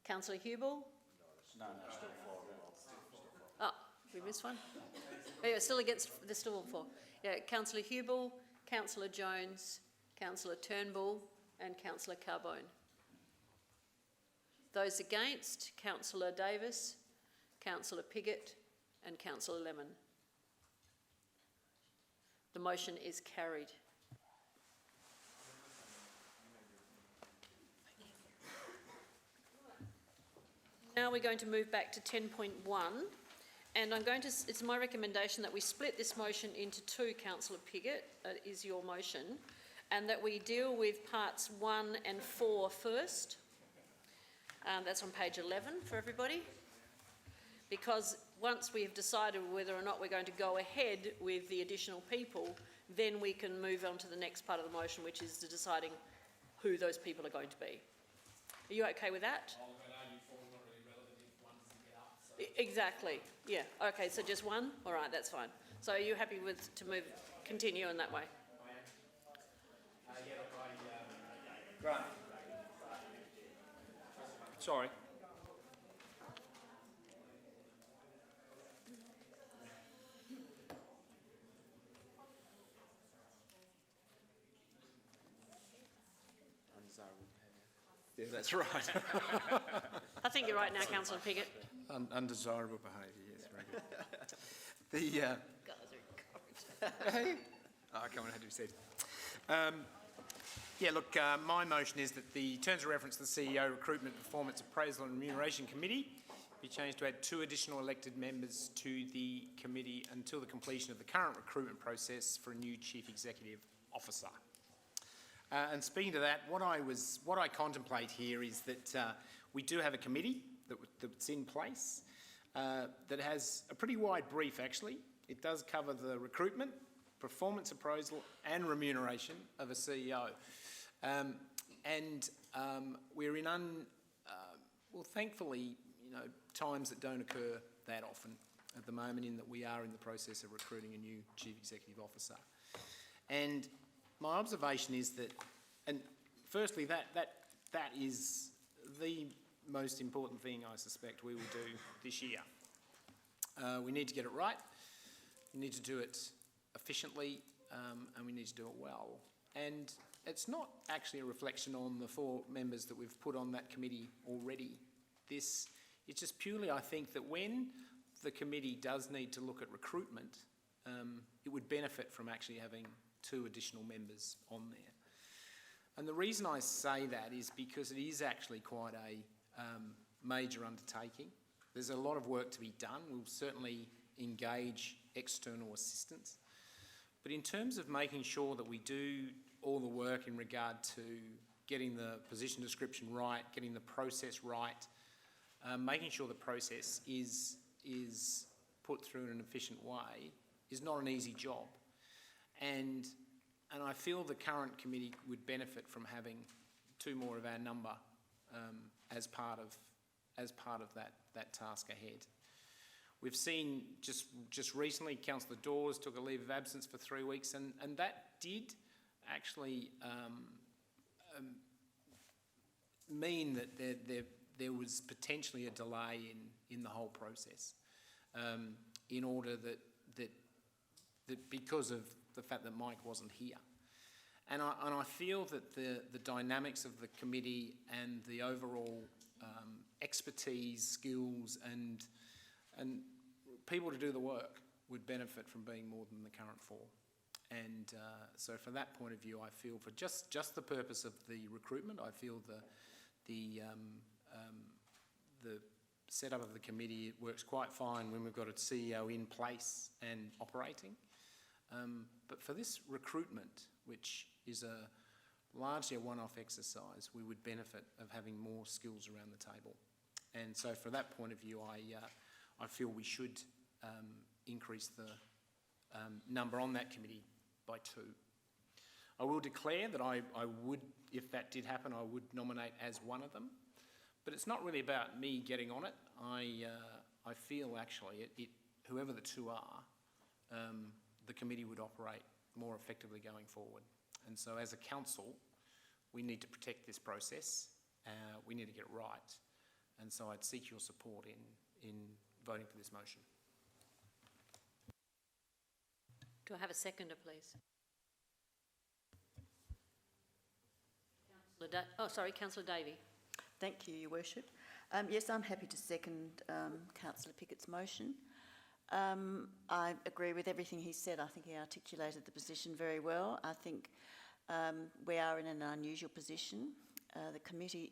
Councillor Hubel? No, still four. Oh, we missed one. Oh, yeah, still against, there's still all four. Yeah, Councillor Hubel, Councillor Jones, Councillor Turnbull and Councillor Carbone. Those against, Councillor Davis, Councillor Piggott and Councillor Lemon. The motion is carried. Now we're going to move back to 10.1, and it's my recommendation that we split this motion into two, Councillor Piggott, is your motion, and that we deal with parts 1 and 4 first. That's on page 11 for everybody, because once we have decided whether or not we're going to go ahead with the additional people, then we can move on to the next part of the motion, which is deciding who those people are going to be. Are you okay with that? Exactly, yeah. Okay, so just one? All right, that's fine. So are you happy to continue in that way? Grant. Sorry. Yeah, that's right. I think you're right now, Councillor Piggott. Undesirable behaviour, yes, very good. I come on, had to be said. Yeah, look, my motion is that the terms of reference to the CEO Recruitment, Performance Appraisal and Remuneration Committee be changed to add 2 additional elected members to the committee until the completion of the current recruitment process for a new Chief Executive Officer. And speaking to that, what I contemplate here is that we do have a committee that's in place that has a pretty wide brief, actually. It does cover the recruitment, performance appraisal and remuneration of a CEO. We're in, well, thankfully, you know, times that don't occur that often at the moment, in that we are in the process of recruiting a new Chief Executive Officer. And my observation is that, and firstly, that is the most important thing I suspect we will do this year. We need to get it right. We need to do it efficiently, and we need to do it well. And it's not actually a reflection on the 4 members that we've put on that committee already. It's just purely, I think, that when the committee does need to look at recruitment, it would benefit from actually having 2 additional members on there. And the reason I say that is because it is actually quite a major undertaking. There's a lot of work to be done. We'll certainly engage external assistance. But in terms of making sure that we do all the work in regard to getting the position description right, getting the process right, making sure the process is put through in an efficient way is not an easy job. And I feel the current committee would benefit from having 2 more of our number as part of that task ahead. We've seen just recently, Councillor Dawes took a leave of absence for 3 weeks, and that did actually mean that there was potentially a delay in the whole process, in order that because of the fact that Mike wasn't here. And I feel that the dynamics of the committee and the overall expertise, skills and people to do the work would benefit from being more than the current 4. And so from that point of view, I feel for just the purpose of the recruitment, I feel the setup of the committee, it works quite fine when we've got a CEO in place and operating. But for this recruitment, which is largely a one-off exercise, we would benefit of having more skills around the table. And so from that point of view, I feel we should increase the number on that committee by 2. I will declare that I would, if that did happen, I would nominate as one of them. But it's not really about me getting on it. I feel actually, whoever the 2 are, the committee would operate more effectively going forward. And so as a council, we need to protect this process. We need to get it right. And so I'd seek your support in voting for this motion. Do I have a seconder, please? Councillor Davey. Thank you, Your Worship. Yes, I'm happy to second Councillor Pickett's motion. I agree with everything he said. I think he articulated the position very well. I think we are in an unusual position. The committee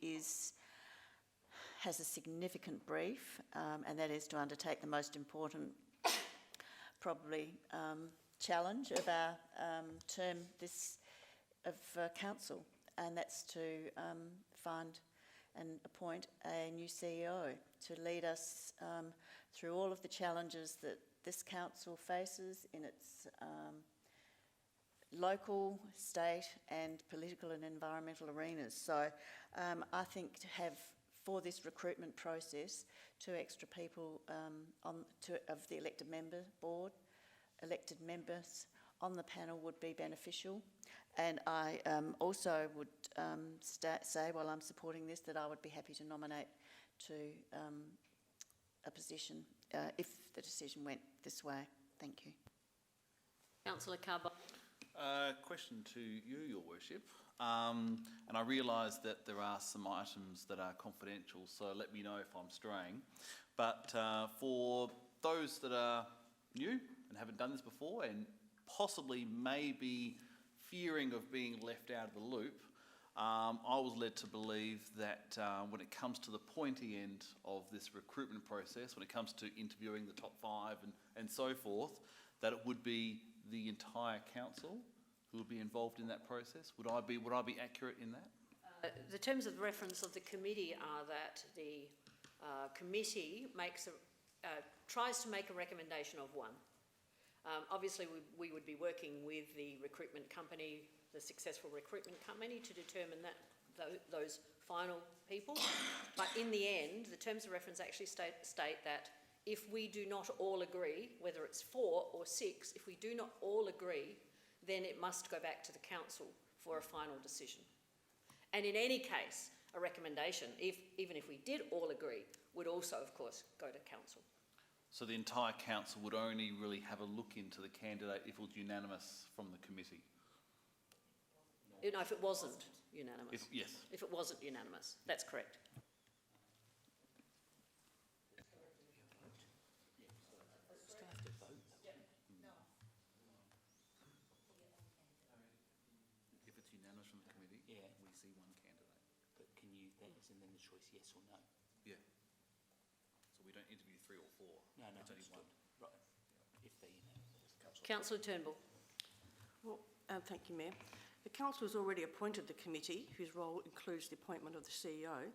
has a significant brief, and that is to undertake the most important, probably, challenge of our term of council, and that's to find and appoint a new CEO to lead us through all of the challenges that this council faces in its local, state and political and environmental arenas. So I think to have, for this recruitment process, 2 extra people of the elected member board, elected members on the panel would be beneficial. And I also would say, while I'm supporting this, that I would be happy to nominate to a position if the decision went this way. Thank you. Councillor Carbone. Question to you, Your Worship. And I realise that there are some items that are confidential, so let me know if I'm straying. But for those that are new and haven't done this before and possibly maybe fearing of being left out of the loop, I was led to believe that when it comes to the pointy end of this recruitment process, when it comes to interviewing the top 5 and so forth, that it would be the entire council who would be involved in that process. Would I be accurate in that? The terms of reference of the committee are that the committee tries to make a recommendation of one. Obviously, we would be working with the recruitment company, the successful recruitment company, to determine those final people. But in the end, the terms of reference actually state that if we do not all agree, whether it's 4 or 6, if we do not all agree, then it must go back to the council for a final decision. And in any case, a recommendation, even if we did all agree, would also, of course, go to council. So the entire council would only really have a look into the candidate if it was unanimous from the committee? You know, if it wasn't unanimous. Yes. If it wasn't unanimous, that's correct. If it's unanimous from the committee, Yeah. we see one candidate. But can you, that is, and then the choice yes or no? Yeah. So we don't interview 3 or 4. No, no, It's only understood. one. Right. If they're unanimous. Councillor Turnbull. Well, thank you, Mayor. The council has already appointed the committee, whose role includes the appointment of the CEO.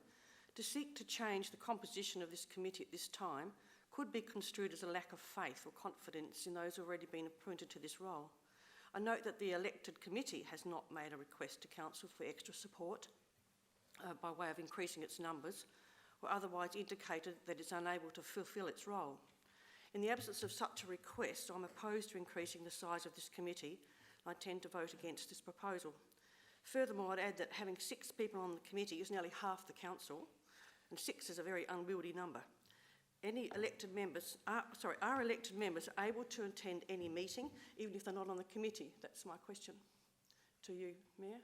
To seek to change the composition of this committee at this time could be construed as a lack of faith or confidence in those already been appointed to this role. I note that the elected committee has not made a request to council for extra support by way of increasing its numbers, or otherwise indicated that it's unable to fulfil its role. In the absence of such a request, I'm opposed to increasing the size of this committee. I tend to vote against this proposal. Furthermore, I'd add that having 6 people on the committee is nearly half the council, and 6 is a very unwieldy number. Are elected members able to attend any meeting, even if they're not on the committee? That's my question to you, Mayor.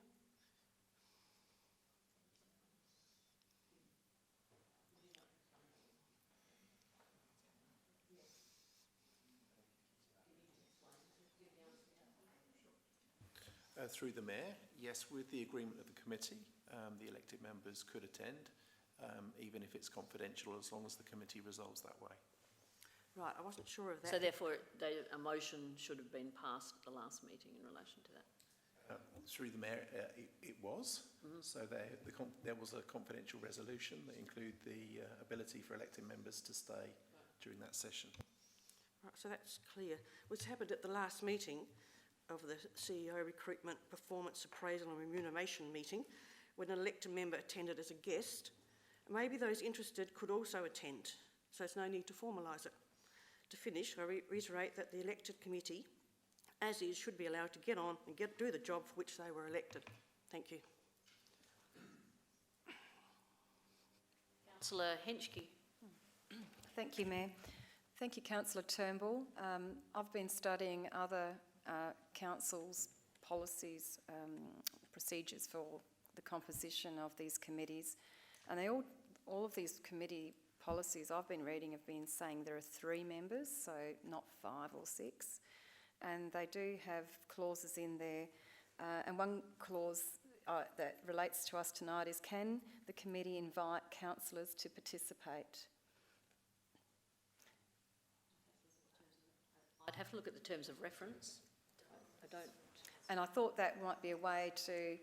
Through the Mayor, yes, with the agreement of the committee, the elected members could attend, even if it's confidential, as long as the committee resolves that way. Right, I wasn't sure of that. So therefore, a motion should have been passed at the last meeting in relation to that. Through the Mayor, it was. So there was a confidential resolution that included the ability for elected members to stay during that session. Right, so that's clear. What's happened at the last meeting of the CEO recruitment, performance appraisal and remuneration meeting, when an elected member attended as a guest, maybe those interested could also attend, so there's no need to formalise it. To finish, I reiterate that the elected committee, as is, should be allowed to get on and do the job for which they were elected. Thank you. Councillor Henschke. Thank you, Mayor. Thank you, Councillor Turnbull. I've been studying other councils' policies, procedures for the composition of these committees, and all of these committee policies I've been reading have been saying there are 3 members, so not 5 or 6, and they do have clauses in there, and one clause that relates to us tonight is, can the committee invite councillors to participate? I'd have to look at the terms of reference. I don't. And I thought that might be a way to,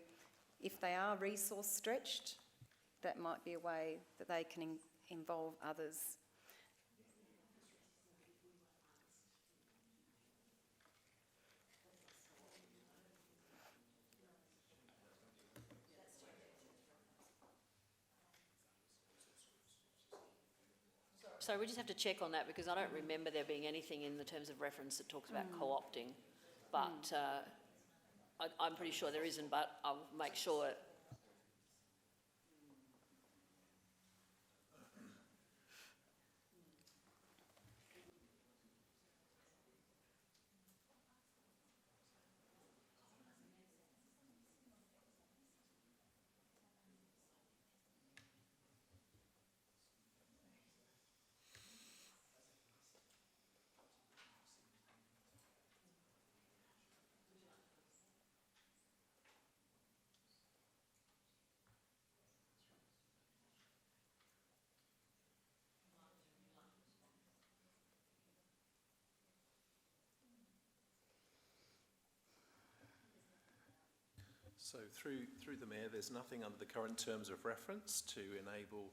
if they are resource stretched, that might be a way that they can involve others. So we just have to check on that, because I don't remember there being anything in the terms of reference that talks about co-opting, but I'm pretty sure there isn't, but I'll make sure. So through the Mayor, there's nothing under the current terms of reference to enable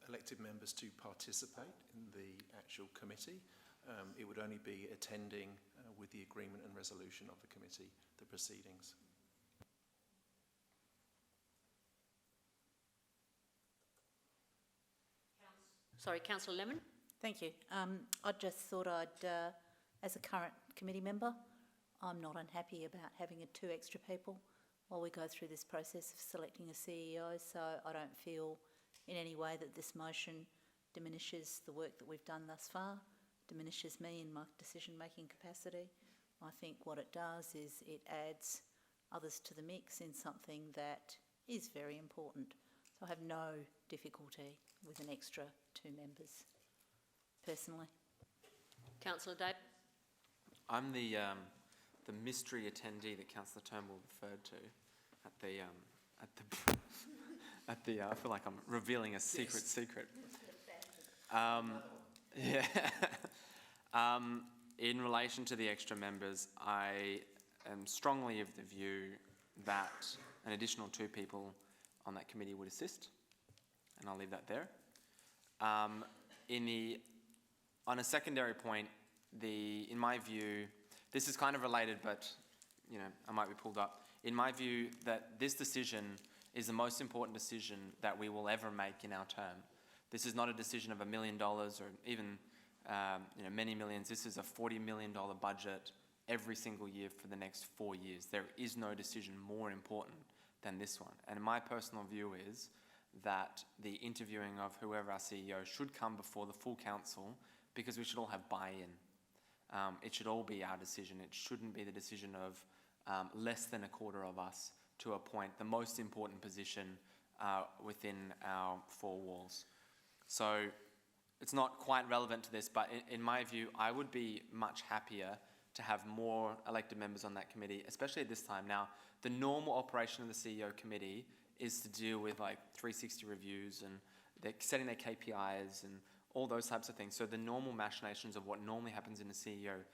elected members to participate in the actual committee. It would only be attending with the agreement and resolution of the committee, the proceedings. Sorry, Councillor Lemon. Thank you. I just thought as a current committee member, I'm not unhappy about having 2 extra people while we go through this process of selecting a CEO, so I don't feel in any way that this motion diminishes the work that we've done thus far, diminishes me in my decision-making capacity. I think what it does is it adds others to the mix in something that is very important. So I have no difficulty with an extra 2 members, personally. Councillor Day. I'm the mystery attendee that Councillor Turnbull referred to at the I feel like I'm revealing a secret. Yeah. In relation to the extra members, I am strongly of the view that an additional 2 people on that committee would assist, and I'll leave that there. On a secondary point, in my view, this is kind of related, but I might be pulled up. In my view, that this decision is the most important decision that we will ever make in our term. This is not a decision of $1 million or even many millions. This is a $40 million budget every single year for the next 4 years. There is no decision more important than this one. And my personal view is that the interviewing of whoever our CEO should come before the full council, because we should all have buy-in. It should all be our decision. It shouldn't be the decision of less than a quarter of us to appoint the most important position within our 4 walls. So it's not quite relevant to this, but in my view, I would be much happier to have more elected members on that committee, especially at this time. Now, the normal operation of the CEO committee is to deal with like 360 reviews and they're setting their KPIs and all those types of things. So the normal machinations of what normally happens in a CEO,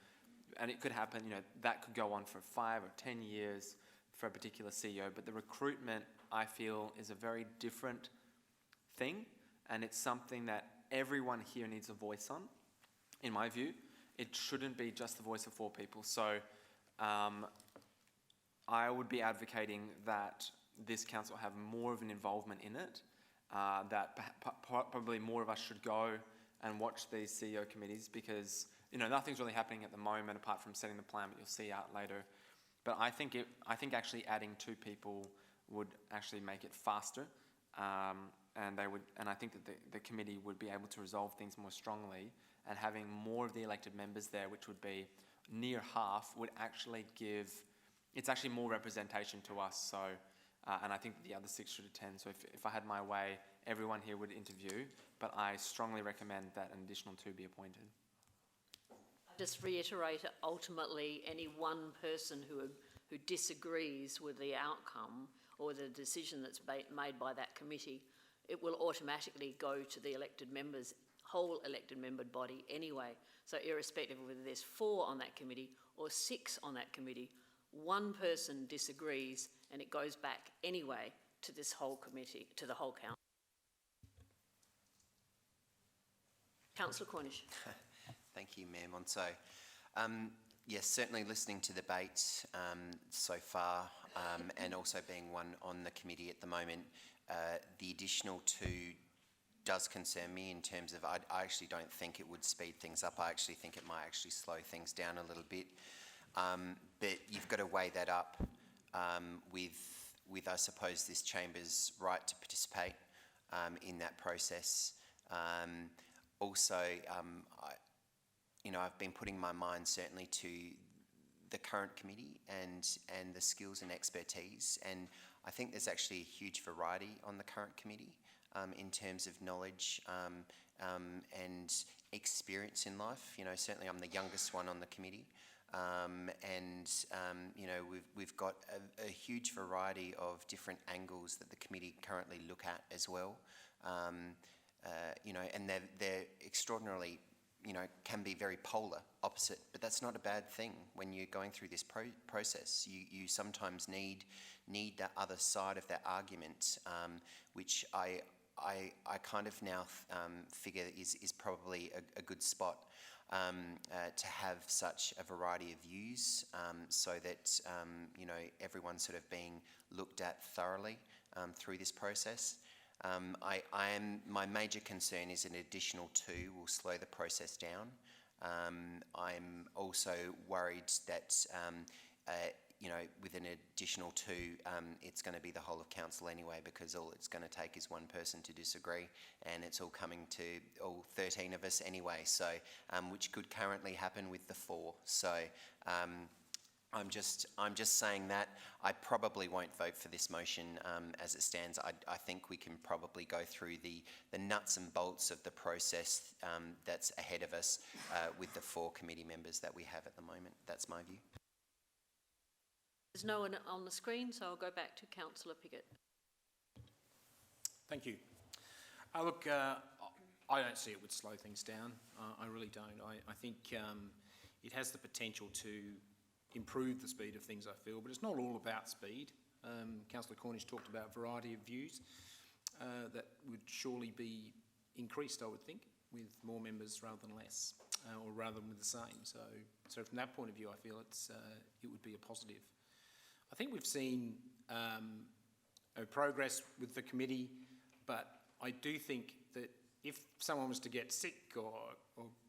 and it could happen, that could go on for 5 or 10 years for a particular CEO, but the recruitment, I feel, is a very different thing, and it's something that everyone here needs a voice on, in my view. It shouldn't be just the voice of 4 people. So I would be advocating that this council have more of an involvement in it, that probably more of us should go and watch these CEO committees, because nothing's really happening at the moment apart from setting the plan, but you'll see out later. But I think actually adding 2 people would actually make it faster, and I think that the committee would be able to resolve things more strongly, and having more of the elected members there, which would be near half, would actually it's actually more representation to us. So, and I think the other 6 should attend. So if I had my way, everyone here would interview, but I strongly recommend that an additional 2 be appointed. Just reiterate, ultimately, any one person who disagrees with the outcome or the decision that's made by that committee, it will automatically go to the elected members, whole elected member body anyway. So irrespective of whether there's 4 on that committee or 6 on that committee, one person disagrees and it goes back anyway to this whole committee, to the whole council. Councillor Cornish. Thank you, Mayor Monceau. Yes, certainly listening to the debate so far, and also being one on the committee at the moment, the additional 2 does concern me in terms of I actually don't think it would speed things up. I actually think it might actually slow things down a little bit. But you've got to weigh that up with I suppose this chamber's right to participate in that process. Also, I've been putting my mind certainly to the current committee and the skills and expertise, and I think there's actually a huge variety on the current committee in terms of knowledge and experience in life. Certainly I'm the youngest one on the committee, and we've got a huge variety of different angles that the committee currently look at as well. And they're extraordinarily, can be very polar, opposite, but that's not a bad thing when you're going through this process. You sometimes need that other side of that argument, which I kind of now figure is probably a good spot to have such a variety of views, so that everyone's sort of being looked at thoroughly through this process. My major concern is an additional 2 will slow the process down. I'm also worried that you know, with an additional 2, it's going to be the whole of council anyway, because all it's going to take is one person to disagree, and it's all coming to all 13 of us anyway. So, which could currently happen with the 4. So, I'm just saying that I probably won't vote for this motion as it stands. I think we can probably go through the nuts and bolts of the process that's ahead of us with the 4 committee members that we have at the moment. That's my view. There's no one on the screen, so I'll go back to Councillor Piggott. Thank you. Look, I don't see it would slow things down. I really don't. I think it has the potential to improve the speed of things, I feel, but it's not all about speed. Councillor Cornish talked about a variety of views that would surely be increased, I would think, with more members rather than less, or rather than with the same. So from that point of view, I feel it would be a positive. I think we've seen progress with the committee, but I do think that if someone was to get sick or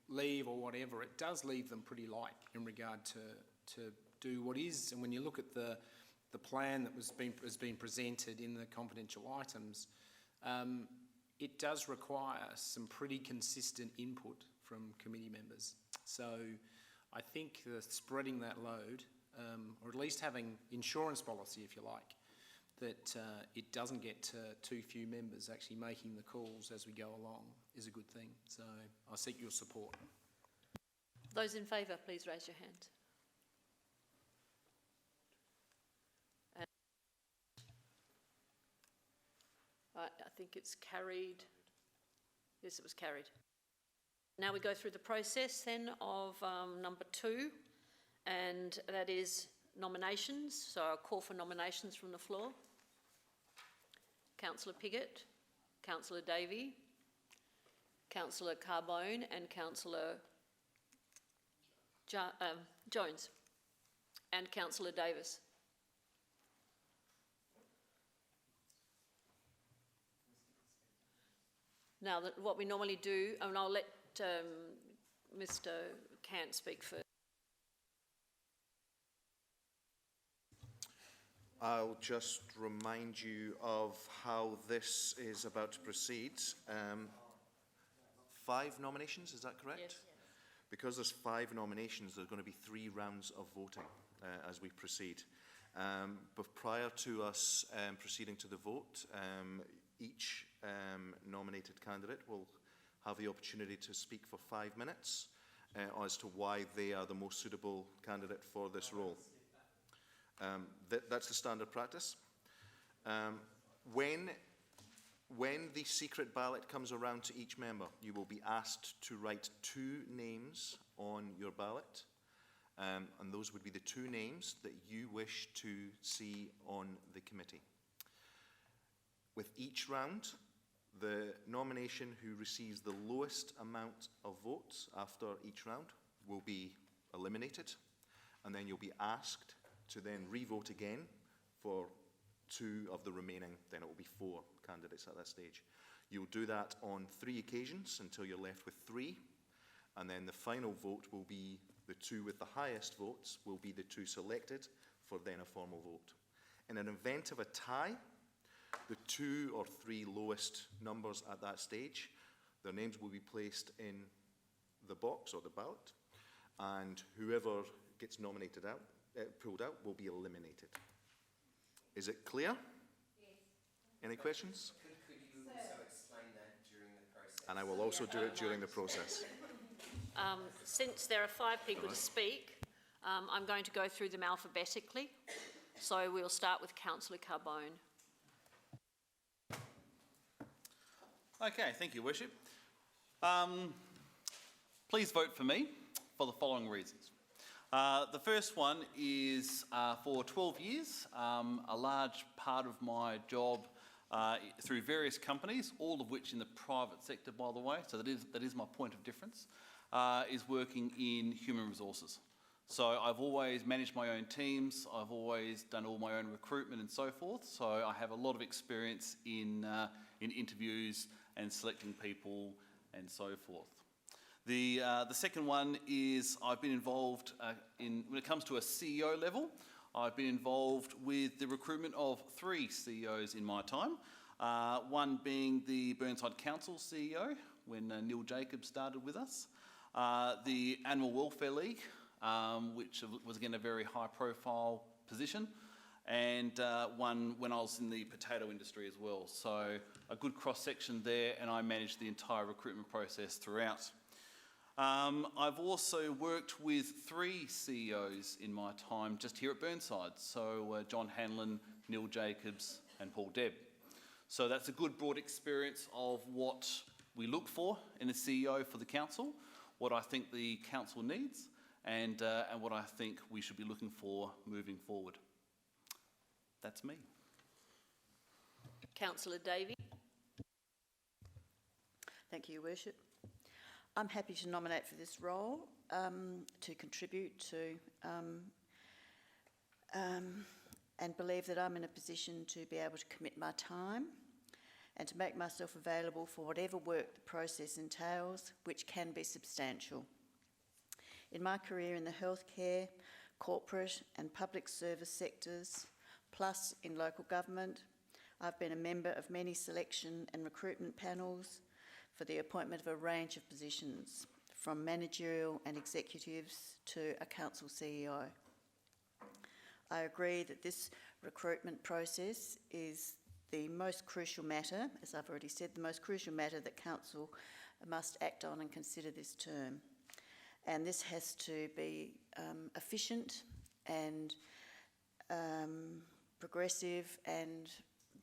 leave or whatever, it does leave them pretty light in regard to do what is. And when you look at the plan that has been presented in the confidential items, it does require some pretty consistent input from committee members. So I think spreading that load, or at least having insurance policy, if you like, that it doesn't get too few members actually making the calls as we go along is a good thing. So I seek your support. Those in favour, please raise your hand. Right, I think it's carried. Yes, it was carried. Now we go through the process then of number 2, and that is nominations. So I'll call for nominations from the floor. Councillor Piggott, Councillor Davey, Councillor Carbone and Councillor Jones and Councillor Davis. Now, what we normally do, and I'll let Mr. Cant speak first. I'll just remind you of how this is about to proceed. 5 nominations, is that correct? Yes. Because there's 5 nominations, there's going to be 3 rounds of voting as we proceed. But prior to us proceeding to the vote, each nominated candidate will have the opportunity to speak for 5 minutes as to why they are the most suitable candidate for this role. That's the standard practice. When the secret ballot comes around to each member, you will be asked to write 2 names on your ballot, and those would be the 2 names that you wish to see on the committee. With each round, the nomination who receives the lowest amount of votes after each round will be eliminated, and then you'll be asked to then re-vote again for 2 of the remaining, then it will be 4 candidates at that stage. You'll do that on 3 occasions until you're left with 3, and then the final vote will be the 2 with the highest votes will be the 2 selected for then a formal vote. In an event of a tie, the 2 or 3 lowest numbers at that stage, their names will be placed in the box or the ballot, and whoever gets nominated out, pulled out, will be eliminated. Is it clear? Yes. Any questions? Could you also explain that during the process? And I will also do it during the process. Since there are 5 people to speak, I'm going to go through them alphabetically. So we'll start with Councillor Carbone. Okay, thank you, Worship. Please vote for me for the following reasons. The first one is for 12 years, a large part of my job through various companies, all of which in the private sector, by the way, so that is my point of difference, is working in human resources. So I've always managed my own teams, I've always done all my own recruitment and so forth, so I have a lot of experience in interviews and selecting people and so forth. The second one is I've been involved when it comes to a CEO level, I've been involved with the recruitment of 3 CEOs in my time, one being the Burnside Council CEO, when Neil Jacobs started with us, the Animal Welfare League, which was again a very high profile position, and one when I was in the potato industry as well. So a good cross section there, and I managed the entire recruitment process throughout. I've also worked with 3 CEOs in my time just here at Burnside, so John Hanlon, Neil Jacobs and Paul Debb. So that's a good broad experience of what we look for in a CEO for the council, what I think the council needs, and what I think we should be looking for moving forward. That's me. Councillor Davey. Thank you, Your Worship. I'm happy to nominate for this role to contribute to and believe that I'm in a position to be able to commit my time and to make myself available for whatever work the process entails, which can be substantial. In my career in the healthcare, corporate and public service sectors, plus in local government, I've been a member of many selection and recruitment panels for the appointment of a range of positions, from managerial and executives to a council CEO. I agree that this recruitment process is the most crucial matter, as I've already said, the most crucial matter that council must act on and consider this term. And this has to be efficient and progressive and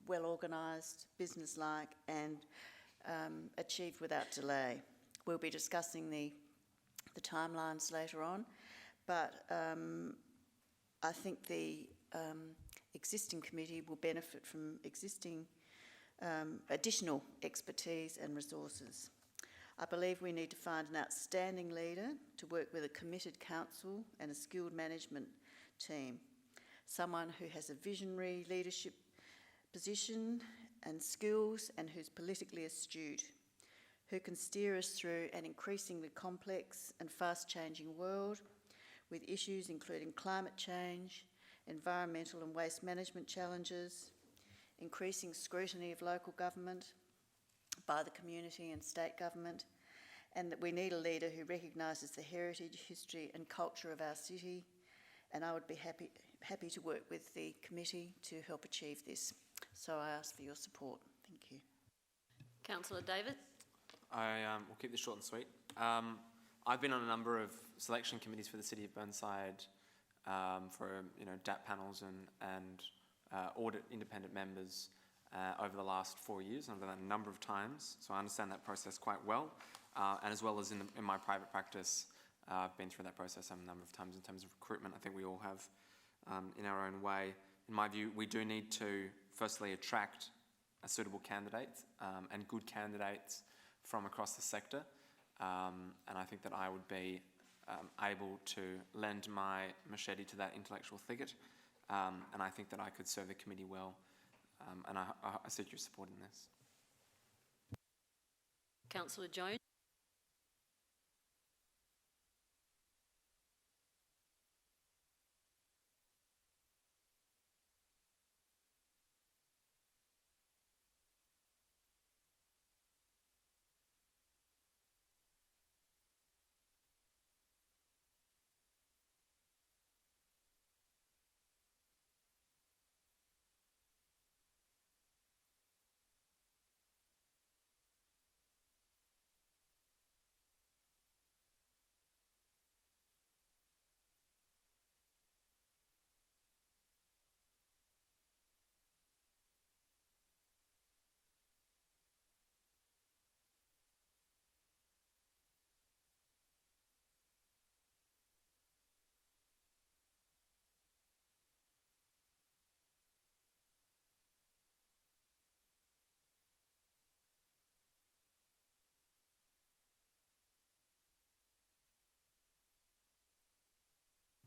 well organised, business-like, and achieved without delay. We'll be discussing the timelines later on, but I think the existing committee will benefit from existing additional expertise and resources. I believe we need to find an outstanding leader to work with a committed council and a skilled management team, someone who has a visionary leadership position and skills and who's politically astute, who can steer us through an increasingly complex and fast-changing world with issues including climate change, environmental and waste management challenges, increasing scrutiny of local government by the community and state government, and that we need a leader who recognises the heritage, history and culture of our city, and I would be happy to work with the committee to help achieve this. So I ask for your support. Thank you. Councillor Davis. I will keep this short and sweet. I've been on a number of selection committees for the City of Burnside for DAP panels and audit independent members over the last 4 years. I've done that a number of times, so I understand that process quite well. And as well as in my private practice, I've been through that process a number of times in terms of recruitment. I think we all have in our own way. In my view, we do need to firstly attract a suitable candidate and good candidates from across the sector. And I think that I would be able to lend my machete to that intellectual thicket. And I think that I could serve the committee well. And I seek your support in this. Councillor Jones.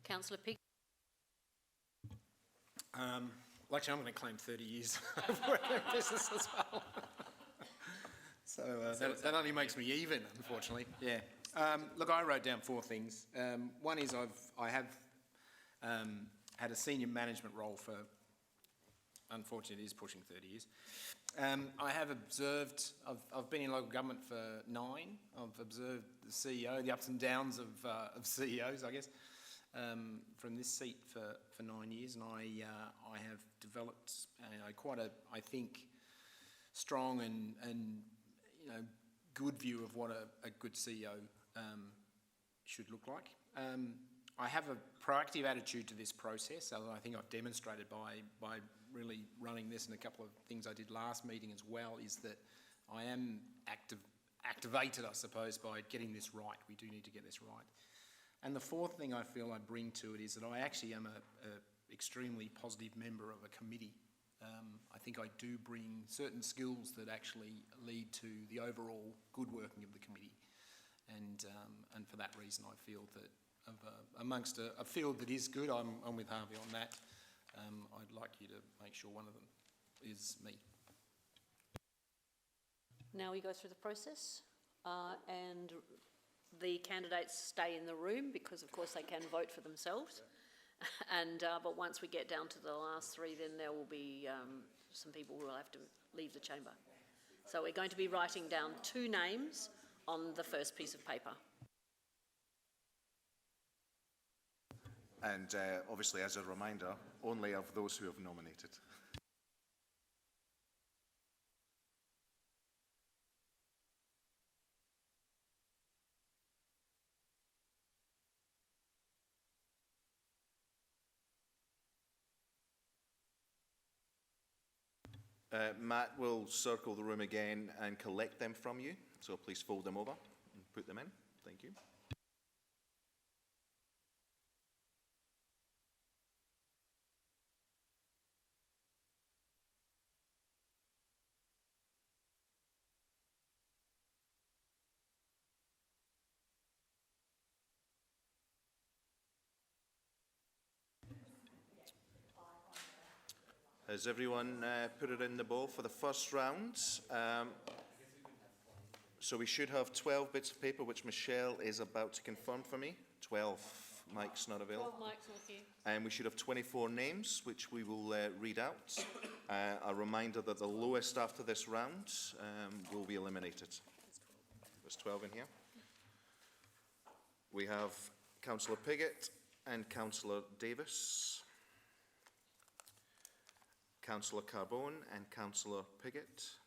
Councillor Pick. Well, actually, I'm going to claim 30 years of working in business as well. So that only makes me even, unfortunately. Yeah. Look, I wrote down 4 things. One is I have had a senior management role for, unfortunately it is pushing 30 years. I have observed, I've been in local government for 9. I've observed the CEO, the ups and downs of CEOs, I guess, from this seat for 9 years, and I have developed quite a, I think, strong and good view of what a good CEO should look like. I have a proactive attitude to this process, although I think I've demonstrated by really running this, and a couple of things I did last meeting as well, is that I am activated, I suppose, by getting this right. We do need to get this right. And the fourth thing I feel I bring to it is that I actually am a extremely positive member of a committee. I think I do bring certain skills that actually lead to the overall good working of the committee. And for that reason, I feel that amongst a field that is good, I'm with Harvey on that. I'd like you to make sure one of them is me. Now we go through the process, and the candidates stay in the room because, of course, they can vote for themselves. And but once we get down to the last 3, then there will be some people who will have to leave the chamber. So we're going to be writing down 2 names on the first piece of paper. And obviously, as a reminder, only of those who have nominated. Matt will circle the room again and collect them from you. So please fold them over and put them in. Thank you. Has everyone put it in the bowl for the first round? So we should have 12 bits of paper, which Michelle is about to confirm for me. 12 mics not available. 12 mics not here. And we should have 24 names, which we will read out. A reminder that the lowest after this round will be eliminated. There's 12 in here. We have Councillor Pigott and Councillor Davis. Councillor Carbone and Councillor Pigott.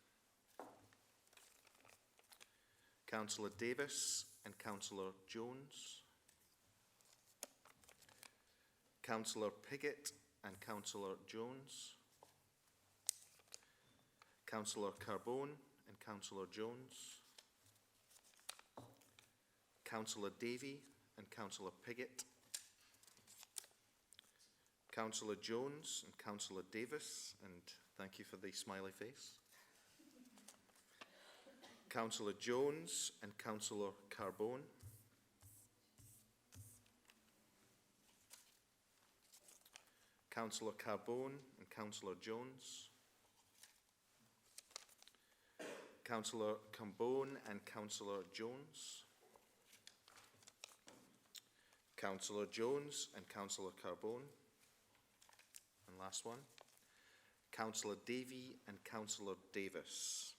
Councillor Davis and Councillor Jones. Councillor Pigott and Councillor Jones. Councillor Carbone and Councillor Jones. Councillor Davey and Councillor Pigott. Councillor Jones and Councillor Davis, and thank you for the smiley face. Councillor Jones and Councillor Carbone. Councillor Carbone and Councillor Jones. Councillor Carbone and Councillor Jones. Councillor Jones and Councillor Carbone. And last one, Councillor Davey and Councillor Davis.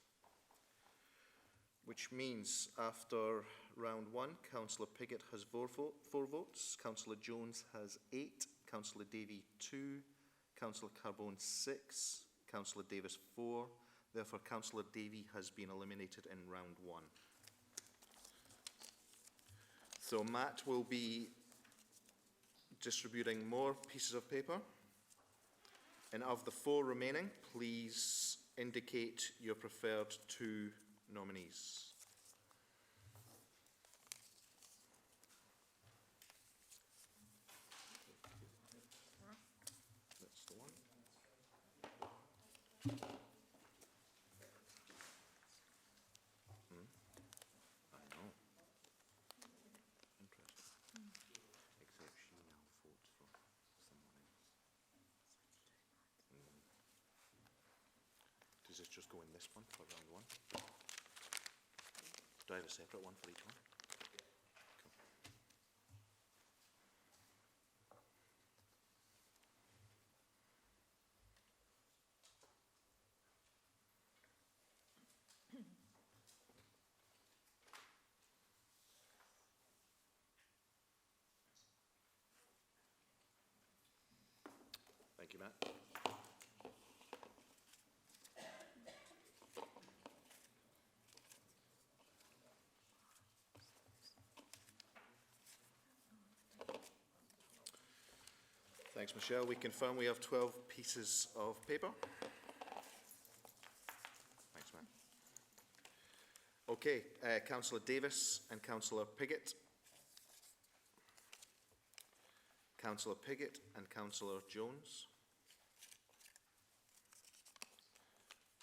Which means after round 1, Councillor Pigott has 4 votes, Councillor Jones has 8, Councillor Davey 2, Councillor Carbone 6, Councillor Davis 4. Therefore, Councillor Davey has been eliminated in round 1. So Matt will be distributing more pieces of paper. And of the 4 remaining, please indicate your preferred 2 nominees. That's the one. I know. Interesting. Except she now votes for someone else. Does this just go in this one for round 1? Do I have a separate one for each one? Cool. Thank you, Matt. Thanks, Michelle. We confirm we have 12 pieces of paper. Thanks, Matt. Okay, Councillor Davis and Councillor Piggott. Councillor Piggott and Councillor Jones.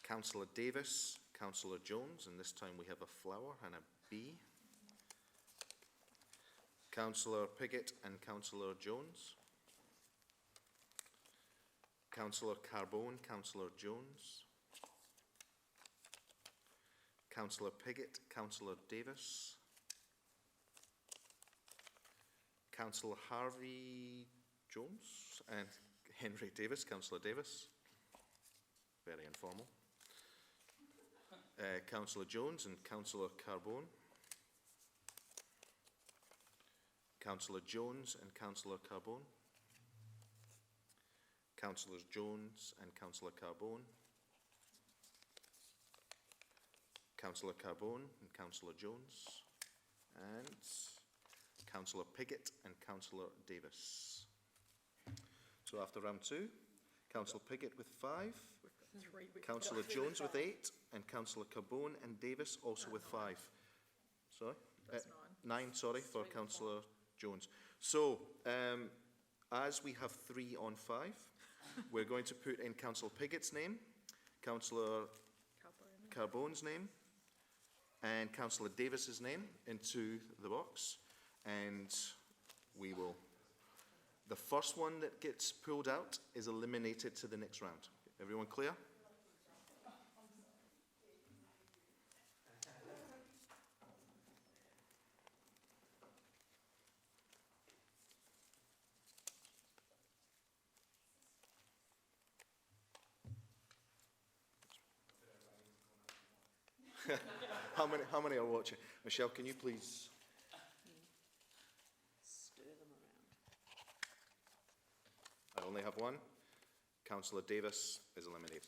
Councillor Davis, Councillor Jones, and this time we have a flower and a bee. Councillor Piggott and Councillor Jones. Councillor Carbone, Councillor Jones. Councillor Piggott, Councillor Davis. Councillor Harvey Jones and Henry Davis, Councillor Davis. Very informal. Councillor Jones and Councillor Carbone. Councillor Jones and Councillor Carbone. Councillors Jones and Councillor Carbone. Councillor Carbone and Councillor Jones. And Councillor Piggott and Councillor Davis. So after round two, Councillor Piggott with 5, Councillor Jones with 8, and Councillor Carbone and Davis also with 5. Sorry? 9, sorry, for Councillor Jones. So, as we have 3 on 5, we're going to put in Councillor Piggott's name, Councillor Carbone's name, and Councillor Davis's name into the box, and we will. The first one that gets pulled out is eliminated to the next round. Everyone clear? How many are watching? Michelle, can you please? Stir them around. I only have one. Councillor Davis is eliminated.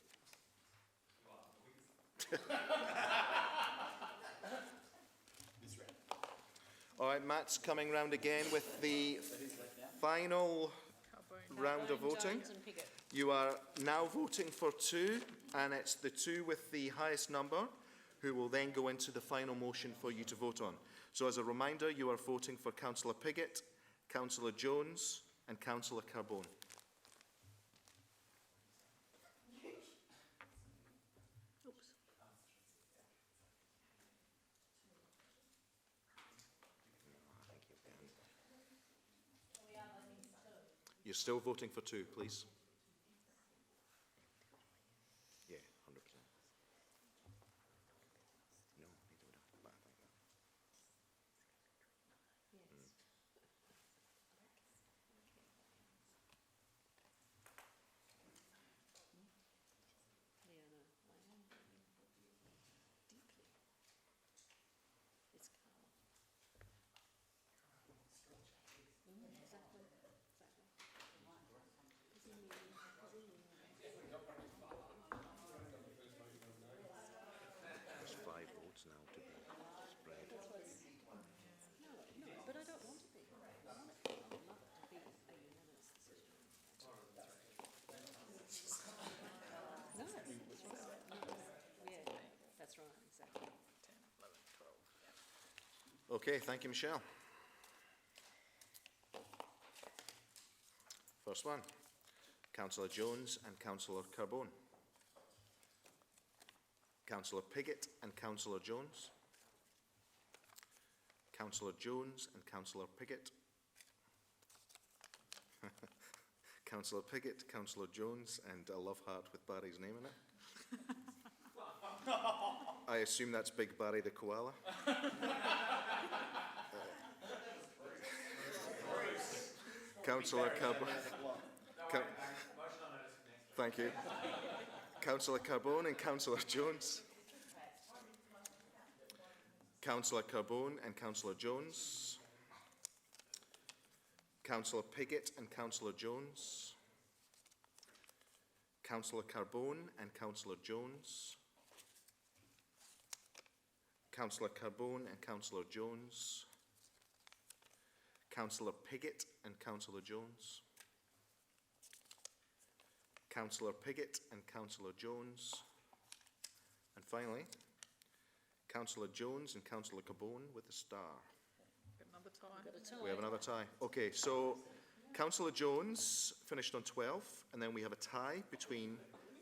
All right, Matt's coming round again with the final round of voting. You are now voting for 2, and it's the 2 with the highest number who will then go into the final motion for you to vote on. So as a reminder, you are voting for Councillor Piggott, Councillor Jones, and Councillor Carbone. You're still voting for 2, please. Yeah, 100%. No, they don't have to back like that. Yeah, no, I am deeply. It's calm. Exactly, There's 5 votes now to be spread. No, but I don't want to be. I would love it to be a unanimous decision. No, that's right. Yeah, that's right, exactly. 10, 11, 12, yeah. Okay, thank you, Michelle. First one, Councillor Jones and Councillor Carbone. Councillor Piggott and Councillor Jones. Councillor Jones and Councillor Piggott. Councillor Piggott, Councillor Jones, and a love heart with Barry's name in it. I assume that's Big Barry the koala. Councillor Carbone. Thank you. Councillor Carbone and Councillor Jones. Councillor Carbone and Councillor Jones. Councillor Piggott and Councillor Jones. Councillor Carbone and Councillor Jones. Councillor Carbone and Councillor Jones. Councillor Piggott and Councillor Jones. Councillor Piggott and Councillor Jones. And finally, Councillor Jones and Councillor Carbone with a star. Got a tie. We have another tie. Okay, so Councillor Jones finished on 12, and then we have a tie between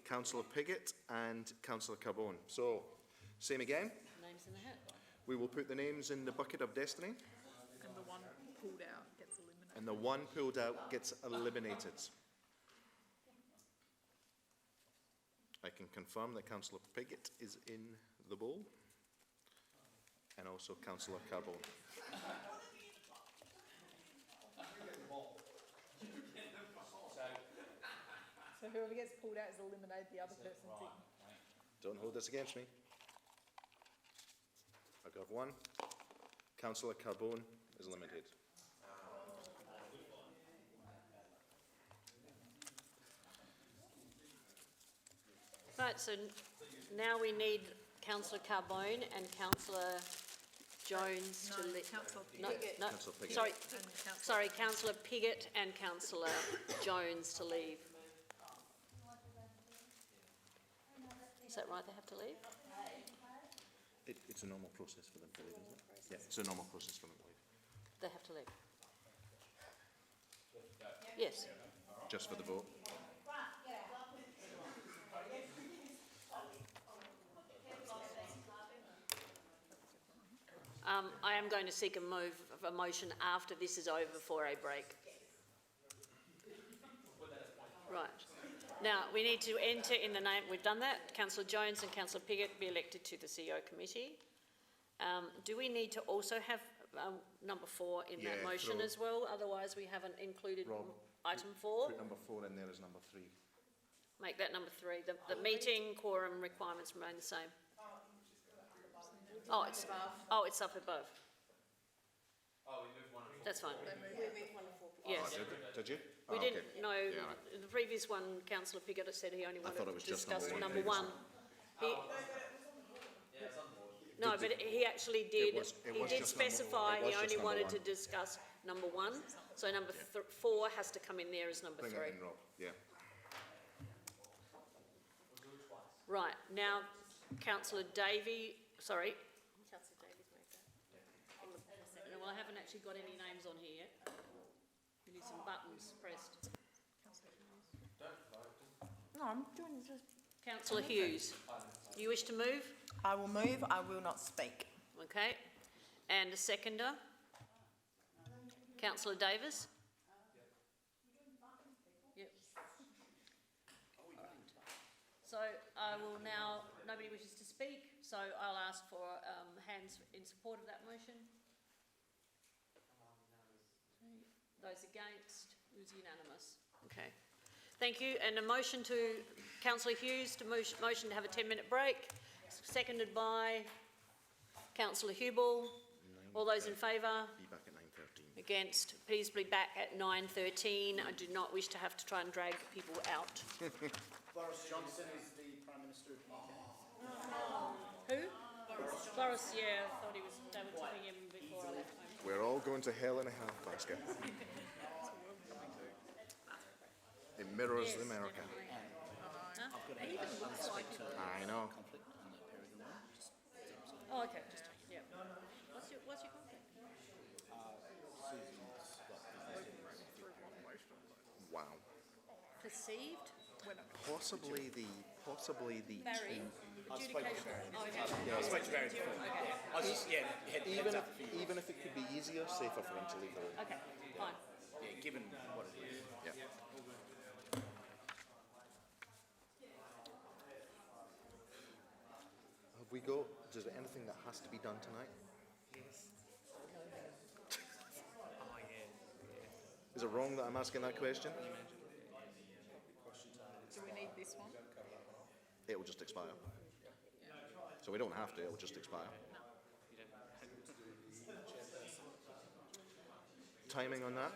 Councillor Piggott and Councillor Carbone. So, same again. Names in the hat. We will put the names in the bucket of destiny. And the one pulled out gets eliminated. And the one pulled out gets eliminated. I can confirm that Councillor Piggott is in the bowl, and also Councillor Carbone. So whoever gets pulled out is eliminated, the other person's in. Don't hold this against me. I got one. Councillor Carbone is eliminated. Right, so now we need Councillor Carbone and Councillor Jones to leave. No, no, Councillor Piggott. sorry, Councillor Piggott and Councillor Jones to leave. Is that right, they have to leave? It's a normal process for them to leave, isn't it? Yeah, it's a normal process for them to leave. They have to leave? Yes. Just for the vote. I am going to seek a motion after this is over for a break. Right. Now, we need to enter in the name, we've done that, Councillor Jones and Councillor Piggott be elected to the CEO committee. Do we need to also have number 4 in that motion as well? Otherwise, we haven't included Rob, item 4. Put number 4 in there as number 3. Make that number 3. The meeting quorum requirements remain the same. Oh, it's up above. Oh, we moved one. That's fine. Yes. Yes. Did you? We Oh, didn't okay. know, Yeah, right. in the previous one, Councillor Piggott said he only wanted thought it was to just discuss number number one, 1. No, but he actually did, was he just did number- specify it he was just only number wanted one. to discuss number 1. So number 4 has to come in there as number Bring 3. it in, Rob. Yeah. Right, now Councillor Davey, sorry. Councillor Davies made that. No, well, I haven't actually got any names on here yet. We need some buttons pressed. No, I'm doing this. Councillor Hughes, do you wish to move? I will move, I will not speak. Okay. And a seconder? Councillor Davis? Yep. So I will now, nobody wishes to speak, so I'll ask for hands in support of that motion. Those against, it was unanimous. Okay. Thank you. And a motion to Councillor Hughes to motion to have a 10-minute break, seconded by Councillor Hubel. All those in favour? Be back at 9:13. Against? Please be back at 9:13. I do not wish to have to try and drag people out. Boris Johnson is the Prime Minister of the UK. Who? Boris, yeah, I thought they were tipping him before I left home. We're all going to hell in a handbasket. It mirrors America. Huh? I've got a suspect I know. conflict on the Peregrine one. Just Oh, okay. Yeah. What's your conflict? Susan's got business. Wow. Perceived? Possibly the Barry? Adjudication? Oh, okay. I spoke to Barry before. I was just, even if it could be easier, safer for him to leave the room. Okay, fine. given what it is. Yeah. Have we got, is there anything that has to be done tonight? Yes. Is it wrong that I'm asking that question? Do we need this one? It will just expire. So we don't have to, it will just expire. Timing on that?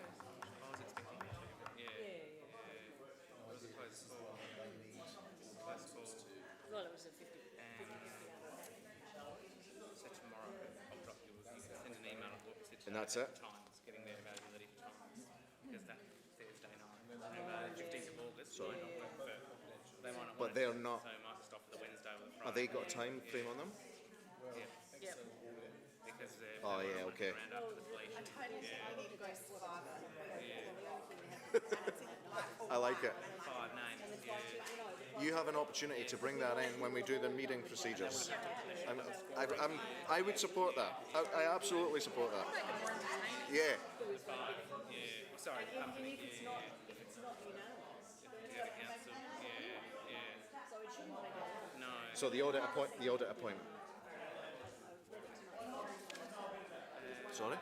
And that's it? Times, getting their availability for times, because that Thursday night, November 15th of August, Sorry. might not work for, they might not But want they're to, not- so it might just offer the Wednesday or the Friday. Have they got a time frame on them? Yeah. Yep. Because they're, Oh, they yeah, want to okay. around after the fleet. I like it. 5 names, yeah. You have an opportunity to bring that in when we do the meeting procedures. And I would support that. I absolutely support that. Yeah. The 5, yeah. Sorry, after the, If it's not unanimous, yeah, the council, yeah, yeah. so it shouldn't make it. No. So the audit appointment. Sorry?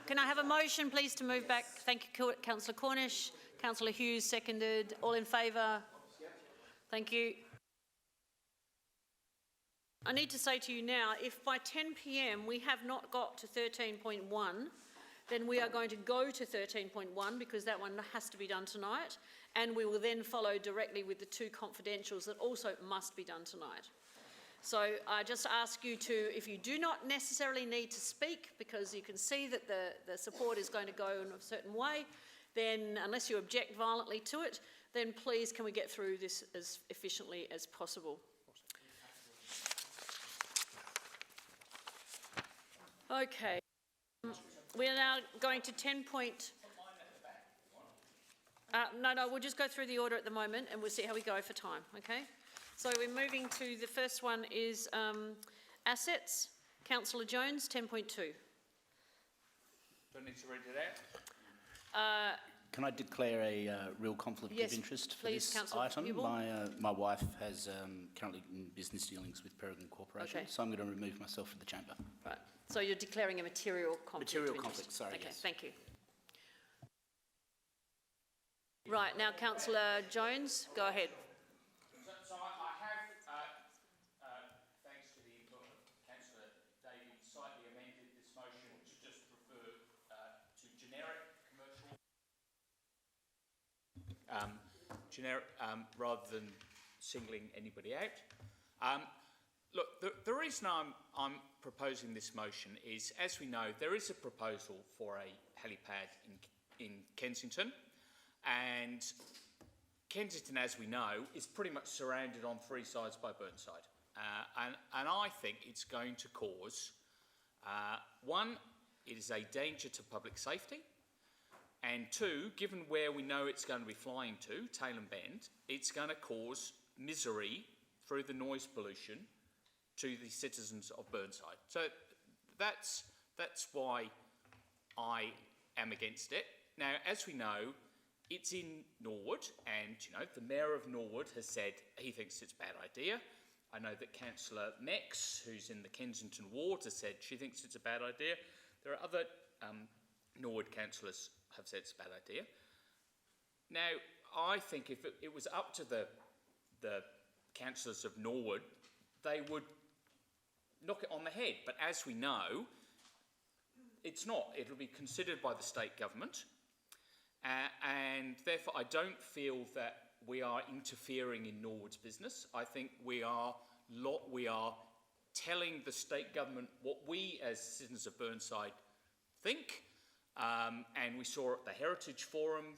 Can I have a motion, please, to move back? Thank you, Councillor Cornish. Councillor Hughes seconded. All in favour? Thank you. I need to say to you now, if by 10 p.m. we have not got to 13.1, then we are going to go to 13.1 because that one has to be done tonight, and we will then follow directly with the 2 confidentials that also must be done tonight. So I just ask you to, if you do not necessarily need to speak because you can see that the support is going to go in a certain way, then unless you object violently to it, then please can we get through this as efficiently as possible. Okay, we are now going to 10 point... No, we'll just go through the order at the moment and we'll see how we go for time, okay? So we're moving to the first one is assets. Councillor Jones, 10.2. Do I need to read it out? Can I declare a real conflict Yes, of interest for please, this Councillor item? Hubel. My wife has currently in business dealings with Peregrine Corporation, Okay. so I'm going to remove myself from the chamber. Right, so you're declaring a material conflict Material of interest. conflict, sorry, Okay, yes. thank you. Right, now Councillor Jones, go ahead. So I have, thanks to the input of Councillor Davies, slightly amended this motion to just refer to generic commercial, rather than singling anybody out. Look, the reason I'm proposing this motion is, as we know, there is a proposal for a helipad in Kensington, and Kensington, as we know, is pretty much surrounded on 3 sides by Burnside. And I think it's going to cause, one, it is a danger to public safety, and 2, given where we know it's going to be flying to, Tailem Bend, it's going to cause misery through the noise pollution to the citizens of Burnside. So that's why I am against it. Now, as we know, it's in Norwood, and the Mayor of Norwood has said he thinks it's a bad idea. I know that Councillor Mex, who's in the Kensington ward, has said she thinks it's a bad idea. There are other Norwood councillors have said it's a bad idea. Now, I think if it was up to the councillors of Norwood, they would knock it on the head. But as we know, it's not. It'll be considered by the state government. And therefore, I don't feel that we are interfering in Norwood's business. I think we are telling the state government what we as citizens of Burnside think. And we saw at the Heritage Forum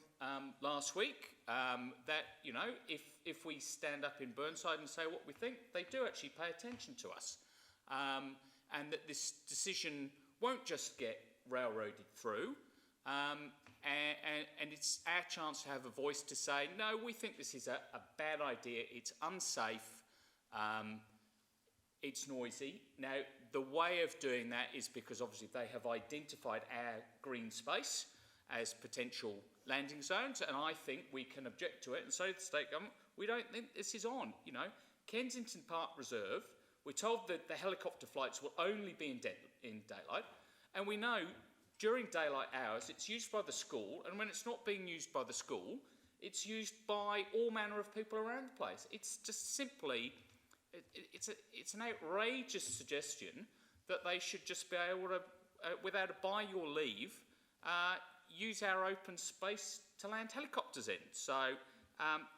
last week that, if we stand up in Burnside and say what we think, they do actually pay attention to us. And that this decision won't just get railroaded through. And it's our chance to have a voice to say, no, we think this is a bad idea, it's unsafe, it's noisy. Now, the way of doing that is because obviously they have identified our green space as potential landing zones, and I think we can object to it and say to the state government, we don't think this is on. Kensington Park Reserve, we're told that the helicopter flights will only be in daylight, and we know during daylight hours it's used by the school, and when it's not being used by the school, it's used by all manner of people around the place. It's just simply, it's an outrageous suggestion that they should just be able to, without a by your leave, use our open space to land helicopters in. So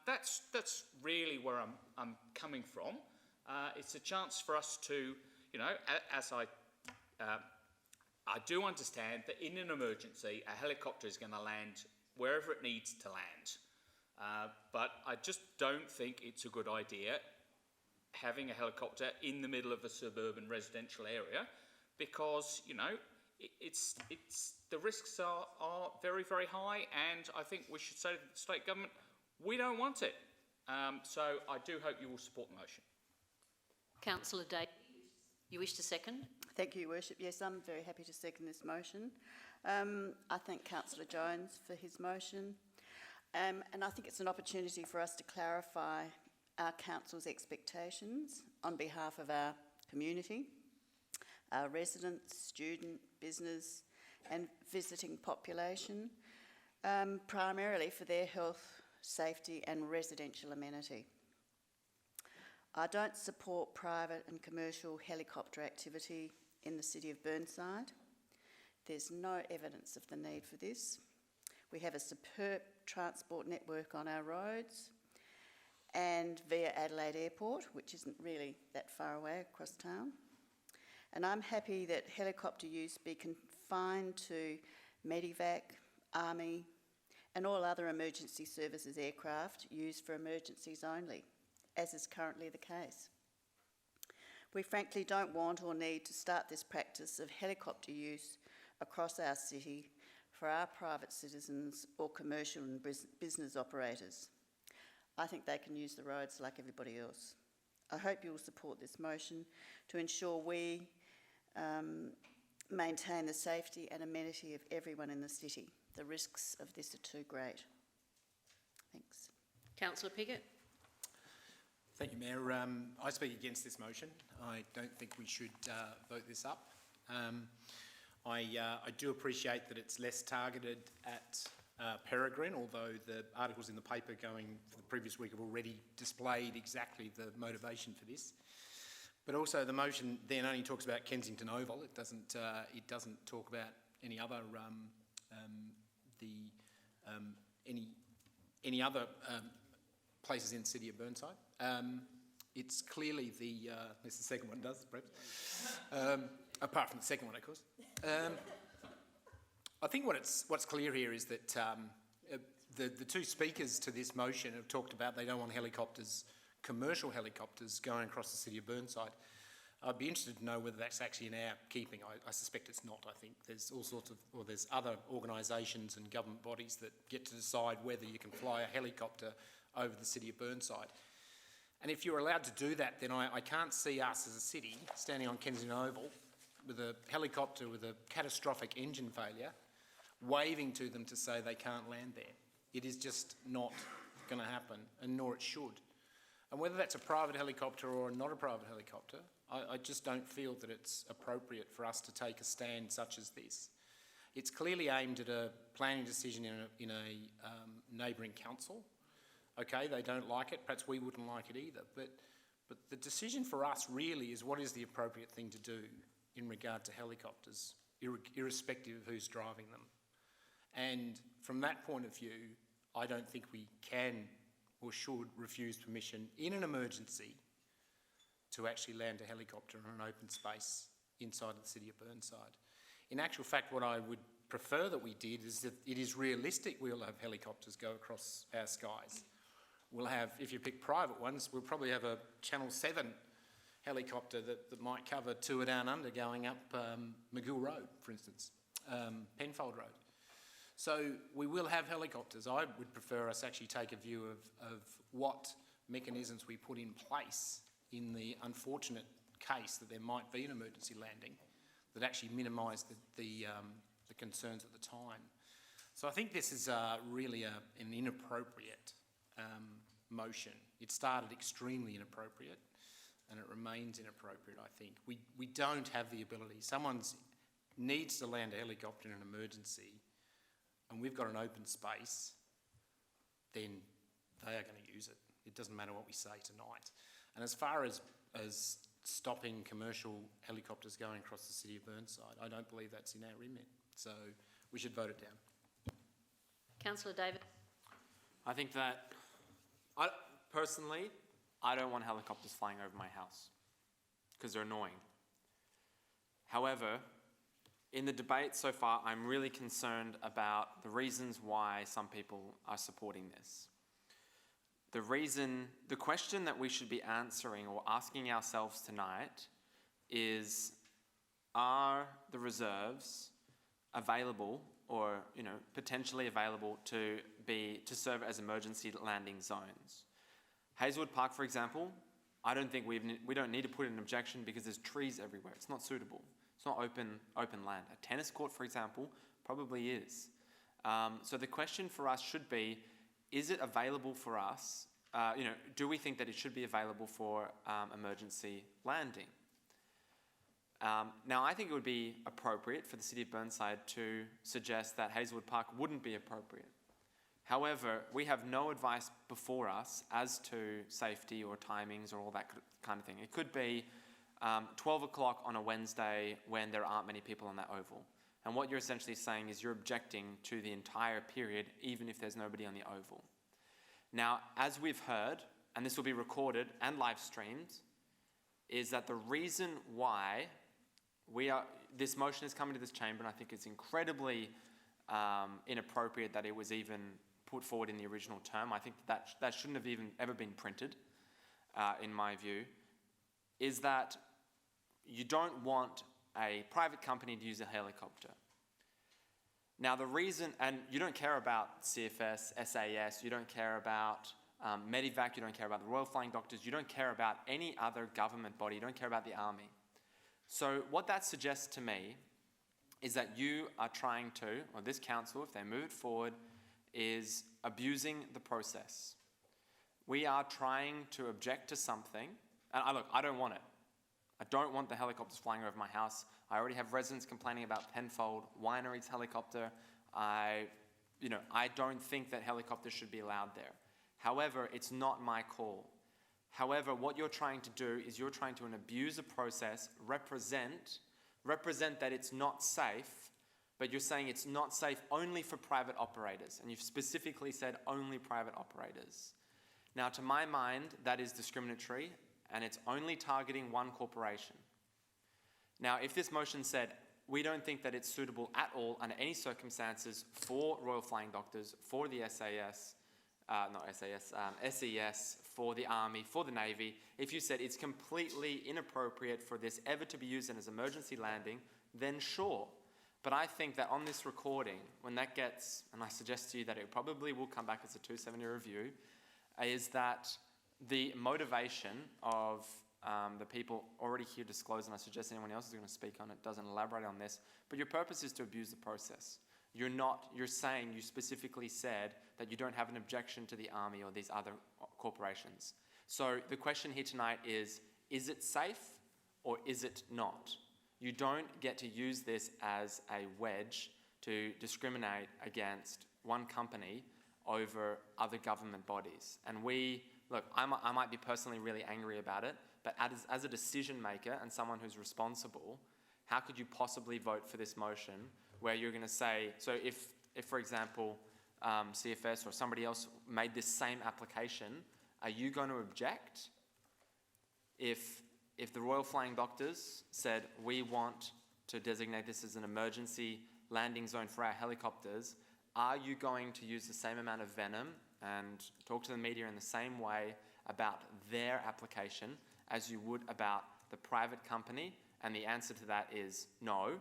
that's really where I'm coming from. It's a chance for us to, as I do understand that in an emergency, a helicopter is going to land wherever it needs to land. But I just don't think it's a good idea having a helicopter in the middle of a suburban residential area, because, it's the risks are very, very high, and I think we should say to the state government, we don't want it. So I do hope you will support the motion. Councillor Day, you wish to second? Thank you, Your Worship. Yes, I'm very happy to second this motion. I thank Councillor Jones for his motion. And I think it's an opportunity for us to clarify our council's expectations on behalf of our community, our residents, student, business, and visiting population, primarily for their health, safety and residential amenity. I don't support private and commercial helicopter activity in the city of Burnside. There's no evidence of the need for this. We have a superb transport network on our roads and via Adelaide Airport, which isn't really that far away across town. And I'm happy that helicopter use be confined to Medivac, Army and all other emergency services aircraft used for emergencies only, as is currently the case. We frankly don't want or need to start this practice of helicopter use across our city for our private citizens or commercial and business operators. I think they can use the roads like everybody else. I hope you will support this motion to ensure we maintain the safety and amenity of everyone in the city. The risks of this are too great. Thanks. Councillor Piggott. Thank you, Mayor. I speak against this motion. I don't think we should vote this up. I do appreciate that it's less targeted at Peregrine, although the articles in the paper going for the previous week have already displayed exactly the motivation for this. But also the motion then only talks about Kensington Oval. It doesn't talk about any other any other places in the city of Burnside. It's clearly unless the second one does, perhaps. Apart from the second one, of course. I think what's clear here is that the two speakers to this motion have talked about they don't want helicopters, commercial helicopters, going across the city of Burnside. I'd be interested to know whether that's actually in our keeping. I suspect it's not. I think there's all sorts of, or there's other organisations and government bodies that get to decide whether you can fly a helicopter over the city of Burnside. And if you're allowed to do that, then I can't see us as a city standing on Kensington Oval with a helicopter with a catastrophic engine failure, waving to them to say they can't land there. It is just not going to happen, and nor it should. And whether that's a private helicopter or not a private helicopter, I just don't feel that it's appropriate for us to take a stand such as this. It's clearly aimed at a planning decision in a neighbouring council. Okay, they don't like it. Perhaps we wouldn't like it either. But the decision for us really is what is the appropriate thing to do in regard to helicopters, irrespective of who's driving them. And from that point of view, I don't think we can or should refuse permission in an emergency to actually land a helicopter in an open space inside of the city of Burnside. In actual fact, what I would prefer that we did is that it is realistic we'll have helicopters go across our skies. We'll have, if you pick private ones, we'll probably have a Channel 7 helicopter that might cover Tour Down Under going up McGill Road, for instance, Penfold Road. So we will have helicopters. I would prefer us actually take a view of what mechanisms we put in place in the unfortunate case that there might be an emergency landing that actually minimise the concerns at the time. So I think this is really an inappropriate motion. It started extremely inappropriate and it remains inappropriate, I think. We don't have the ability. Someone needs to land a helicopter in an emergency and we've got an open space, then they are going to use it. It doesn't matter what we say tonight. And as far as stopping commercial helicopters going across the city of Burnside, I don't believe that's in our remit. So we should vote it down. Councillor David. I think that, personally, I don't want helicopters flying over my house because they're annoying. However, in the debate so far, I'm really concerned about the reasons why some people are supporting this. The question that we should be answering or asking ourselves tonight is, are the reserves available or, potentially available to serve as emergency landing zones? Hazelwood Park, for example, I don't think we don't need to put in an objection because there's trees everywhere. It's not suitable. It's not open land. A tennis court, for example, probably is. So the question for us should be, is it available for us? Do we think that it should be available for emergency landing? Now, I think it would be appropriate for the City of Burnside to suggest that Hazelwood Park wouldn't be appropriate. However, we have no advice before us as to safety or timings or all that kind of thing. It could be 12 o'clock on a Wednesday when there aren't many people on that oval. And what you're essentially saying is you're objecting to the entire period, even if there's nobody on the oval. Now, as we've heard, and this will be recorded and live streamed, is that the reason why this motion is coming to this chamber, and I think it's incredibly inappropriate that it was even put forward in the original term. I think that shouldn't have even ever been printed, in my view, is that you don't want a private company to use a helicopter. Now the reason, and you don't care about CFS, SAS, you don't care about Medivac, you don't care about the Royal Flying Doctors, you don't care about any other government body, you don't care about the army. So what that suggests to me is that you are trying to, or this council, if they move it forward, is abusing the process. We are trying to object to something, and look, I don't want it. I don't want the helicopters flying over my house. I already have residents complaining about Penfold Winery's helicopter. I don't think that helicopters should be allowed there. However, it's not my call. However, what you're trying to do is you're trying to abuse a process, represent that it's not safe, but you're saying it's not safe only for private operators, and you've specifically said only private operators. Now, to my mind, that is discriminatory, and it's only targeting one corporation. Now, if this motion said, we don't think that it's suitable at all under any circumstances for Royal Flying Doctors, for the SES, for the Army, for the Navy, if you said it's completely inappropriate for this ever to be used as an emergency landing, then sure. But I think that on this recording, when that gets, and I suggest to you that it probably will come back as a 270 review, is that the motivation of the people already here disclosed, and I suggest anyone else is going to speak on it, doesn't elaborate on this, but your purpose is to abuse the process. You're saying, you specifically said that you don't have an objection to the Army or these other corporations. So the question here tonight is it safe or is it not? You don't get to use this as a wedge to discriminate against one company over other government bodies. And look, I might be personally really angry about it, but as a decision maker and someone who's responsible, how could you possibly vote for this motion where you're going to say, so if for example, CFS or somebody else made this same application, are you going to object? If the Royal Flying Doctors said, we want to designate this as an emergency landing zone for our helicopters, are you going to use the same amount of venom and talk to the media in the same way about their application as you would about the private company? And the answer to that is no.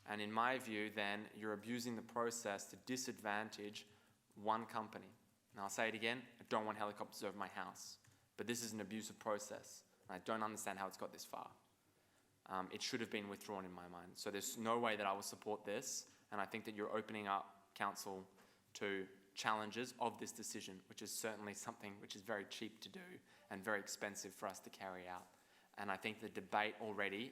And in my view, then, you're abusing the process to disadvantage one company. And I'll say it again, I don't want helicopters over my house. But this is an abusive process. And I don't understand how it's got this far. It should have been withdrawn in my mind. So there's no way that I will support this. And I think that you're opening up council to challenges of this decision, which is certainly something which is very cheap to do and very expensive for us to carry out. And I think the debate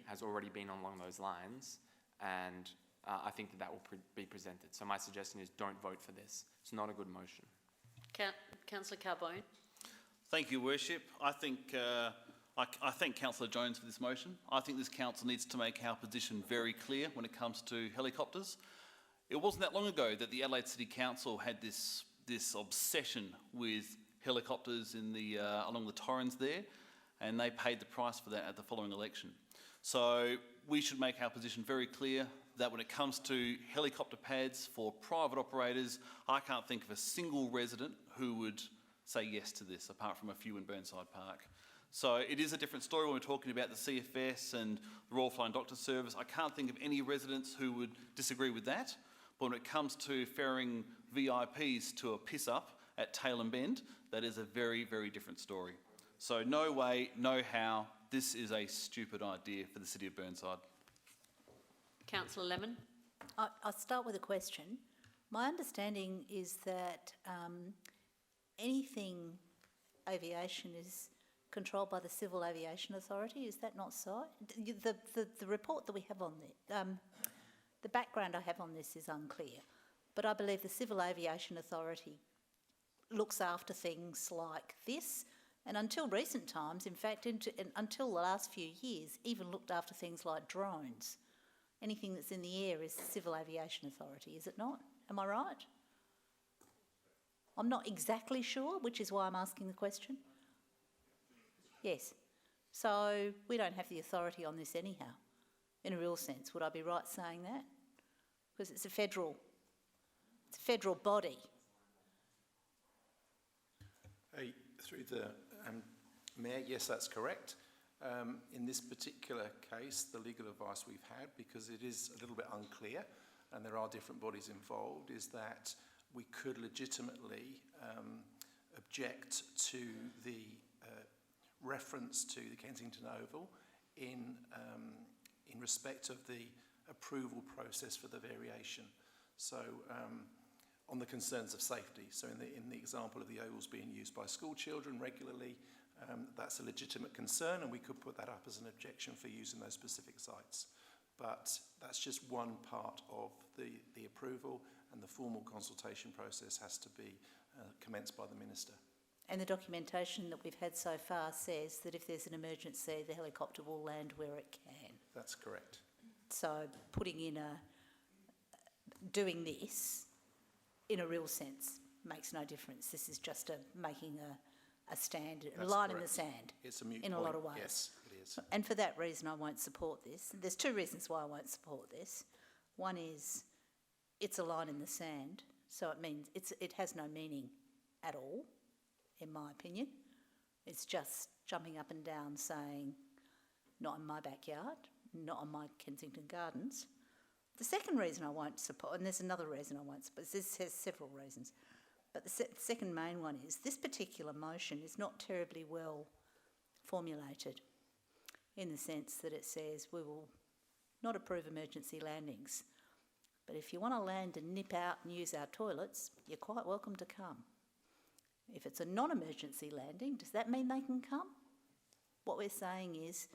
has already been along those lines. And I think that will be presented. So my suggestion is don't vote for this. It's not a good motion. Councillor Carbone. Thank you, Worship. I thank Councillor Jones for this motion. I think this council needs to make our position very clear when it comes to helicopters. It wasn't that long ago that the Adelaide City Council had this obsession with helicopters along the Torrens there, and they paid the price for that at the following election. So we should make our position very clear that when it comes to helicopter pads for private operators, I can't think of a single resident who would say yes to this, apart from a few in Burnside Park. So it is a different story when we're talking about the CFS and the Royal Flying Doctor Service. I can't think of any residents who would disagree with that. But when it comes to ferrying VIPs to a piss-up at Tailem Bend, that is a very, very different story. So no way, no how, this is a stupid idea for the City of Burnside. Councillor Lemon. I'll start with a question. My understanding is that anything aviation is controlled by the Civil Aviation Authority. Is that not so? The report that we have on the background I have on this is unclear, but I believe the Civil Aviation Authority looks after things like this, and until recent times, in fact, until the last few years, even looked after things like drones. Anything that's in the air is the Civil Aviation Authority, is it not? Am I right? I'm not exactly sure, which is why I'm asking the question. Yes. So we don't have the authority on this anyhow, in a real sense. Would I be right saying that? Because it's a federal body. Through the Mayor, yes, that's correct. In this particular case, the legal advice we've had, because it is a little bit unclear and there are different bodies involved, is that we could legitimately object to the reference to the Kensington Oval in respect of the approval process for the variation. So on the concerns of safety. So in the example of the ovals being used by school children regularly, that's a legitimate concern, and we could put that up as an objection for using those specific sites. But that's just one part of the approval, and the formal consultation process has to be commenced by the Minister. And the documentation that we've had so far says that if there's an emergency, the helicopter will land where it can. That's correct. So doing this, in a real sense, makes no difference. This is just making a stand, a line in the sand. It's a moot in point. a lot of ways. Yes, it is. And for that reason, I won't support this. There's two reasons why I won't support this. One is it's a line in the sand, so it means it has no meaning at all, in my opinion. It's just jumping up and down saying, not in my backyard, not on my Kensington Gardens. The second reason I won't support, and there's another reason I won't support, this has several reasons, but the second main one is this particular motion is not terribly well formulated in the sense that it says we will not approve emergency landings, but if you want to land and nip out and use our toilets, you're quite welcome to come. If it's a non-emergency landing, does that mean they can come? What we're saying is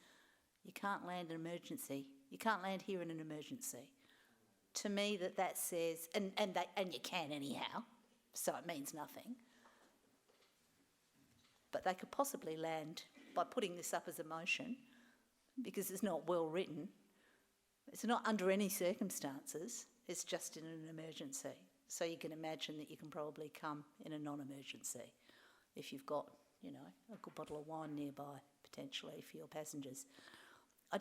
you can't land an emergency. You can't land here in an emergency. To me, that says, and you can anyhow, so it means nothing. But they could possibly land by putting this up as a motion, because it's not well written. It's not under any circumstances. It's just in an emergency. So you can imagine that you can probably come in a non-emergency if you've got, a good bottle of wine nearby, potentially, for your passengers. I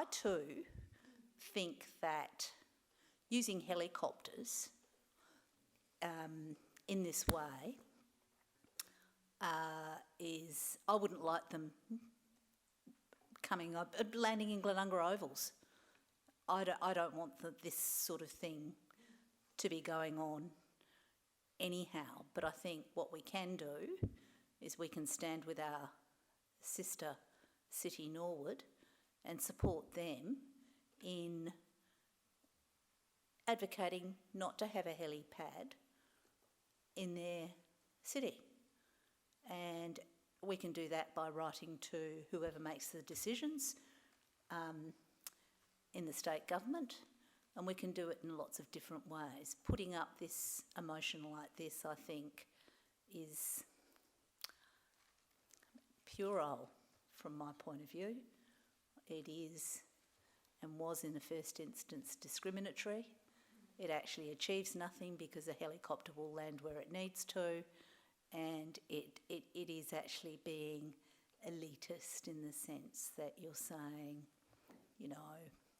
too think that using helicopters in this way I wouldn't like them landing in Glenunga Ovals. I don't want this sort of thing to be going on anyhow, but I think what we can do is we can stand with our sister city Norwood and support them in advocating not to have a helipad in their city. And we can do that by writing to whoever makes the decisions in the state government, and we can do it in lots of different ways. Putting up a motion like this, I think, is puerile from my point of view. It is and was in the first instance discriminatory. It actually achieves nothing because a helicopter will land where it needs to, and it is actually being elitist in the sense that you're saying,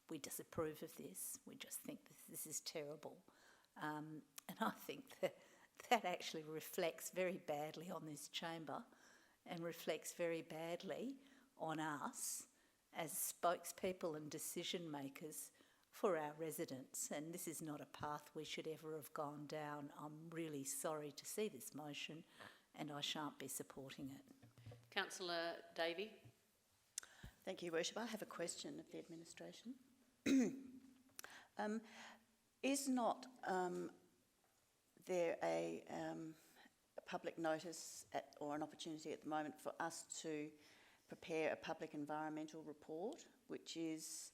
we disapprove of this, we just think this is terrible. And I think that actually reflects very badly on this chamber and reflects very badly on us as spokespeople and decision makers for our residents, and this is not a path we should ever have gone down. I'm really sorry to see this motion, and I shan't be supporting it. Councillor Davey. Thank you, Worship. I have a question of the administration. Is not there a public notice or an opportunity at the moment for us to prepare a public environmental report, which is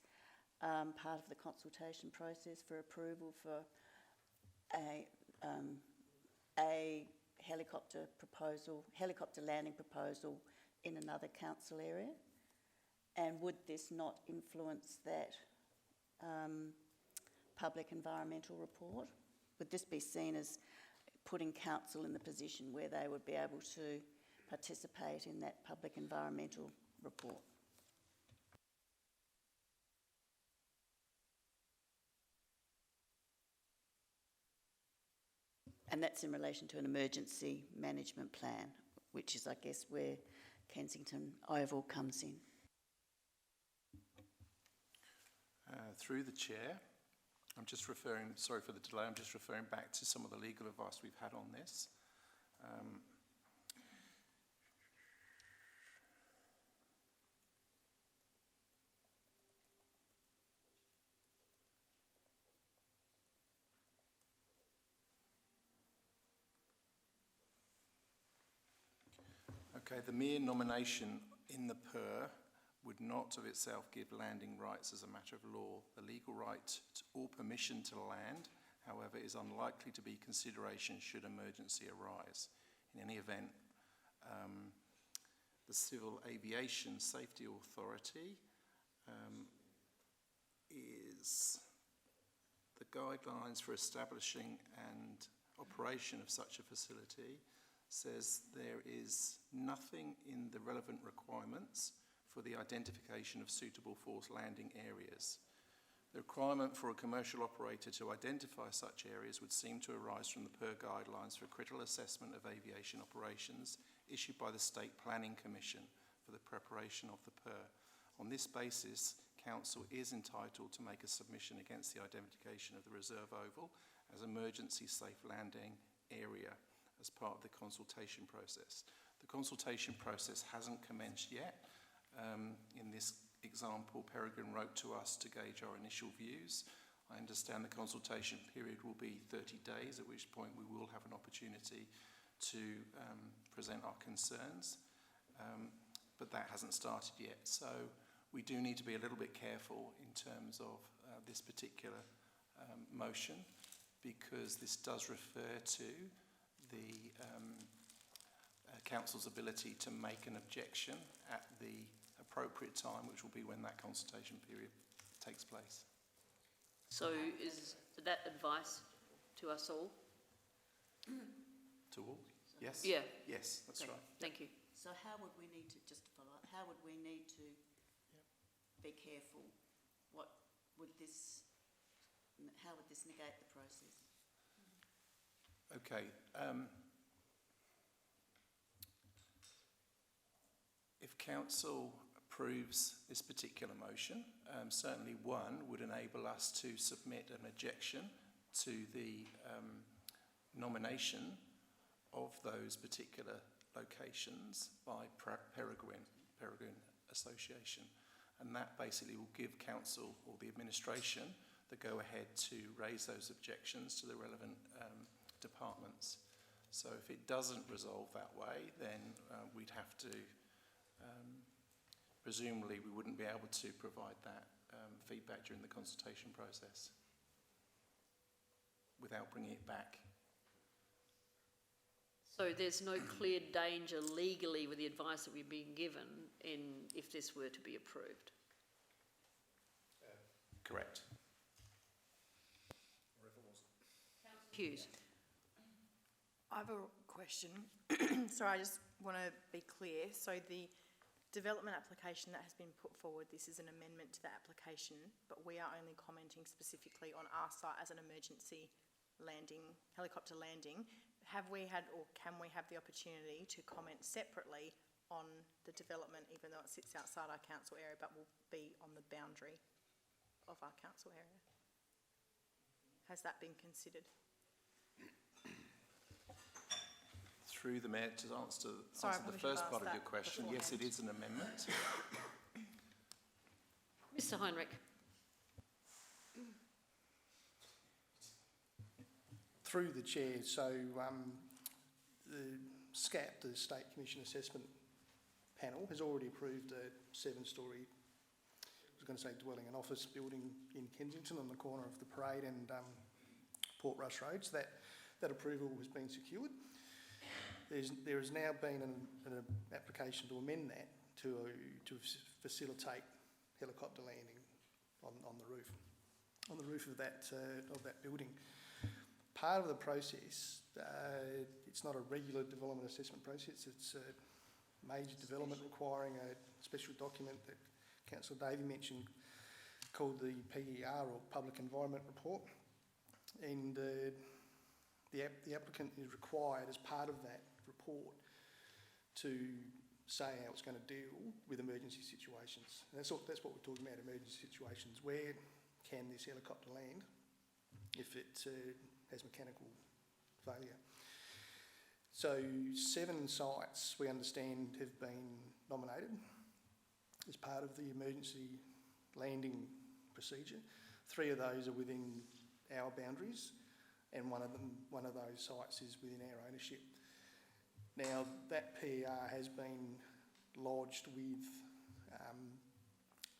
part of the consultation process for approval for a helicopter landing proposal in another council area. And would this not influence that public environmental report? Would this be seen as putting council in the position where they would be able to participate in that public environmental report? And that's in relation to an emergency management plan, which is, I guess, where Kensington Oval comes in. Through the chair, I'm just referring, sorry for the delay, I'm just referring back to some of the legal advice we've had on this. Okay, the mere nomination in the PER would not of itself give landing rights as a matter of law. The legal right or permission to land, however, is unlikely to be consideration should emergency arise. In any event, the Civil Aviation Safety Authority is the guidelines for establishing and operation of such a facility says there is nothing in the relevant requirements for the identification of suitable forced landing areas. The requirement for a commercial operator to identify such areas would seem to arise from the PER guidelines for critical assessment of aviation operations issued by the State Planning Commission for the preparation of the PER. On this basis, Council is entitled to make a submission against the identification of the reserve oval as emergency safe landing area as part of the consultation process. The consultation process hasn't commenced yet. In this example, Peregrine wrote to us to gauge our initial views. I understand the consultation period will be 30 days, at which point we will have an opportunity to present our concerns, but that hasn't started yet. So we do need to be a little bit careful in terms of this particular motion, because this does refer to the Council's ability to make an objection at the appropriate time, which will be when that consultation period takes place. So is that advice to us all? To all? Yes? Yeah. Yes, that's right. Thank you. So how would we need to, just to follow up, how would we need to be careful? What would this, how would this negate the process? Okay. If Council approves this particular motion, certainly one would enable us to submit an objection to the nomination of those particular locations by Peregrine Association. And that basically will give Council or the administration the go-ahead to raise those objections to the relevant departments. So if it doesn't resolve that way, then we'd have to, presumably we wouldn't be able to provide that feedback during the consultation process without bringing it back. So there's no clear danger legally with the advice that we've been given if this were to be approved? Correct. Hughes. I have a question. Sorry, I just want to be clear. So the development application that has been put forward, this is an amendment to the application, but we are only commenting specifically on our site as an emergency landing, helicopter landing. Have we had, or can we have the opportunity to comment separately on the development, even though it sits outside our council area, but will be on the boundary of our council area? Has that been considered? Through the Mayor, to answer the first part of your question, yes, it is an amendment. Mr. Heinrich. Through the chair, so the SCAP, the State Commission Assessment Panel, has already approved a 7-storey, I was going to say dwelling and office building in Kensington on the corner of the Parade and Port Rush Roads. That approval has been secured. There has now been an application to amend that to facilitate helicopter landing on the roof of that building. Part of the process, it's not a regular development assessment process, it's a major development requiring a special document that Councillor Davey mentioned called the PER, or Public Environment Report, and the applicant is required as part of that report to say how it's going to deal with emergency situations. And that's what we're talking about, emergency situations. Where can this helicopter land if it has mechanical failure? So 7 sites, we understand, have been nominated as part of the emergency landing procedure. 3 of those are within our boundaries, and one of those sites is within our ownership. Now, that PER has been lodged with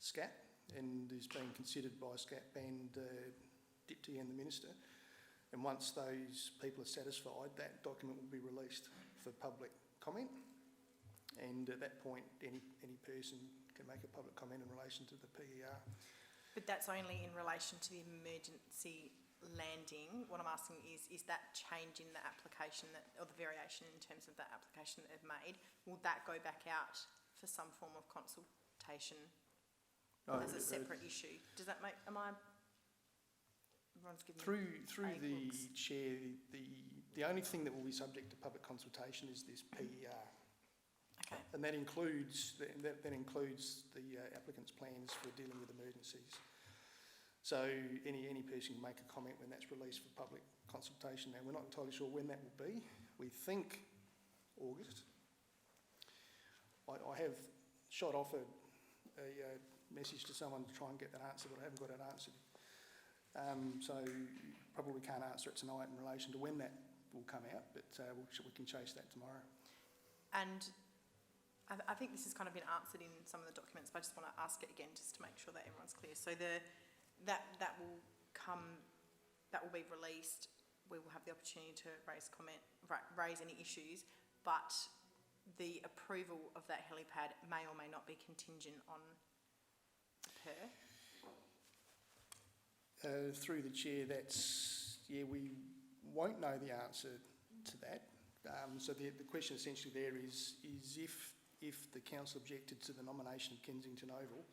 SCAP and is being considered by SCAP and Dipty and the Minister. And once those people are satisfied, that document will be released for public comment. And at that point, any person can make a public comment in relation to the PER. But that's only in relation to the emergency landing. What I'm asking is that change in the application or the variation in terms of that application that they've made, will that go back out for some form of consultation as a separate issue? Does that make, everyone's giving through the chair, the only thing that will be subject to public consultation is this PER. Okay. And that includes the applicant's plans for dealing with emergencies. So any person can make a comment when that's released for public consultation. Now, we're not entirely sure when that will be. We think August. I have shot off a message to someone to try and get that answer, but I haven't got it answered. So probably can't answer it tonight in relation to when that will come out, but we can chase that tomorrow. And I think this has kind of been answered in some of the documents, but I just want to ask it again just to make sure that everyone's clear. So that will be released. We will have the opportunity to raise any issues, but the approval of that helipad may or may not be contingent on the PER. Through the chair, we won't know the answer to that. So the question essentially there is if the council objected to the nomination of Kensington Oval,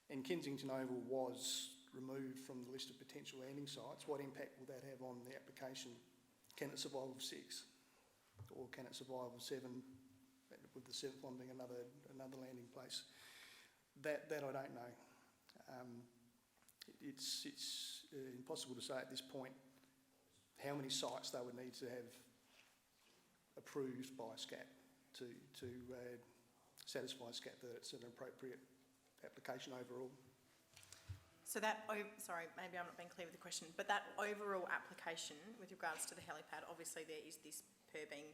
and Kensington Oval was removed from the list of potential landing sites, what impact will that have on the application? Can it survive with 6, or can it survive with 7? With the 7th one being another landing place. That I don't know. It's impossible to say at this point how many sites they would need to have approved by SCAP to satisfy SCAP that it's an appropriate application overall. So sorry, maybe I'm not being clear with the question, but that overall application with regards to the helipad, obviously there is this PER being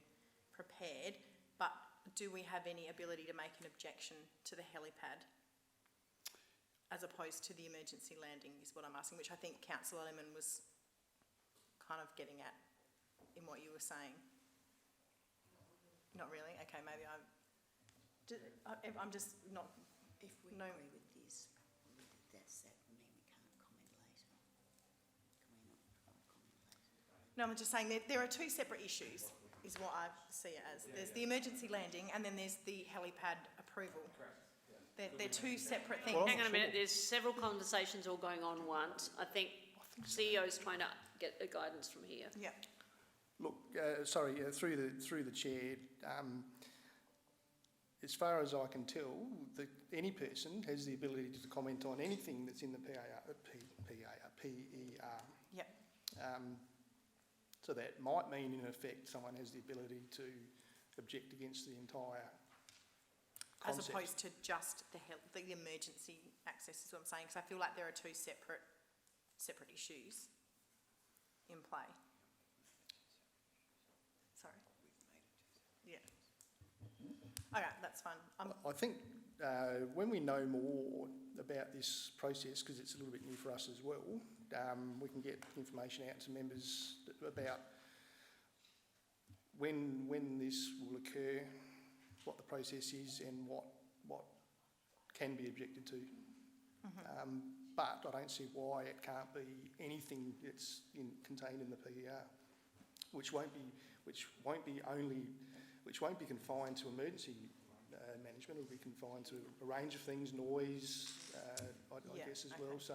prepared, but do we have any ability to make an objection to the helipad as opposed to the emergency landing is what I'm asking, which I think Councillor Lemon was kind of getting at in what you were saying. Not really? Okay, maybe I'm just not... If we agree with this, does that mean we can't comment later? Can we not comment later? No, I'm just saying there are 2 separate issues, is what I see it as. There's the emergency landing and then there's the helipad approval. They're 2 separate things. Hang on a minute, there's several conversations all going on once. I think CEO's trying to get the guidance from here. Yeah. Look, through the chair, as far as I can tell, any person has the ability to comment on anything that's in the PER. Yep. So that might mean, in effect, someone has the ability to object against the entire concept. As opposed to just the emergency access is what I'm saying, because I feel like there are 2 separate issues in play. Sorry. Okay, that's fine. I think when we know more about this process, because it's a little bit new for us as well, we can get information out to members about when this will occur, what the process is, and what can be objected to. But I don't see why it can't be anything that's contained in the PER, which won't be confined to emergency management. It'll be confined to a range of things, noise, I guess as well. So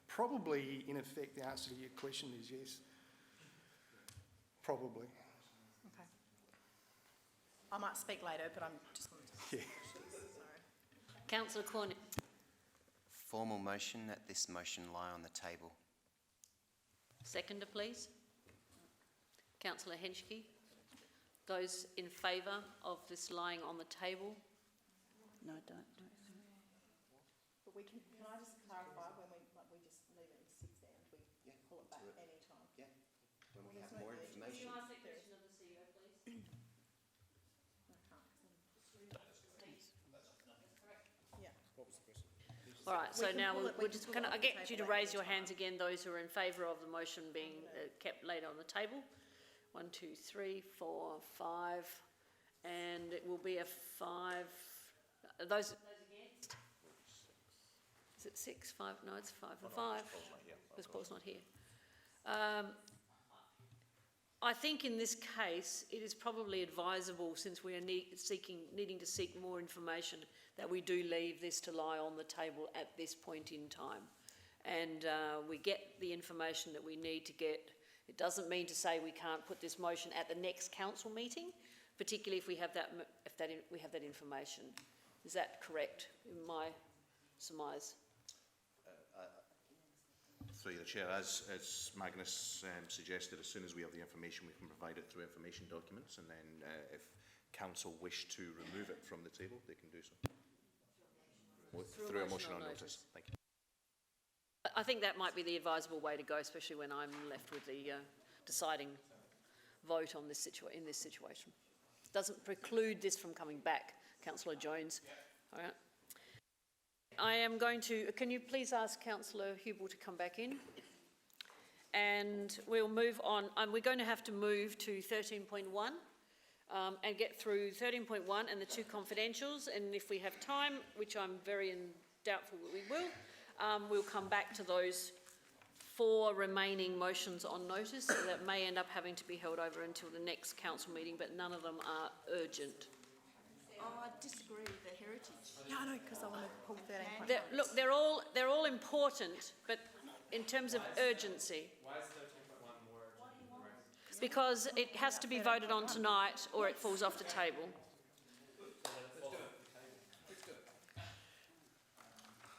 probably, in effect, the answer to your question is yes. Probably. Okay. I might speak later, but I'm just wanted to... Yeah. Sorry. Councillor Cornell. Formal motion that this motion lie on the table. Seconder, please. Councillor Henschke. Those in favour of this lying on the table? No, don't. But we can I just clarify, when we just leave it and sit there and we pull it back any time? Yeah. When we have more information. Can you ask that question of the CEO, please? Yeah. What was the question? All right, so can now pull it- we we'll can just, pull it can I off the get you to table at raise any your hands time. again, those who are in favour of the motion being kept later on the table? 1, 2, 3, 4, 5, and it will be a 5. Those against? Is it 6, 5? No, it's 5 and 5. Because Paul's not here. I think in this case, it is probably advisable, since we are needing to seek more information, that we do leave this to lie on the table at this point in time. And we get the information that we need to get. It doesn't mean to say we can't put this motion at the next council meeting, particularly if we have that information. Is that correct in my surmise? Through the Chair, as Magnus suggested, as soon as we have the information, we can provide it through information documents, and then if Council wish to remove it from the table, they can do so. Through a motion on notice. Thank you. I think that might be the advisable way to go, especially when I'm left with the deciding vote on this in this situation. Doesn't preclude this from coming back, Councillor Jones. All right. I am going to, can you please ask Councillor Hubel to come back in? And we'll move on. We're going to have to move to 13.1 and get through 13.1 and the 2 confidentials. And if we have time, which I'm very doubtful that we will, we'll come back to those 4 remaining motions on notice that may end up having to be held over until the next council meeting, but none of them are urgent. Oh, I disagree with the heritage. Yeah, I know, because I want to pull 13.1. Look, they're all important, but in terms of urgency. Why is 13.1 more urgent than the rest? Because it has to be voted on tonight or it falls off the table.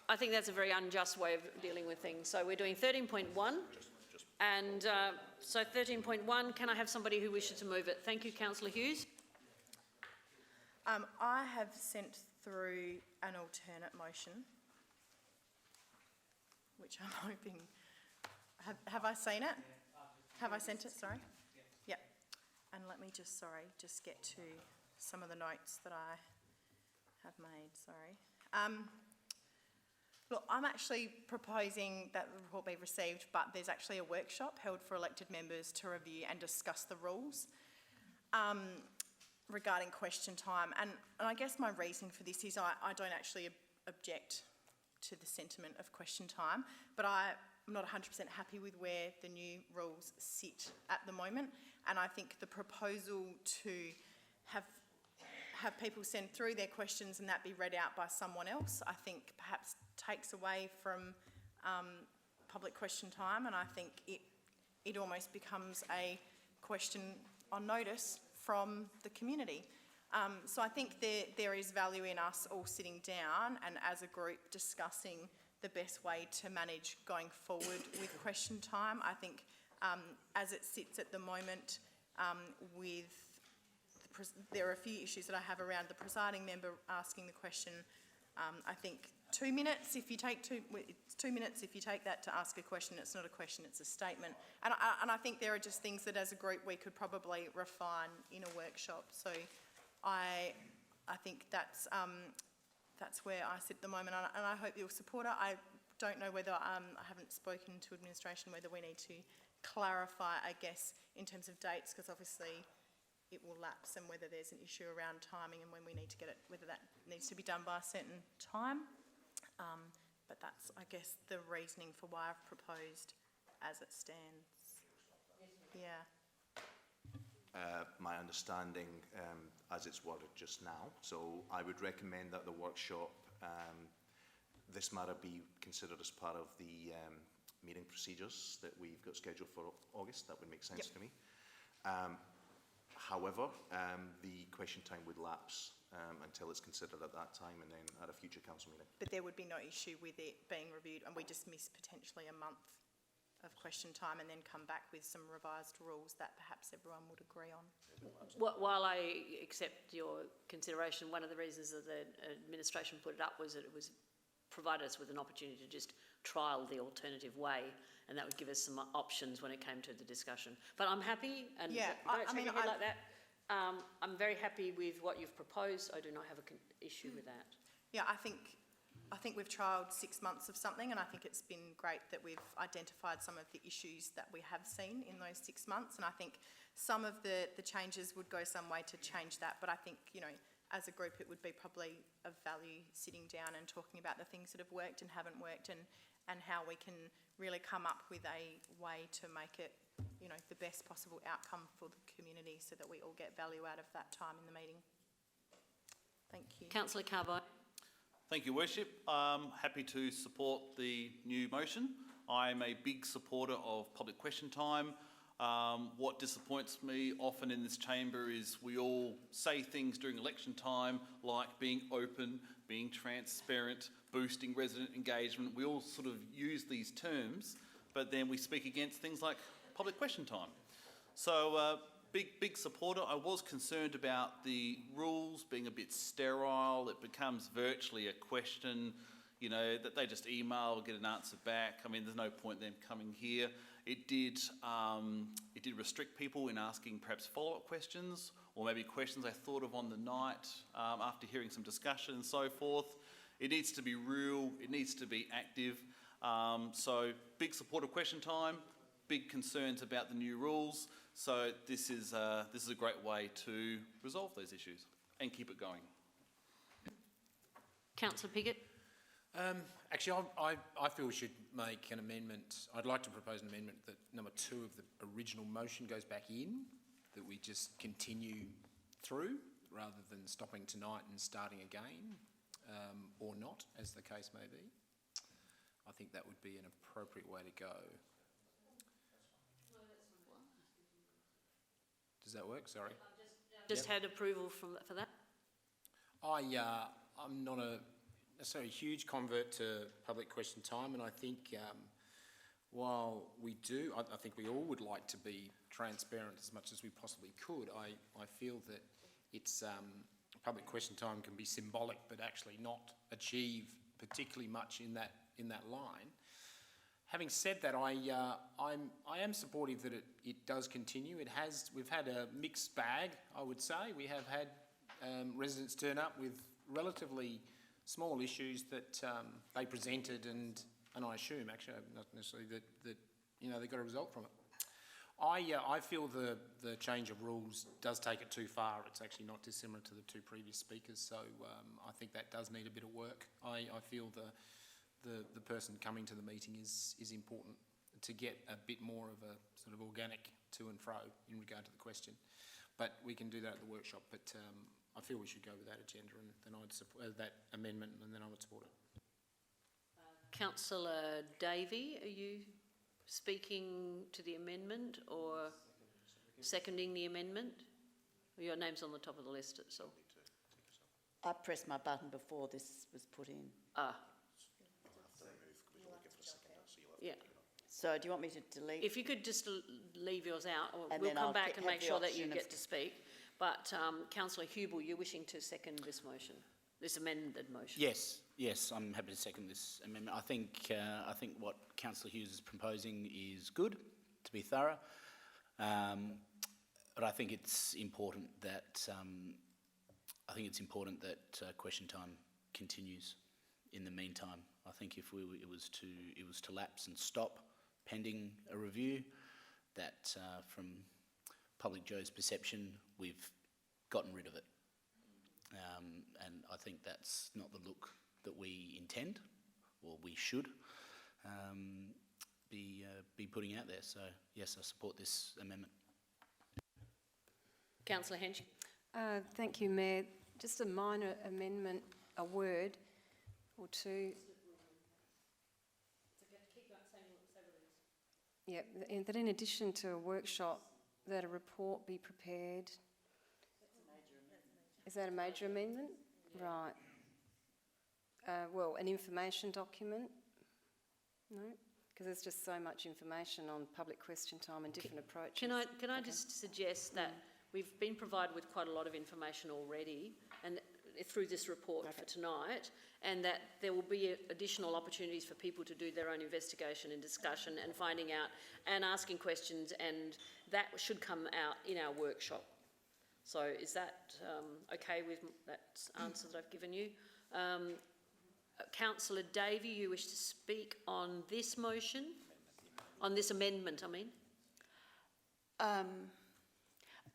I think that's a very unjust way of dealing with things. So we're doing 13.1. And so 13.1, can I have somebody who wishes to move it? Thank you, Councillor Hughes. I have sent through an alternate motion, which I'm hoping... Have I seen it? Have I sent it? Sorry. Yep. And let me just get to some of the notes that I have made. Sorry. Look, I'm actually proposing that the report be received, but there's actually a workshop held for elected members to review and discuss the rules regarding question time. And I guess my reasoning for this is I don't actually object to the sentiment of question time, but I'm not 100% happy with where the new rules sit at the moment. And I think the proposal to have people send through their questions and that be read out by someone else, I think perhaps takes away from public question time, and I think it almost becomes a question on notice from the community. So I think there is value in us all sitting down and as a group discussing the best way to manage going forward with question time. I think as it sits at the moment there are a few issues that I have around the presiding member asking the question. I think 2 minutes, if you take it's 2 minutes if you take that to ask a question. It's not a question, it's a statement. And I think there are just things that as a group we could probably refine in a workshop. So I I think that's where I sit at the moment, and I hope you'll support it. I don't know whether, I haven't spoken to administration, whether we need to clarify, I guess, in terms of dates, because obviously it will lapse, and whether there's an issue around timing and when we need to get it, whether that needs to be done by a certain time. But that's, I guess, the reasoning for why I've proposed as it stands. Yeah. My understanding as it's worded just now. So I would recommend that the workshop, this matter be considered as part of the meeting procedures that we've got scheduled for August. That would make sense to me. However, the question time would lapse until it's considered at that time and then at a future council meeting. But there would be no issue with it being reviewed, and we just miss potentially a month of question time and then come back with some revised rules that perhaps everyone would agree on. While I accept your consideration, one of the reasons that the administration put it up was that it was provided us with an opportunity to just trial the alternative way, and that would give us some options when it came to the discussion. But I'm happy, and yeah, don't take it like that. I'm very happy with what you've proposed. I do not have an issue with that. Yeah, I think we've trialled 6 months of something, and I think it's been great that we've identified some of the issues that we have seen in those 6 months, and I think some of the changes would go some way to change that. But I think, you know, as a group, it would be probably of value sitting down and talking about the things that have worked and haven't worked, and how we can really come up with a way to make it, you know, the best possible outcome for the community, so that we all get value out of that time in the meeting. Thank you. Councillor Carbone. Thank you, Worship. Happy to support the new motion. I'm a big supporter of public question time. What disappoints me often in this chamber is we all say things during election time like being open, being transparent, boosting resident engagement. We all sort of use these terms, but then we speak against things like public question time. So big supporter. I was concerned about the rules being a bit sterile. It becomes virtually a question, you know, that they just email or get an answer back. I mean, there's no point them coming here. It did restrict people in asking perhaps follow-up questions, or maybe questions they thought of on the night after hearing some discussion and so forth. It needs to be real. It needs to be active. So big support of question time. Big concerns about the new rules. So this is a great way to resolve those issues and keep it going. Councillor Piggott. Actually, I feel we should make an amendment. I'd like to propose an amendment that number 2 of the original motion goes back in, that we just continue through rather than stopping tonight and starting again, or not, as the case may be. I think that would be an appropriate way to go. Does that work? Sorry. Just had approval for that. I'm not necessarily a huge convert to public question time, and I think while we do, I think we all would like to be transparent as much as we possibly could. I feel that it's public question time can be symbolic, but actually not achieve particularly much in that line. Having said that, I am supportive that it does continue. We've had a mixed bag, I would say. We have had residents turn up with relatively small issues that they presented, and I assume actually not necessarily that you know they got a result from it. I feel the change of rules does take it too far. It's actually not dissimilar to the 2 previous speakers, so I think that does need a bit of work. I feel the person coming to the meeting is important to get a bit more of a sort of organic to and fro in regard to the question. But we can do that at the workshop. But I feel we should go with that agenda, and then I'd support that amendment, and then I would support it. Councillor Davey, are you speaking to the amendment or seconding the amendment? Your name's on the top of the list, so. I pressed my button before this was put in. Yeah. So do you want me to delete? If you could just leave yours out, And we'll then come I'll back and have make the sure that you option of- get to speak. But Councillor Hubel, you're wishing to second this motion, this amended motion? Yes, I'm happy to second this amendment. I think what Councillor Hughes is proposing is good, to be thorough. But I think it's important that I think it's important that question time continues in the meantime. I think if it was to lapse and stop pending a review, that from Public Joe's perception, we've gotten rid of it. And I think that's not the look that we intend, or we should be putting out there. So yes, I support this amendment. Councillor Hench. Thank you, Mayor. Just a minor amendment, a word or two. Yeah, that in addition to a workshop, that a report be prepared. Is that a major amendment? Right. Well, an information document? No? Because there's just so much information on public question time and different approaches. Can I just suggest that we've been provided with quite a lot of information already, and through this report for tonight, and that there will be additional opportunities for people to do their own investigation and discussion and finding out and asking questions, and that should come out in our workshop. So is that okay with that answer that I've given you? Councillor Davey, you wish to speak on this motion? On this amendment, I mean?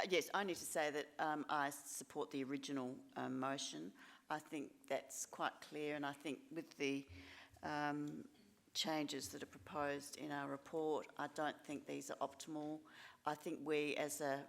Yes, I need to say that I support the original motion. I think that's quite clear, and I think with the changes that are proposed in our report, I don't think these are optimal. I think we as a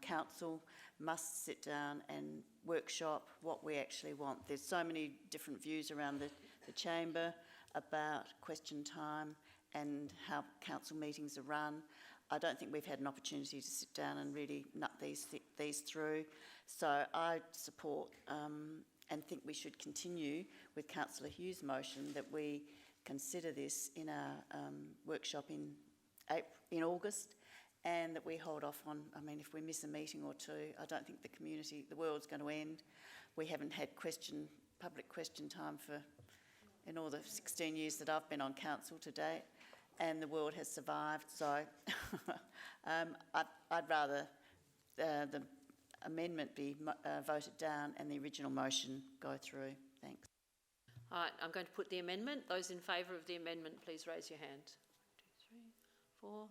council must sit down and workshop what we actually want. There's so many different views around the chamber about question time and how council meetings are run. I don't think we've had an opportunity to sit down and really nut these through. So I support and think we should continue with Councillor Hughes' motion that we consider this in our workshop in August, and that we hold off on, I mean, if we miss a meeting or two, I don't think the world's going to end. We haven't had public question time in all the 16 years that I've been on council to date, and the world has survived. So I'd rather the amendment be voted down and the original motion go through. Thanks. All right, I'm going to put the amendment. Those in favour of the amendment, please raise your hand. 1, 2, 3, 4.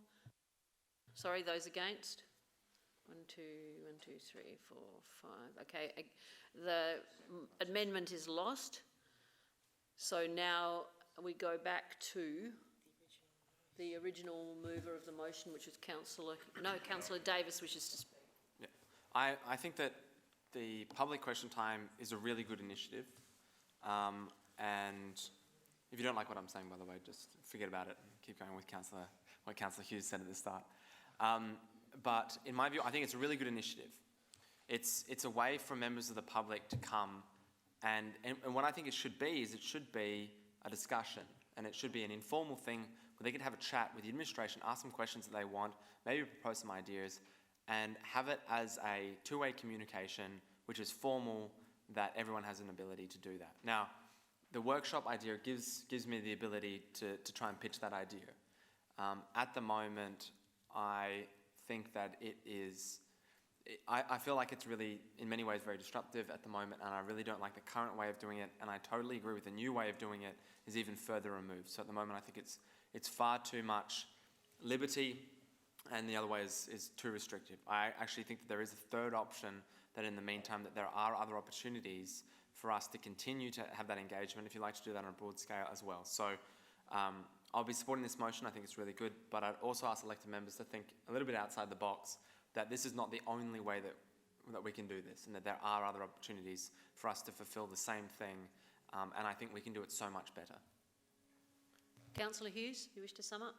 Sorry, those against? 1, 2, 1, 2, 3, 4, 5. Okay, the amendment is lost. So now we go back to the original mover of the motion, which was Councillor Davis wishes to speak. Yeah. I think that the public question time is a really good initiative. And if you don't like what I'm saying, by the way, just forget about it and keep going with what Councillor Hughes said at the start. But in my view, I think it's a really good initiative. It's a way for members of the public to come and what I think it should be is it should be a discussion, and it should be an informal thing where they can have a chat with the administration, ask some questions that they want, maybe propose some ideas, and have it as a two-way communication, which is formal, that everyone has an ability to do that. Now, the workshop idea gives me the ability to try and pitch that idea. At the moment, I think that I feel like it's really, in many ways, very disruptive at the moment, and I really don't like the current way of doing it, and I totally agree with the new way of doing it is even further removed. So at the moment, I think it's far too much liberty, and the other way is too restrictive. I actually think that there is a third option, that in the meantime that there are other opportunities for us to continue to have that engagement, if you like to do that on a broad scale as well. So I'll be supporting this motion. I think it's really good, but I'd also ask elected members to think a little bit outside the box, that this is not the only way that we can do this, and that there are other opportunities for us to fulfil the same thing, and I think we can do it so much better. Councillor Hughes, you wish to sum up?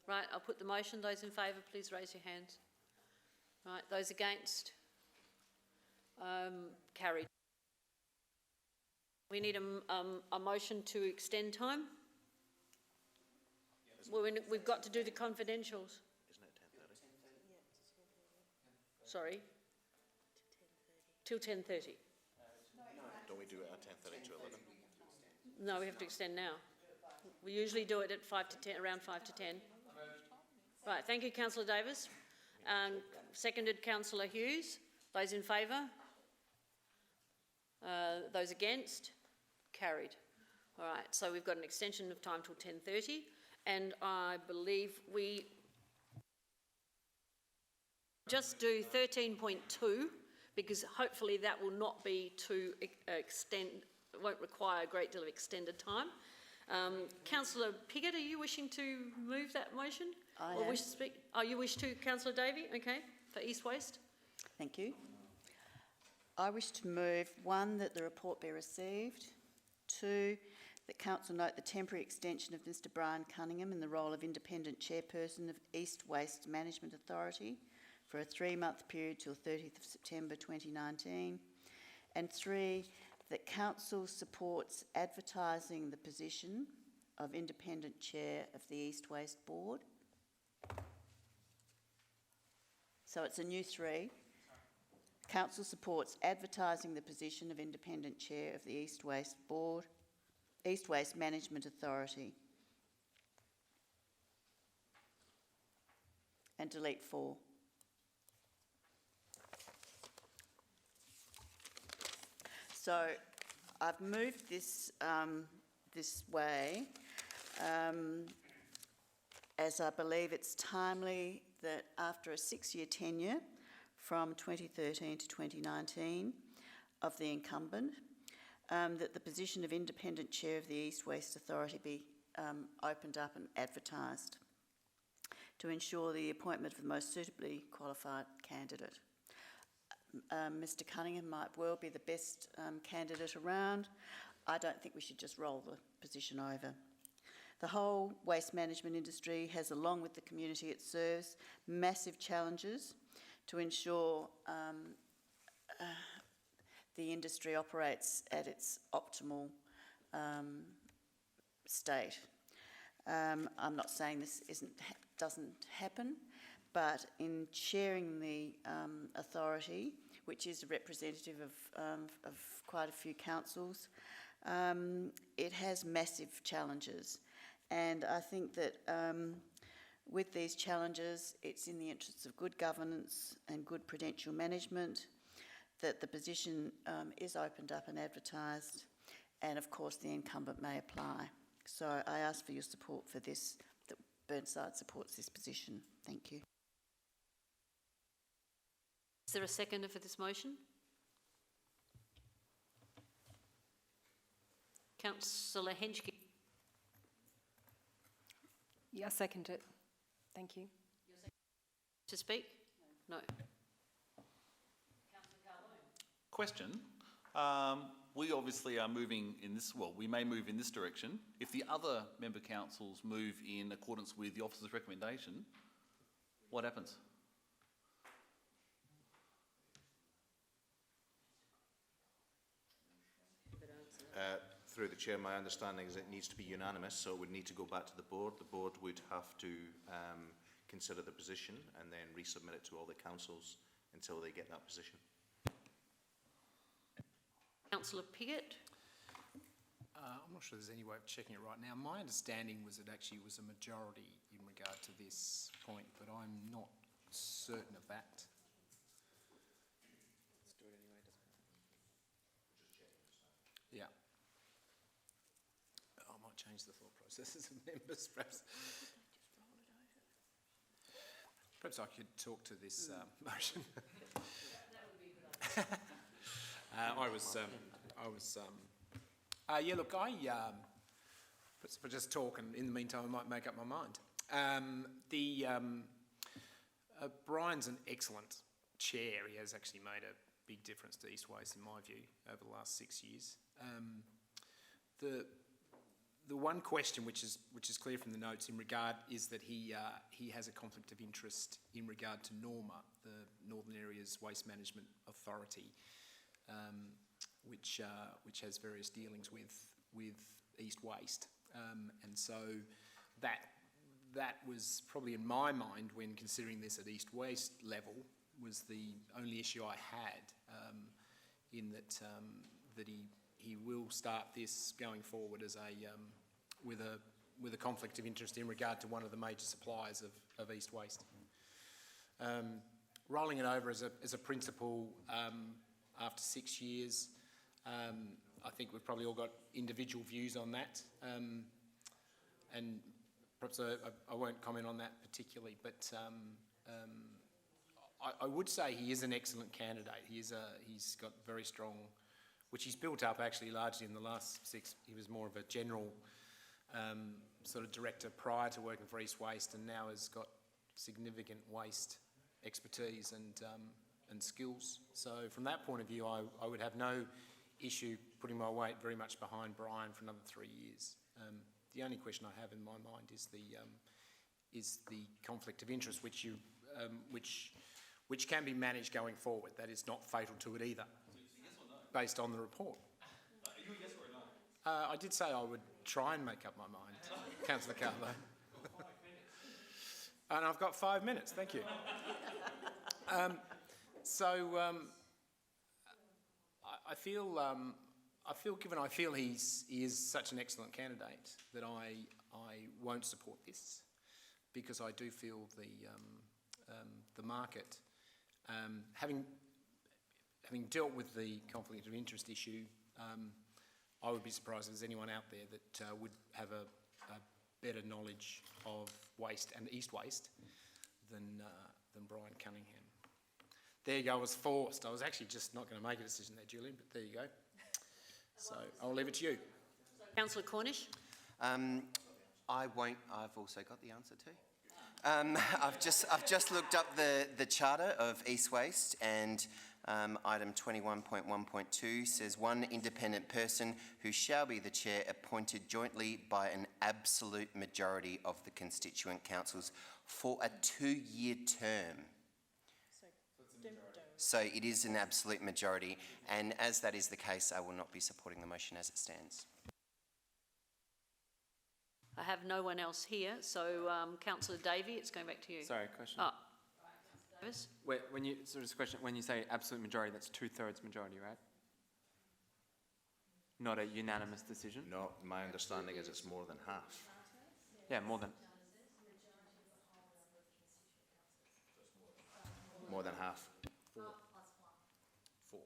No. Right, I'll put the motion. Those in favour, please raise your hands. Right, those against? Carried. We need a motion to extend time. Well, we've got to do the confidentials. Isn't it 10:30? Sorry? Till 10:30. Don't we do it at 10:30 to 11? No, we have to extend now. We usually do it at 5 to 10, around 5 to 10. Right, thank you, Councillor Davis. Seconded Councillor Hughes. Those in favour? Those against? Carried. All right, so we've got an extension of time till 10:30, and I believe we just do 13.2, because hopefully that will not be too won't require a great deal of extended time. Councillor Piggott, are you wishing to move that motion? I or am. wish to speak? Oh, you wish to, Councillor Davey? Okay, for East Waste. Thank you. I wish to move 1, that the report be received. 2, that Council note the temporary extension of Mr Brian Cunningham in the role of Independent Chairperson of East Waste Management Authority for a 3-month period till 30th of September 2019. And 3, that Council supports advertising the position of Independent Chair of the East Waste Board. So it's a new 3. Council supports advertising the position of Independent Chair of the East Waste Board, East Waste Management Authority. And delete 4. So I've moved this this way as I believe it's timely that after a 6-year tenure from 2013 to 2019 of the incumbent, that the position of Independent Chair of the East Waste Authority be opened up and advertised to ensure the appointment of the most suitably qualified candidate. Mr Cunningham might well be the best candidate around. I don't think we should just roll the position over. The whole waste management industry has, along with the community it serves, massive challenges to ensure the industry operates at its optimal state. I'm not saying this doesn't happen, but in chairing the authority, which is a representative of quite a few councils, it has massive challenges. And I think that with these challenges, it's in the interests of good governance and good prudential management that the position is opened up and advertised, and of course the incumbent may apply. So I ask for your support for this, that Burnside supports this position. Thank you. Is there a seconder for this motion? Councillor Henschke. Yeah, I second it. Thank you. To speak? No. Question. We obviously are moving in this, well, we may move in this direction. If the other member councils move in accordance with the officer's recommendation, what happens? Through the chair, my understanding is it needs to be unanimous, so it would need to go back to the board. The board would have to consider the position and then resubmit it to all the councils until they get that position. Councillor Piggott. I'm not sure there's any way of checking it right now. My understanding was it actually was a majority in regard to this point, but I'm not certain of that. Let's do it anyway, doesn't it? Yeah. I might change the thought processes of members, perhaps. Perhaps I could talk to this motion. Yeah, look, but just talk, and in the meantime, I might make up my mind. Brian's an excellent chair. He has actually made a big difference to East Waste, in my view, over the last 6 years. The one question which is clear from the notes in regard is that he has a conflict of interest in regard to NORMA, the Northern Areas Waste Management Authority, which has various dealings with East Waste, and so that was probably in my mind when considering this at East Waste level was the only issue I had, in that he will start this going forward as with a conflict of interest in regard to one of the major suppliers of East Waste. Rolling it over as a principal after 6 years, I think we've probably all got individual views on that, and perhaps I won't comment on that particularly, but I would say he is an excellent candidate. He's got very strong, which he's built up actually largely in the last 6. He was more of a general sort of director prior to working for East Waste, and now has got significant waste expertise and skills. So from that point of view, I would have no issue putting my weight very much behind Brian for another 3 years. The only question I have in my mind is the conflict of interest, which can be managed going forward. That is not fatal to it either, based on the report. Are you a yes or a no? I did say I would try and make up my mind, Councillor Carlo. And I've got 5 minutes, thank you. I feel he is such an excellent candidate that I won't support this, because I do feel the market, having dealt with the conflict of interest issue, I would be surprised if there's anyone out there that would have a better knowledge of waste and East Waste than Brian Cunningham. There you go, I was forced. I was actually just not going to make a decision there, Julian, but there you go. So I'll leave it to you. Councillor Cornish? I won't. I've also got the answer too. I've just looked up the charter of East Waste, and item 21.1.2 says one independent person who shall be the chair appointed jointly by an absolute majority of the constituent councils for a 2-year term. So it is an absolute majority, and as that is the case, I will not be supporting the motion as it stands. I have no one else here, so Councillor Davey, it's going back to you. Sorry, question. Davis? When you say absolute majority, that's 2/3 majority, right? Not a unanimous decision? No, my understanding is it's more than half. Yeah, more than. More than half. 4.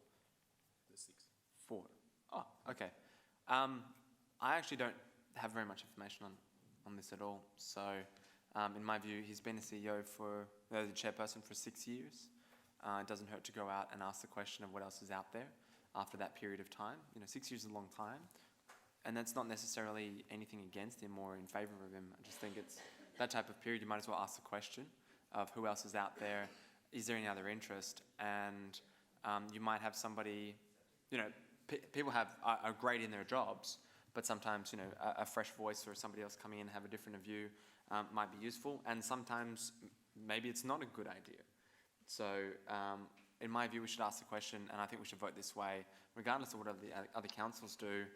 There's 6. 4. Oh, okay. I actually don't have very much information on this at all. So, in my view, he's been the CEO the chairperson for 6 years. It doesn't hurt to go out and ask the question of what else is out there after that period of time. 6 years is a long time. And that's not necessarily anything against him or in favour of him. I just think it's that type of period, you might as well ask the question of who else is out there. Is there any other interest? And you might have somebody, people are great in their jobs, but sometimes, a fresh voice or somebody else coming in and have a different view might be useful. And sometimes maybe it's not a good idea. So in my view, we should ask the question, and I think we should vote this way, regardless of what the other councils do.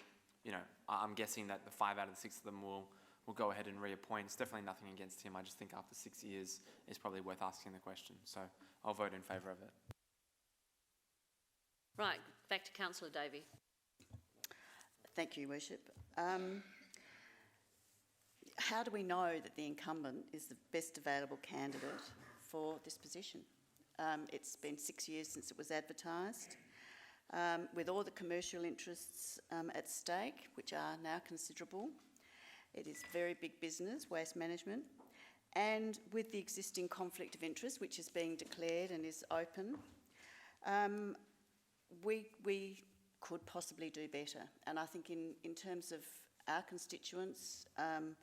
I'm guessing that the 5 out of the 6 of them will go ahead and reappoint. It's definitely nothing against him. I just think after 6 years, it's probably worth asking the question. So I'll vote in favour of it. Right, back to Councillor Davey. Thank you, Worship. How do we know that the incumbent is the best available candidate for this position? It's been 6 years since it was advertised. With all the commercial interests at stake, which are now considerable, it is very big business, waste management, and with the existing conflict of interest, which is being declared and is open, we could possibly do better. And I think in terms of our constituents and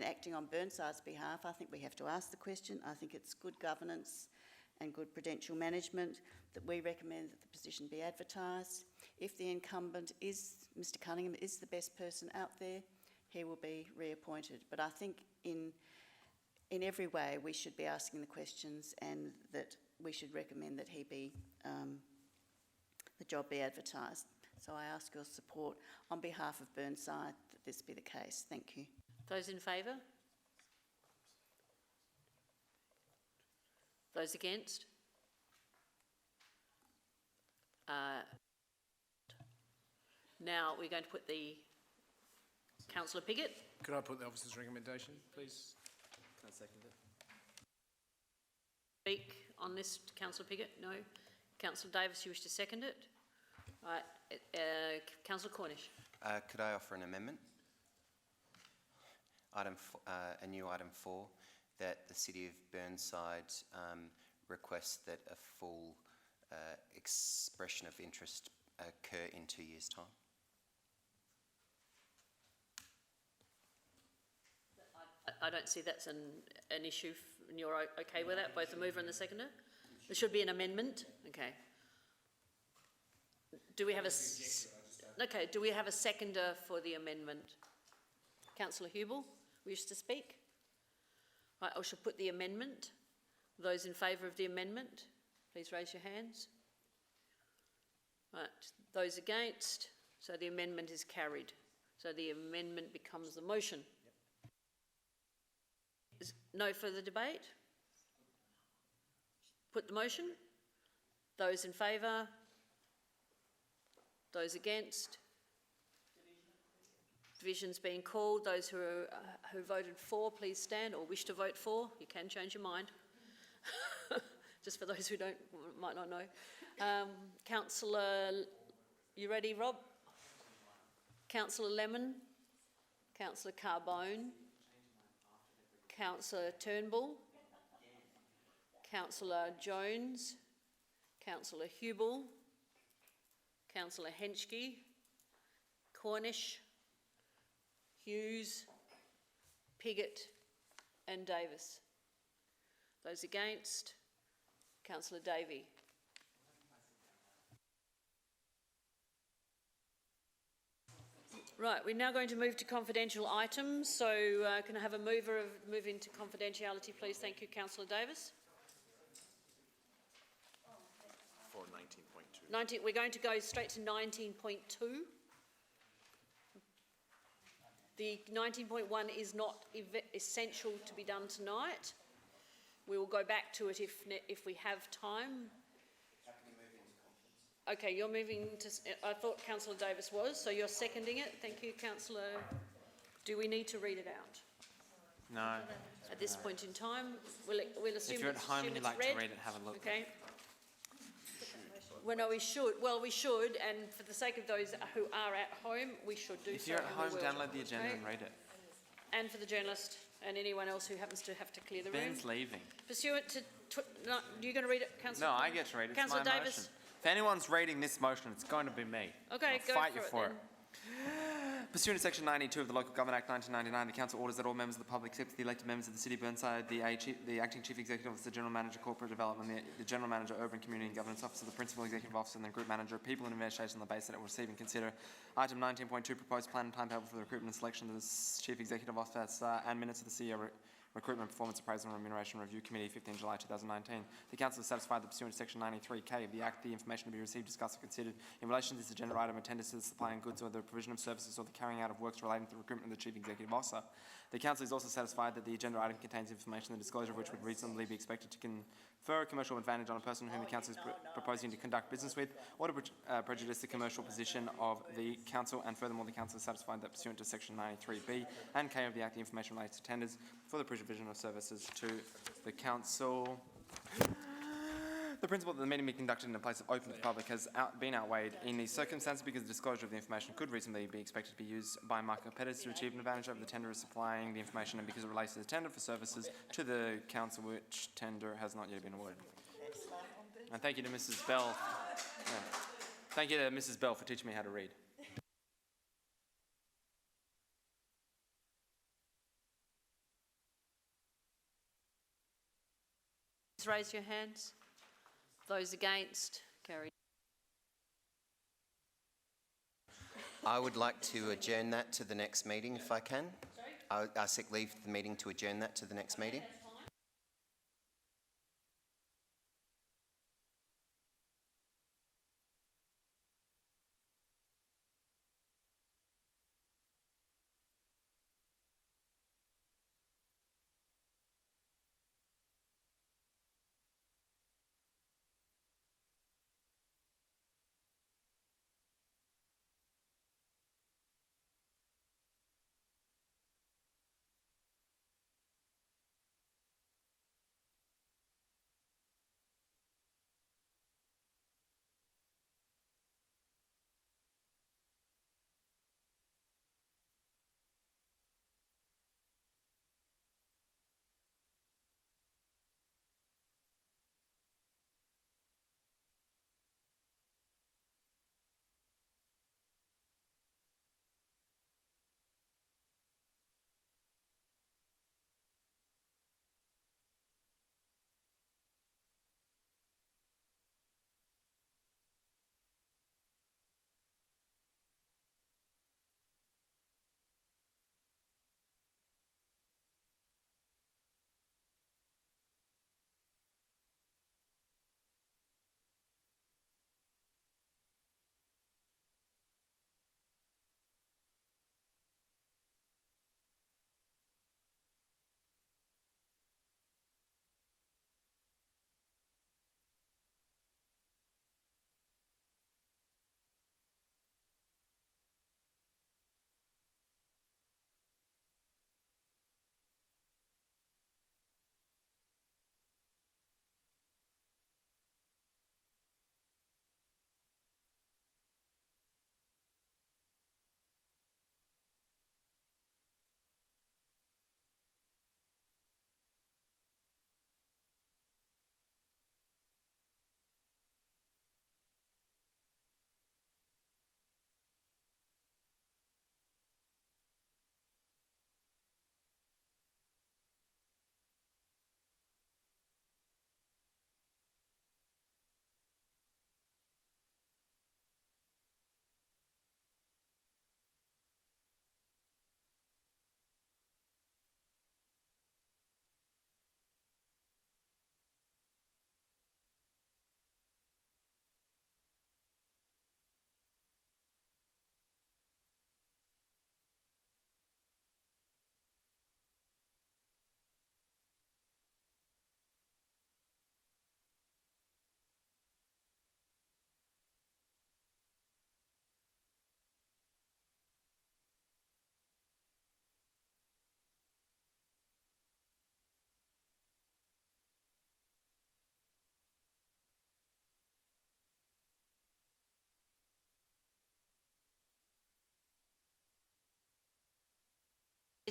acting on Burnside's behalf, I think we have to ask the question. I think it's good governance and good prudential management that we recommend that the position be advertised. If the incumbent Mr Cunningham is the best person out there, he will be reappointed. But I think in every way we should be asking the questions, and that we should recommend that the job be advertised. So I ask your support on behalf of Burnside that this be the case. Thank you. Those in favour? Those against? Now we're going to put the Councillor Piggott. Could I put the officer's recommendation, please? Can I second it? Speak on this, Councillor Piggott? No. Councillor Davis, you wish to second it? Right, councillor Cornish. Could I offer an amendment? A new item 4, that the City of Burnside requests that a full expression of interest occur in 2 years' time. I don't see that's an issue, and you're okay with that, both the mover and the seconder? There should be an amendment, okay. Do we have okay, do we have a seconder for the amendment? Councillor Hubel, wish to speak? Right, I shall put the amendment. Those in favour of the amendment, please raise your hands. Right, those against, so the amendment is carried. So the amendment becomes the motion. Is no further debate? Put the motion. Those in favour? Those against? Division's being called. Those who voted for, please stand, or wish to vote for. You can change your mind. Just for those who might not know. Councillor, you ready, Rob? Councillor Lemon, Councillor Carbone, Councillor Turnbull, Councillor Jones, Councillor Hubel, Councillor Henschke, Cornish, Hughes, Piggott and Davis. Those against, Councillor Davey. Right, we're now going to move to confidential items. So can I have a move into confidentiality, please? Thank you, Councillor Davis. For 19.2. We're going to go straight to 19.2. The 19.1 is not essential to be done tonight. We will go back to it if we have time. Okay, you're moving to, I thought Councillor Davis was, so you're seconding it. Thank you, Councillor. Do we need to read it out? No. At this point in time, we'll assume If you're at home and you'd like read. to read it, have a look. Okay. Well, no, we should. Well, we should, and for the sake of those who are at home, we should do so. If you're at and we home, will. download the agenda Okay? and read it. And for the journalist and anyone else who happens to have to clear the room. Ben's leaving. Pursuant to, no, you're going to read it, Councillor? No, I get to read it. It's Councillor my Davis. motion. If anyone's reading this motion, it's going to be me. Okay, I'll go fight for you it for then. it. Pursuant to Section 92 of the Local Government Act 1999, the Council orders that all members of the public, except the elected members of the City of Burnside, the Acting Chief Executive Officer, the General Manager Corporate Development, the General Manager Urban Community and Governance Officer, the Principal Executive Officer and the Group Manager of People and Administration on the basis that it will receive and consider Item 19.2, proposed plan and timetable for the recruitment and selection of the Chief Executive Officer and minutes of the CEO Recruitment, Performance Appraisal and Remuneration Review Committee, 15 July 2019. The Council is satisfied that pursuant to Section 93K of the Act, the information to be received, discussed and considered in relation to this agenda item attended to the supply of goods or the provision of services or the carrying out of works relating to the recruitment of the Chief Executive Officer. The Council is also satisfied that the agenda item contains information, the disclosure of which would reasonably be expected to confer a commercial advantage on a person whom the Council is proposing to conduct business with, or to prejudice the commercial position of the Council, and furthermore, the Council is satisfied that pursuant to Section 93B and K of the Act, the information relates to tenders for the provision of services to the Council. The principle that the meeting be conducted in a place open to the public has been outweighed in these circumstances because the disclosure of the information could reasonably be expected to be used by market competitors to achieve an advantage over the tenderer supplying the information, and because it relates to the tender for services to the Council, which tender has not yet been awarded. And thank you to Mrs. Bell. Thank you to Mrs. Bell for teaching me how to read. Please raise your hands. Those against, carried. I would like to adjourn that to the next meeting if I can. I seek leave the meeting to adjourn that to the next meeting.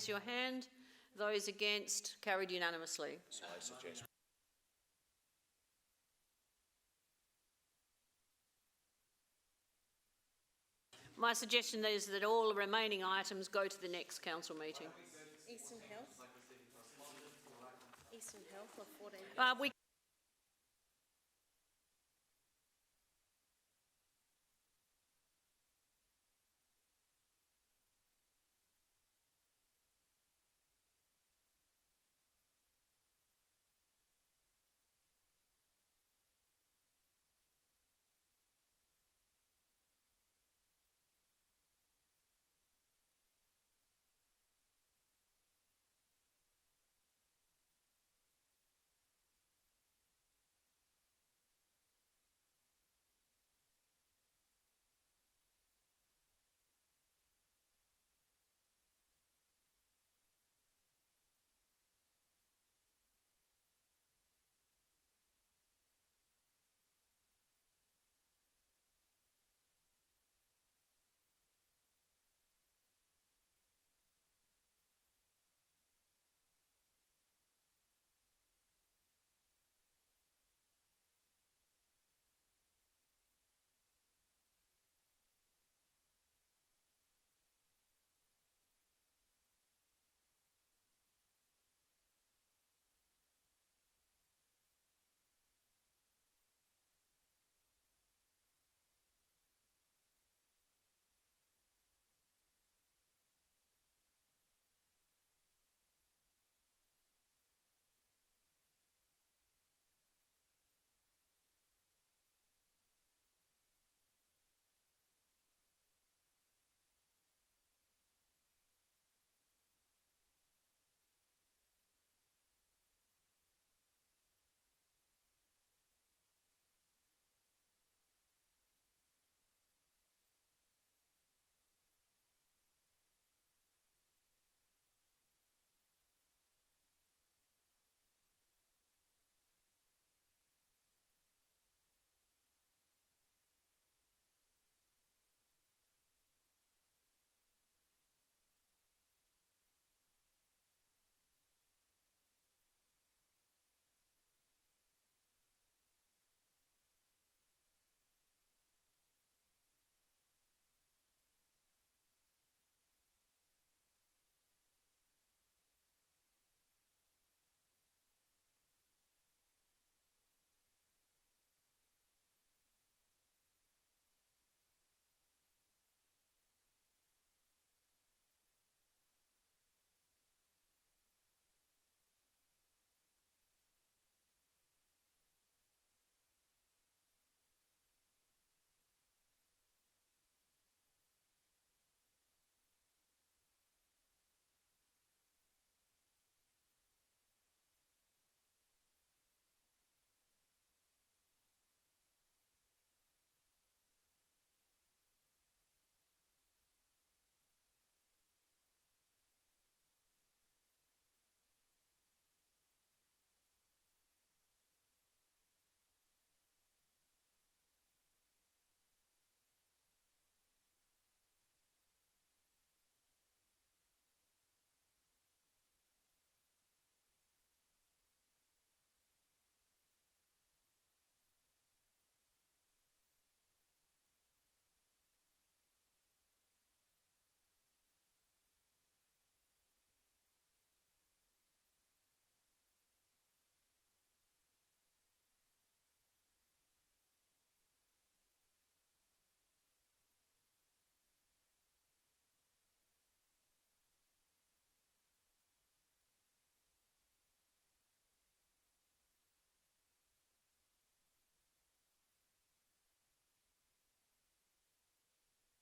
raise your hand. Those against, carried unanimously. So I suggest My suggestion is that all the remaining items go to the next council meeting. Eastern Health? Eastern Health of 14. We